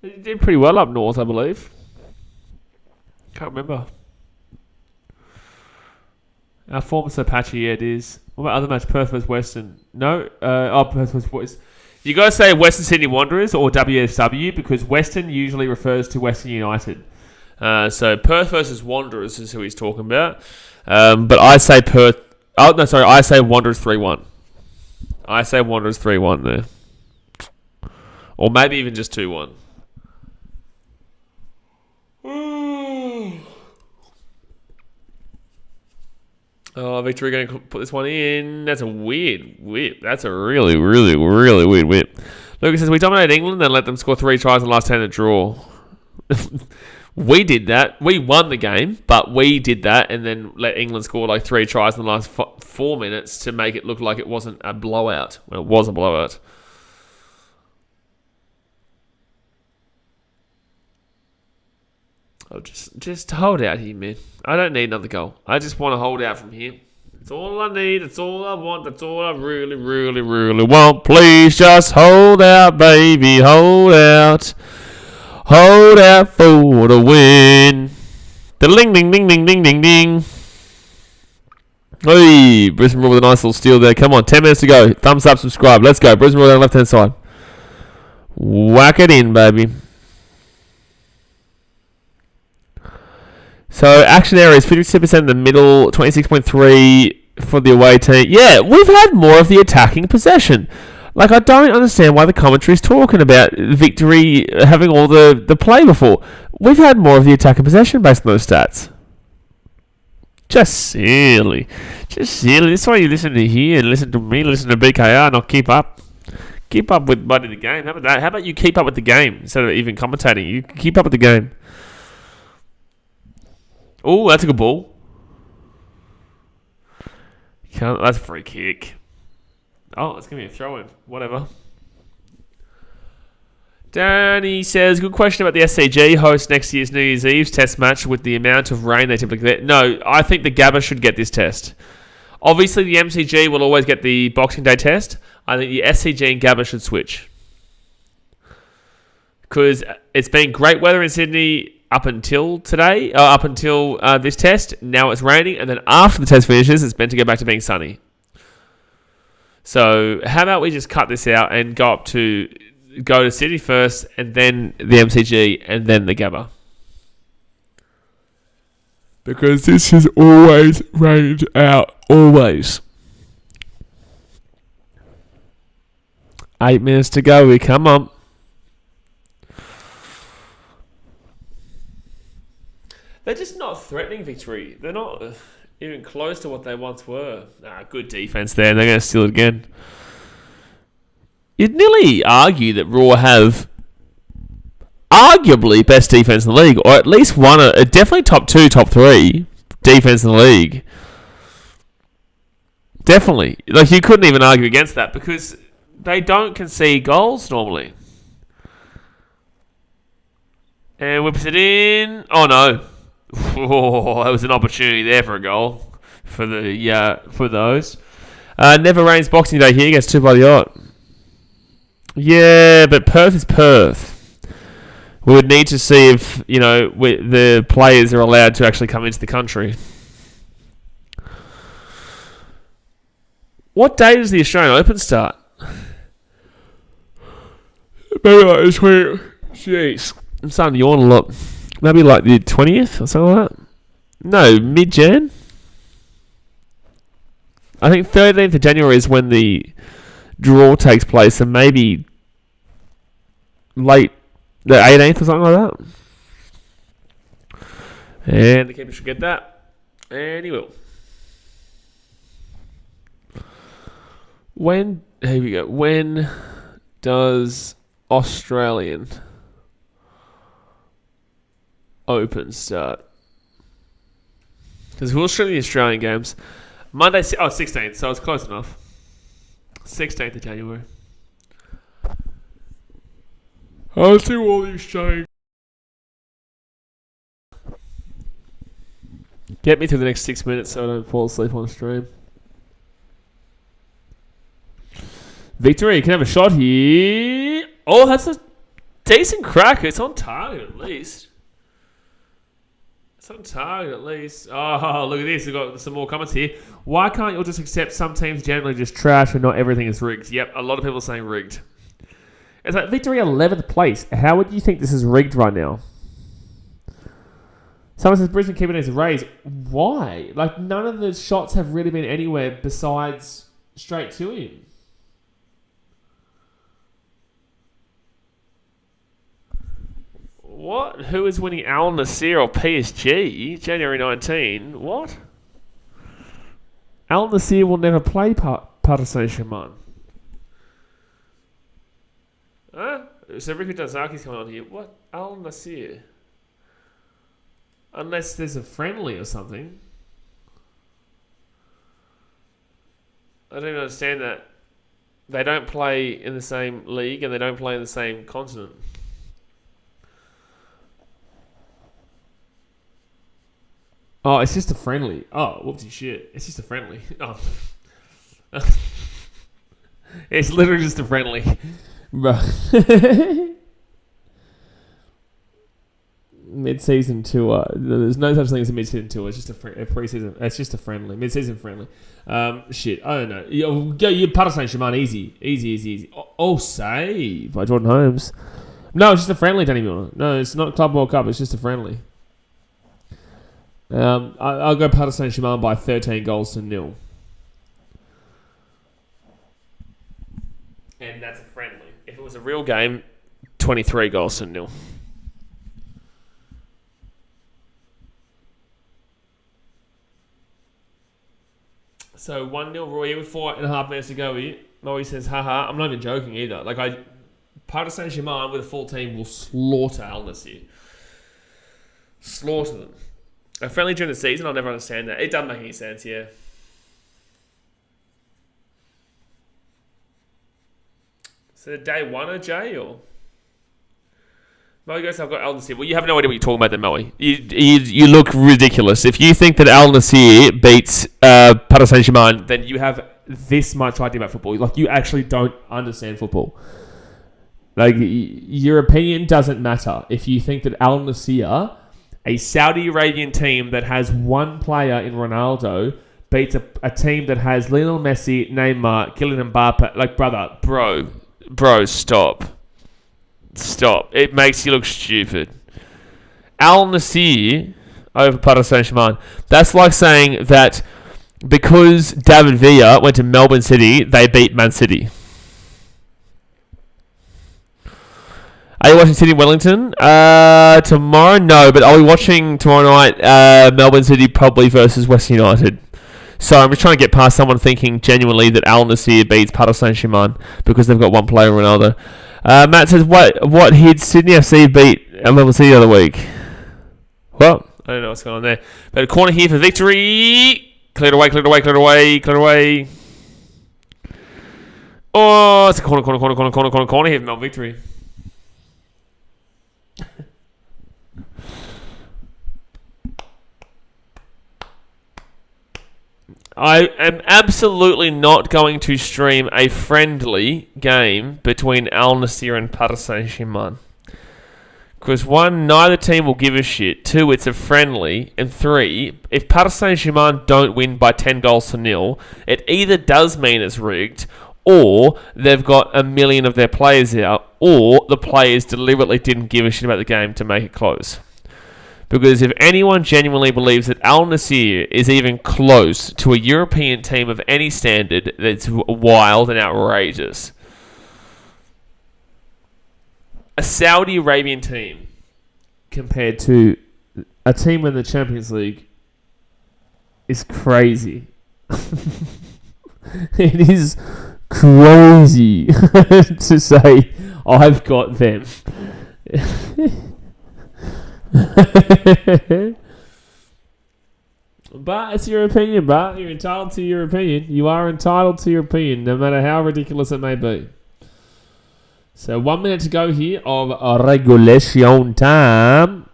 They did pretty well up north, I believe. Can't remember. Our form is so patchy, yeah, it is. What about other match? Perth vs Western? No? Perth vs Western. You got to say Western Sydney Wanderers or WSW because Western usually refers to Western United. So Perth versus Wanderers is who he's talking about. But I say Perth... Oh, no, sorry. I say Wanderers 3-1. I say Wanderers 3-1 there. Or maybe even just 2-1. Oh, Victory going to put this one in. That's a weird whip. That's a really, really, really weird whip. Lucas says, we dominated England and let them score 3 tries in the last 10 to draw. We did that. We won the game, but we did that and then let England score like 3 tries in the last 4 minutes to make it look like it wasn't a blowout. Well, it was a blowout. Oh, just hold out here, man. I don't need another goal. I just want to hold out from here. That's all I need. That's all I want. That's all I really, really, really want. Please just hold out, baby. Hold out. Hold out for the win. Ding, ding, ding, ding, ding, ding, ding. Hey, Brisbane Roar with a nice little steal there. Come on, 10 minutes to go. Thumbs up, subscribe. Let's go. Brisbane Roar down the left-hand side. Whack it in, baby. So, action area is 52% in the middle, 26.3 for the away team. Yeah, we've had more of the attacking possession. Like, I don't understand why the commentary is talking about Victory having all the play before. We've had more of the attacking possession based on those stats. Just silly. Just silly. That's why you listen to here and listen to me, listen to BKR, not keep up. Keep up with Buddy the game. How about that? How about you keep up with the game instead of even commentating? You keep up with the game. Oh, that's a good ball. That's a free kick. Oh, it's going to be a throw-in. Whatever. Danny says, good question about the SCG host next year's New Year's Eve test match with the amount of rain they typically get. No, I think the Gabba should get this test. Obviously, the MCG will always get the Boxing Day test. I think the SCG and Gabba should switch. Because it's been great weather in Sydney up until today, up until this test. Now it's raining, and then after the test finishes, it's meant to go back to being sunny. So how about we just cut this out and go to Sydney first, and then the MCG, and then the Gabba. Because this has always rained out. Always. 8 minutes to go. We come on. They're just not threatening Victory. They're not even close to what they once were. Good defense there. They're going to steal it again. You'd nearly argue that Roar have arguably best defense in the league, or at least one, definitely top 2, top 3 defense in the league. Definitely. Like, you couldn't even argue against that because they don't concede goals normally. And whips it in. Oh, no. Oh, that was an opportunity there for a goal for those. Never rains Boxing Day here. Gets 2 by the yacht. Yeah, but Perth is Perth. We would need to see if, the players are allowed to actually come into the country. What day does the Australian Open start? Maybe like this week. Jeez. I'm starting to yawn a lot. Maybe like the 20th or something like that. No, mid-Jan. I think 13th of January is when the draw takes place, and maybe late the 18th or something like that. And the keeper should get that. And he will. Here we go. When does Australian Open start? Because we'll show the Australian games. Monday, 16th, so it's close enough. 16th of January. I'll see all the Australian. Get me through the next 6 minutes so I don't fall asleep on the stream. Victory, you can have a shot here. Oh, that's a decent crack. It's on target at least. Oh, look at this. We've got some more comments here. Why can't you all just accept some teams generally just trash and not everything is rigged? Yep, a lot of people are saying rigged. It's like Victory 11th place. How would you think this is rigged right now? Someone says Brisbane keeping his raise. Why? Like, none of the shots have really been anywhere besides straight to him. What? Who is winning Al Nassr or PSG? January 19. What? Al Nassr will never play Paris Saint-Germain. Huh? So Riku Dazaki's coming on here. What? Al Nassr? Unless there's a friendly or something. I don't even understand that. They don't play in the same league and they don't play in the same continent. Oh, it's just a friendly. Oh, whoopsie shit. It's just a friendly. Oh. It's literally just a friendly. Mid-season tour. There's no such thing as a mid-season tour. It's just a pre-season. It's just a friendly. Mid-season friendly. Shit. I don't know. You Paris Saint-Germain. Easy. Oh, save by Jordan Holmes. No, it's just a friendly, Danny Milner. No, it's not Club World Cup. It's just a friendly. I'll go Paris Saint-Germain by 13 goals to 0. And that's a friendly. If it was a real game, 23 goals to 0. So 1-0 Roy with 4.5 minutes to go here. Molly says, haha. I'm not even joking either. Paris Saint-Germain with a full team will slaughter Al Nassr. Slaughter them. A friendly during the season, I'll never understand that. It doesn't make any sense, yeah. So day one of Jay, or? Mo goes, I've got Al Nassir. Well, you have no idea what you're talking about then, Moe. You look ridiculous. If you think that Al Nassir beats Paris Saint-Germain, then you have this much idea about football. Like, you actually don't understand football. Like, your opinion doesn't matter. If you think that Al Nassir, a Saudi Arabian team that has one player in Ronaldo, beats a team that has Lionel Messi, Neymar, Kylian Mbappe, like, bro, stop. It makes you look stupid. Al Nassir over Paris Saint-Germain. That's like saying that because David Villa went to Melbourne City, they beat Man City. Are you watching Sydney Wellington? Tomorrow? No, but I'll be watching tomorrow night Melbourne City probably versus West United. So I'm just trying to get past someone thinking genuinely that Al Nassir beats Paris Saint-Germain because they've got one player, Ronaldo. Matt says, what did Sydney FC beat Melbourne City the other week? Well, I don't know what's going on there. But a corner here for victory. Cleared away. Oh, it's a corner here for Melbourne Victory. I am absolutely not going to stream a friendly game between Al Nassr and Paris Saint-Germain. Because 1, neither team will give a shit. 2, it's a friendly. And 3, if Paris Saint-Germain don't win by 10 goals to nil, it either does mean it's rigged, or they've got a million of their players out, or the players deliberately didn't give a shit about the game to make it close. Because if anyone genuinely believes that Al Nassr is even close to a European team of any standard, that's wild and outrageous. A Saudi Arabian team compared to a team in the Champions League is crazy. It is crazy to say, I've got them. But it's your opinion, but you're entitled to your opinion. You are entitled to your opinion, no matter how ridiculous it may be. So 1 minute to go here of regulation time.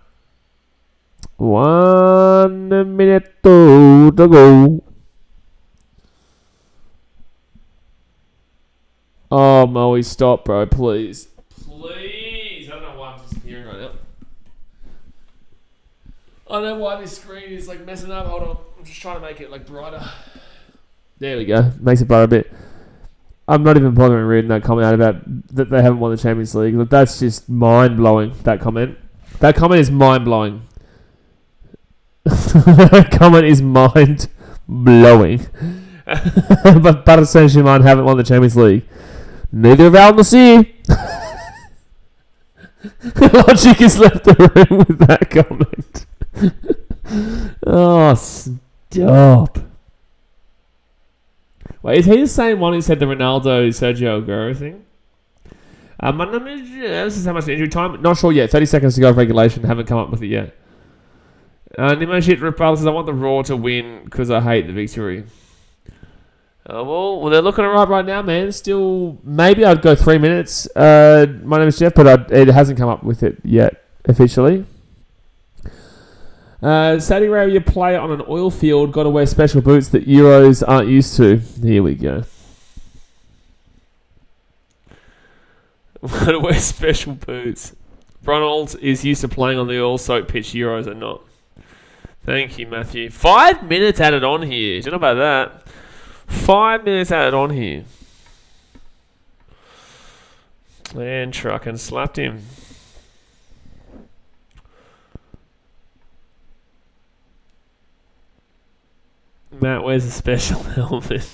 1 minute to go. Oh, Moe, stop, bro, please. Please. I don't know why I'm disappearing right now. I don't know why this screen is like messing up. Hold on. I'm just trying to make it like brighter. There we go. Makes it brighter a bit. I'm not even bothering reading that comment out about that they haven't won the Champions League. Look, that's just mind-blowing, that comment. That comment is mind-blowing. That comment is mind-blowing. But Paris Saint-Germain haven't won the Champions League. Neither have Al Nassr. Logic has left the room with that comment. Oh, stop. Wait, is he the same one who said the Ronaldo Sergio Aguero thing? This is how much injury time? Not sure yet. 30 seconds to go of regulation. Haven't come up with it yet. Nimo Shit Ripal says, I want the Roar to win because I hate the victory. Well, they're looking alright right now, man. Still, maybe I'd go 3 minutes. My name is Jeff, but it hasn't come up with it yet, officially. Saudi Arabia player on an oil field got to wear special boots that Euros aren't used to. Here we go. Got to wear special boots. Ronald is used to playing on the oil-soaked pitch. Euros are not. Thank you, Matthew. 5 minutes added on here. Do you know about that? 5 minutes added on here. And truck and slapped him. Matt wears a special helmet.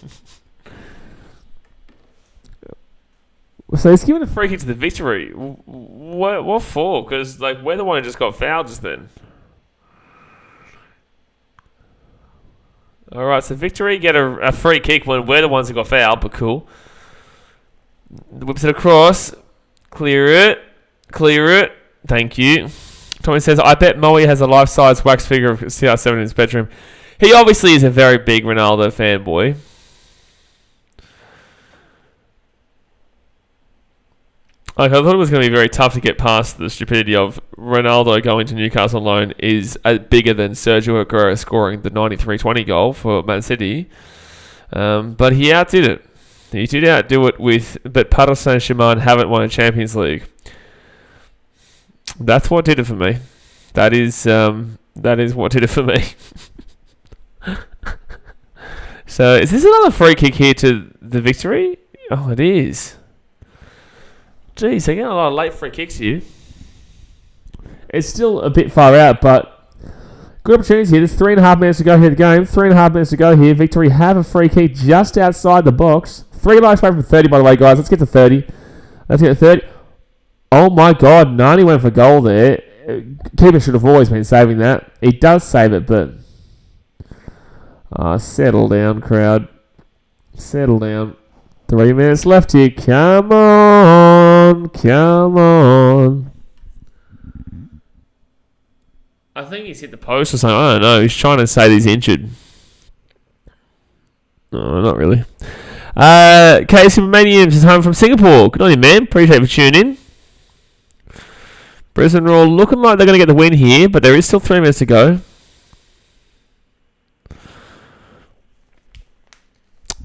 So he's giving a free kick to the victory. What for? Because like we're the one who just got fouled just then. Alright, so victory get a free kick when we're the ones who got fouled, but cool. Whips it across. Clear it. Thank you. Tommy says, I bet Moe has a life-size wax figure of CR7 in his bedroom. He obviously is a very big Ronaldo fanboy. Like, I thought it was going to be very tough to get past the stupidity of Ronaldo going to Newcastle on loan is bigger than Sergio Aguero scoring the 93-20 goal for Man City. But he outdid it. He did outdo it but Paris Saint-Germain haven't won a Champions League. That's what did it for me. That is what did it for me. So, is this another free kick here to the Victory? Oh, it is. Jeez, they're getting a lot of late free kicks here. It's still a bit far out, but good opportunities here. There's 3.5 minutes to go here in the game. 3.5 minutes to go here. Victory have a free kick just outside the box. 3 likes away from 30, by the way, guys. Let's get to 30. Let's get to 30. Oh, my God. Nani went for goal there. Keeper should have always been saving that. He does save it, but... settle down, crowd. Settle down. 3 minutes left here. Come on. Come on. I think he's hit the post or something. I don't know. He's trying to say he's injured. No, not really. KC Maniums is home from Singapore. Good on you, man. Appreciate you for tuning in. Brisbane Roar looking like they're going to get the win here, but there is still 3 minutes to go.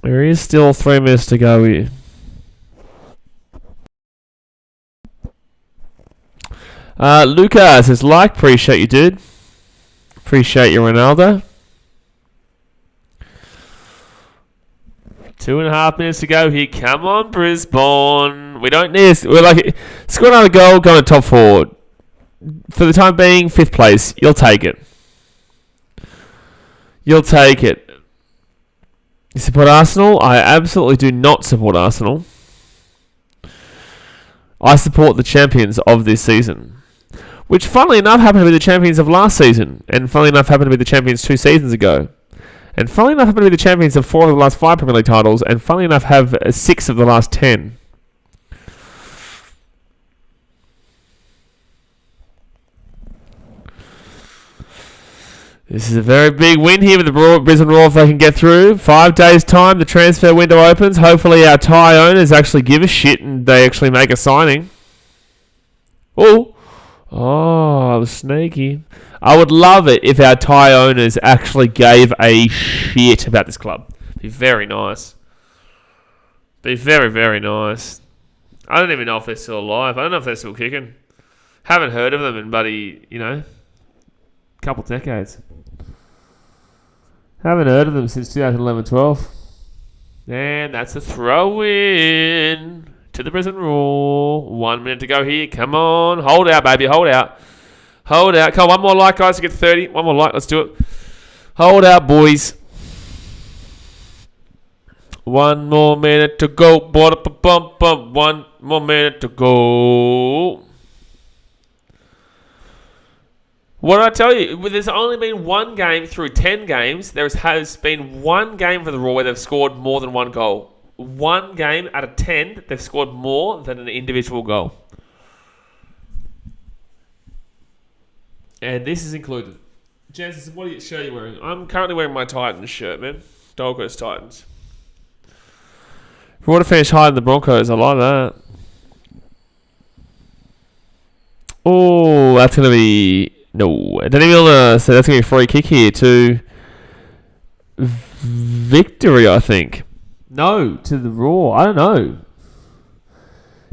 There is still 3 minutes to go here. Lucas says, appreciate you, dude. Appreciate you, Ronaldo. 2.5 minutes to go here. Come on, Brisbane. We don't need... We're like... Score another goal, go to top 4. For the time being, 5th place. You'll take it. You'll take it. You support Arsenal? I absolutely do not support Arsenal. I support the champions of this season. Which, funnily enough, happened to be the champions of last season. And funnily enough, happened to be the champions 2 seasons ago. And funnily enough, happened to be the champions of 4 of the last 5 Premier League titles. And funnily enough, have 6 of the last 10. This is a very big win here with the Brisbane Roar if they can get through. 5 days' time, the transfer window opens. Hopefully our Thai owners actually give a shit and they actually make a signing. Oh, I was sneaky. I would love it if our Thai owners actually gave a shit about this club. Be very nice. Be very, very nice. I don't even know if they're still alive. I don't know if they're still kicking. Haven't heard of them in bloody, couple decades. Haven't heard of them since 2011-12. And that's a throw-in to the Brisbane Roar. 1 minute to go here. Come on. Hold out, baby. Hold out. Hold out. Come on, one more like, guys, to get 30. One more like. Let's do it. Hold out, boys. 1 more minute to go. 1 more minute to go. What did I tell you? There's only been 1 game through 10 games. There has been 1 game for the Roar where they've scored more than 1 goal. 1 game out of 10, they've scored more than an individual goal. And this is included. Jansen, what shirt are you wearing? I'm currently wearing my Titans shirt, man. Gold Coast Titans. If we want to finish higher than the Broncos, I like that. Oh, that's going to be... No, I don't even want to say that's going to be a free kick here to Victory, I think. No, to the Roar. I don't know.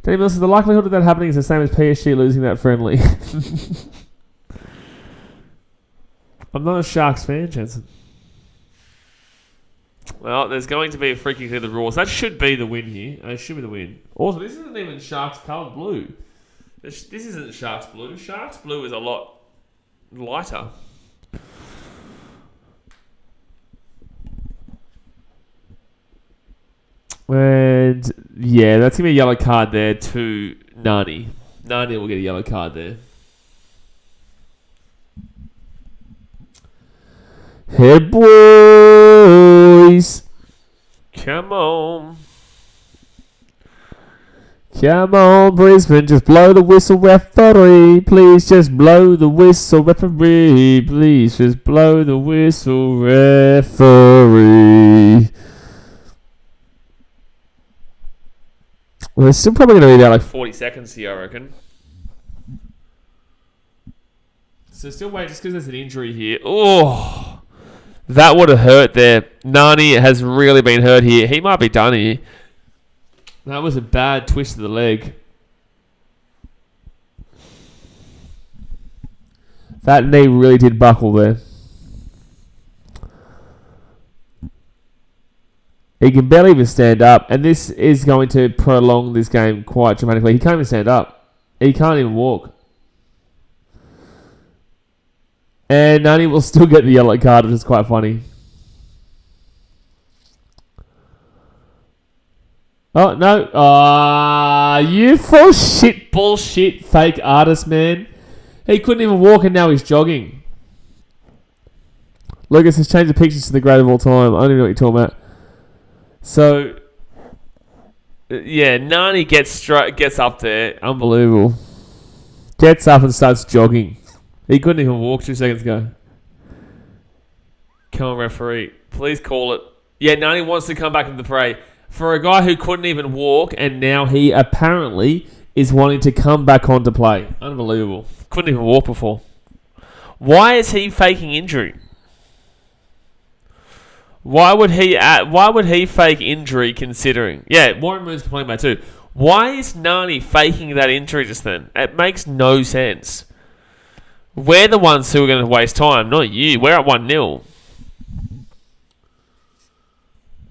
Danny Mills says the likelihood of that happening is the same as PSG losing that friendly. I'm not a Sharks fan, Jensen. Well, there's going to be a free kick to the Roar. So that should be the win here. It should be the win. Also, this isn't even Sharks coloured blue. This isn't Sharks blue. Sharks blue is a lot lighter. And yeah, that's going to be a yellow card there to Nani. Nani will get a yellow card there. Hey, boys. Come on. Come on, Brisbane, just blow the whistle, referee. Please just blow the whistle, referee. Please just blow the whistle, referee. Well, it's still probably going to be about like 40 seconds here, I reckon. So still wait, just because there's an injury here. Oh, that would have hurt there. Nani has really been hurt here. He might be done here. That was a bad twist of the leg. That knee really did buckle there. He can barely even stand up, and this is going to prolong this game quite dramatically. He can't even stand up. He can't even walk. And Nani will still get the yellow card, which is quite funny. Oh, no. You full shit, bullshit, fake artist, man. He couldn't even walk and now he's jogging. Lucas has changed the pictures to the great of all time. I don't even know what you're talking about. So, yeah, Nani gets up there. Unbelievable. Gets up and starts jogging. He couldn't even walk 2 seconds ago. Come on, referee. Please call it. Yeah, Nani wants to come back into the fray. For a guy who couldn't even walk, and now he apparently is wanting to come back on to play. Unbelievable. Couldn't even walk before. Why is he faking injury? Why would he fake injury considering? Yeah, Warren Moon's complaining about it too. Why is Nani faking that injury just then? It makes no sense. We're the ones who are going to waste time, not you. We're at 1-0.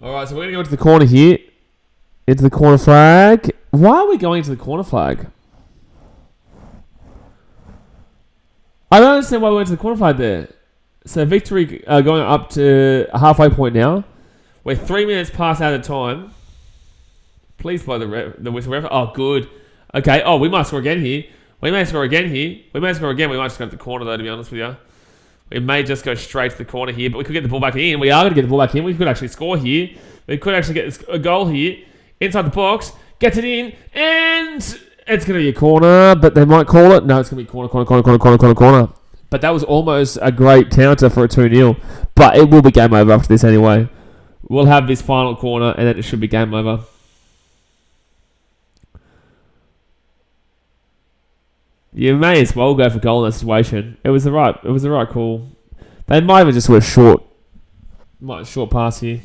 Alright, so we're going to go into the corner here. Into the corner flag. Why are we going into the corner flag? I don't understand why we went to the corner flag there. So Victory going up to a halfway point now. We're 3 minutes past out of time. Please blow the whistle. Oh, good. Okay. Oh, we might score again here. We may score again here. We might just go to the corner though, to be honest with you. We may just go straight to the corner here, but we could get the ball back in. We are going to get the ball back in. We could actually score here. We could actually get a goal here. Inside the box. Gets it in. And it's going to be a corner, but they might call it. No, it's going to be corner. But that was almost a great counter for a 2-0. But it will be game over after this anyway. We'll have this final corner, and then it should be game over. You may as well go for goal in that situation. It was the right call. They might have just went short pass here.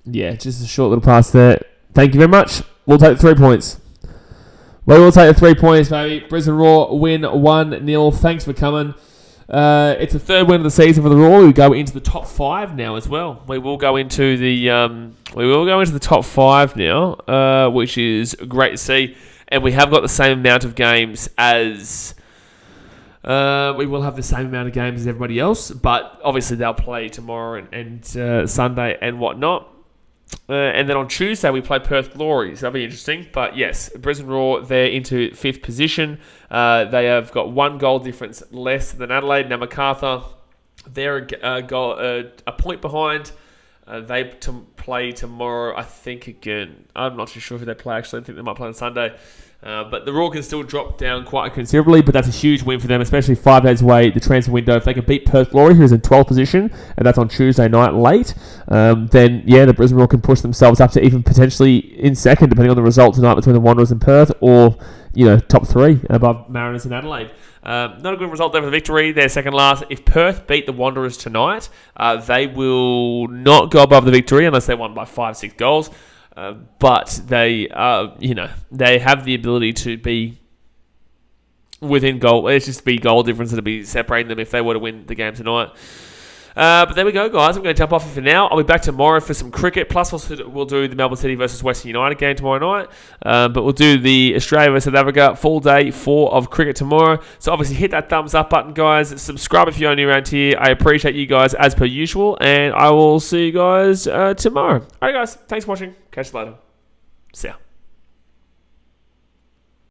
Yeah, just a short little pass there. Thank you very much. We'll take 3 points. We will take the 3 points, baby. Brisbane Roar win 1-0. Thanks for coming. It's the third win of the season for the Roar. We go into the top 5 now as well. We will go into the top 5 now, which is great to see. And we have got the same amount of games as we will have the same amount of games as everybody else, but obviously they'll play tomorrow and Sunday and whatnot. And then on Tuesday, we play Perth Glory, so that'll be interesting. But yes, Brisbane Roar, they're into 5th position. They have got 1 goal difference less than Adelaide. Now, MacArthur, they're a point behind. They play tomorrow, I think, again. I'm not too sure who they play, actually. I think they might play on Sunday. But the Roar can still drop down quite considerably, but that's a huge win for them, especially 5 days away, the transfer window. If they can beat Perth Glory, who's in 12th position, and that's on Tuesday night late, then, yeah, the Brisbane Roar can push themselves up to even potentially in second, depending on the result tonight between the Wanderers and Perth, or, top 3 above Mariners and Adelaide. Not a good result there for the Victory. They're second last. If Perth beat the Wanderers tonight, they will not go above the Victory unless they won by 5-6 goals. But they have the ability to be within goal. It's just be goal difference that'll be separating them if they were to win the game tonight. But there we go, guys. I'm going to jump off for now. I'll be back tomorrow for some cricket. Plus, we'll do the Melbourne City versus Western United game tomorrow night. But we'll do the Australia versus South Africa full day 4 of cricket tomorrow. So obviously hit that thumbs up button, guys. Subscribe if you're new around here. I appreciate you guys as per usual. And I will see you guys tomorrow. All right, guys. Thanks for watching. Catch you later. See ya.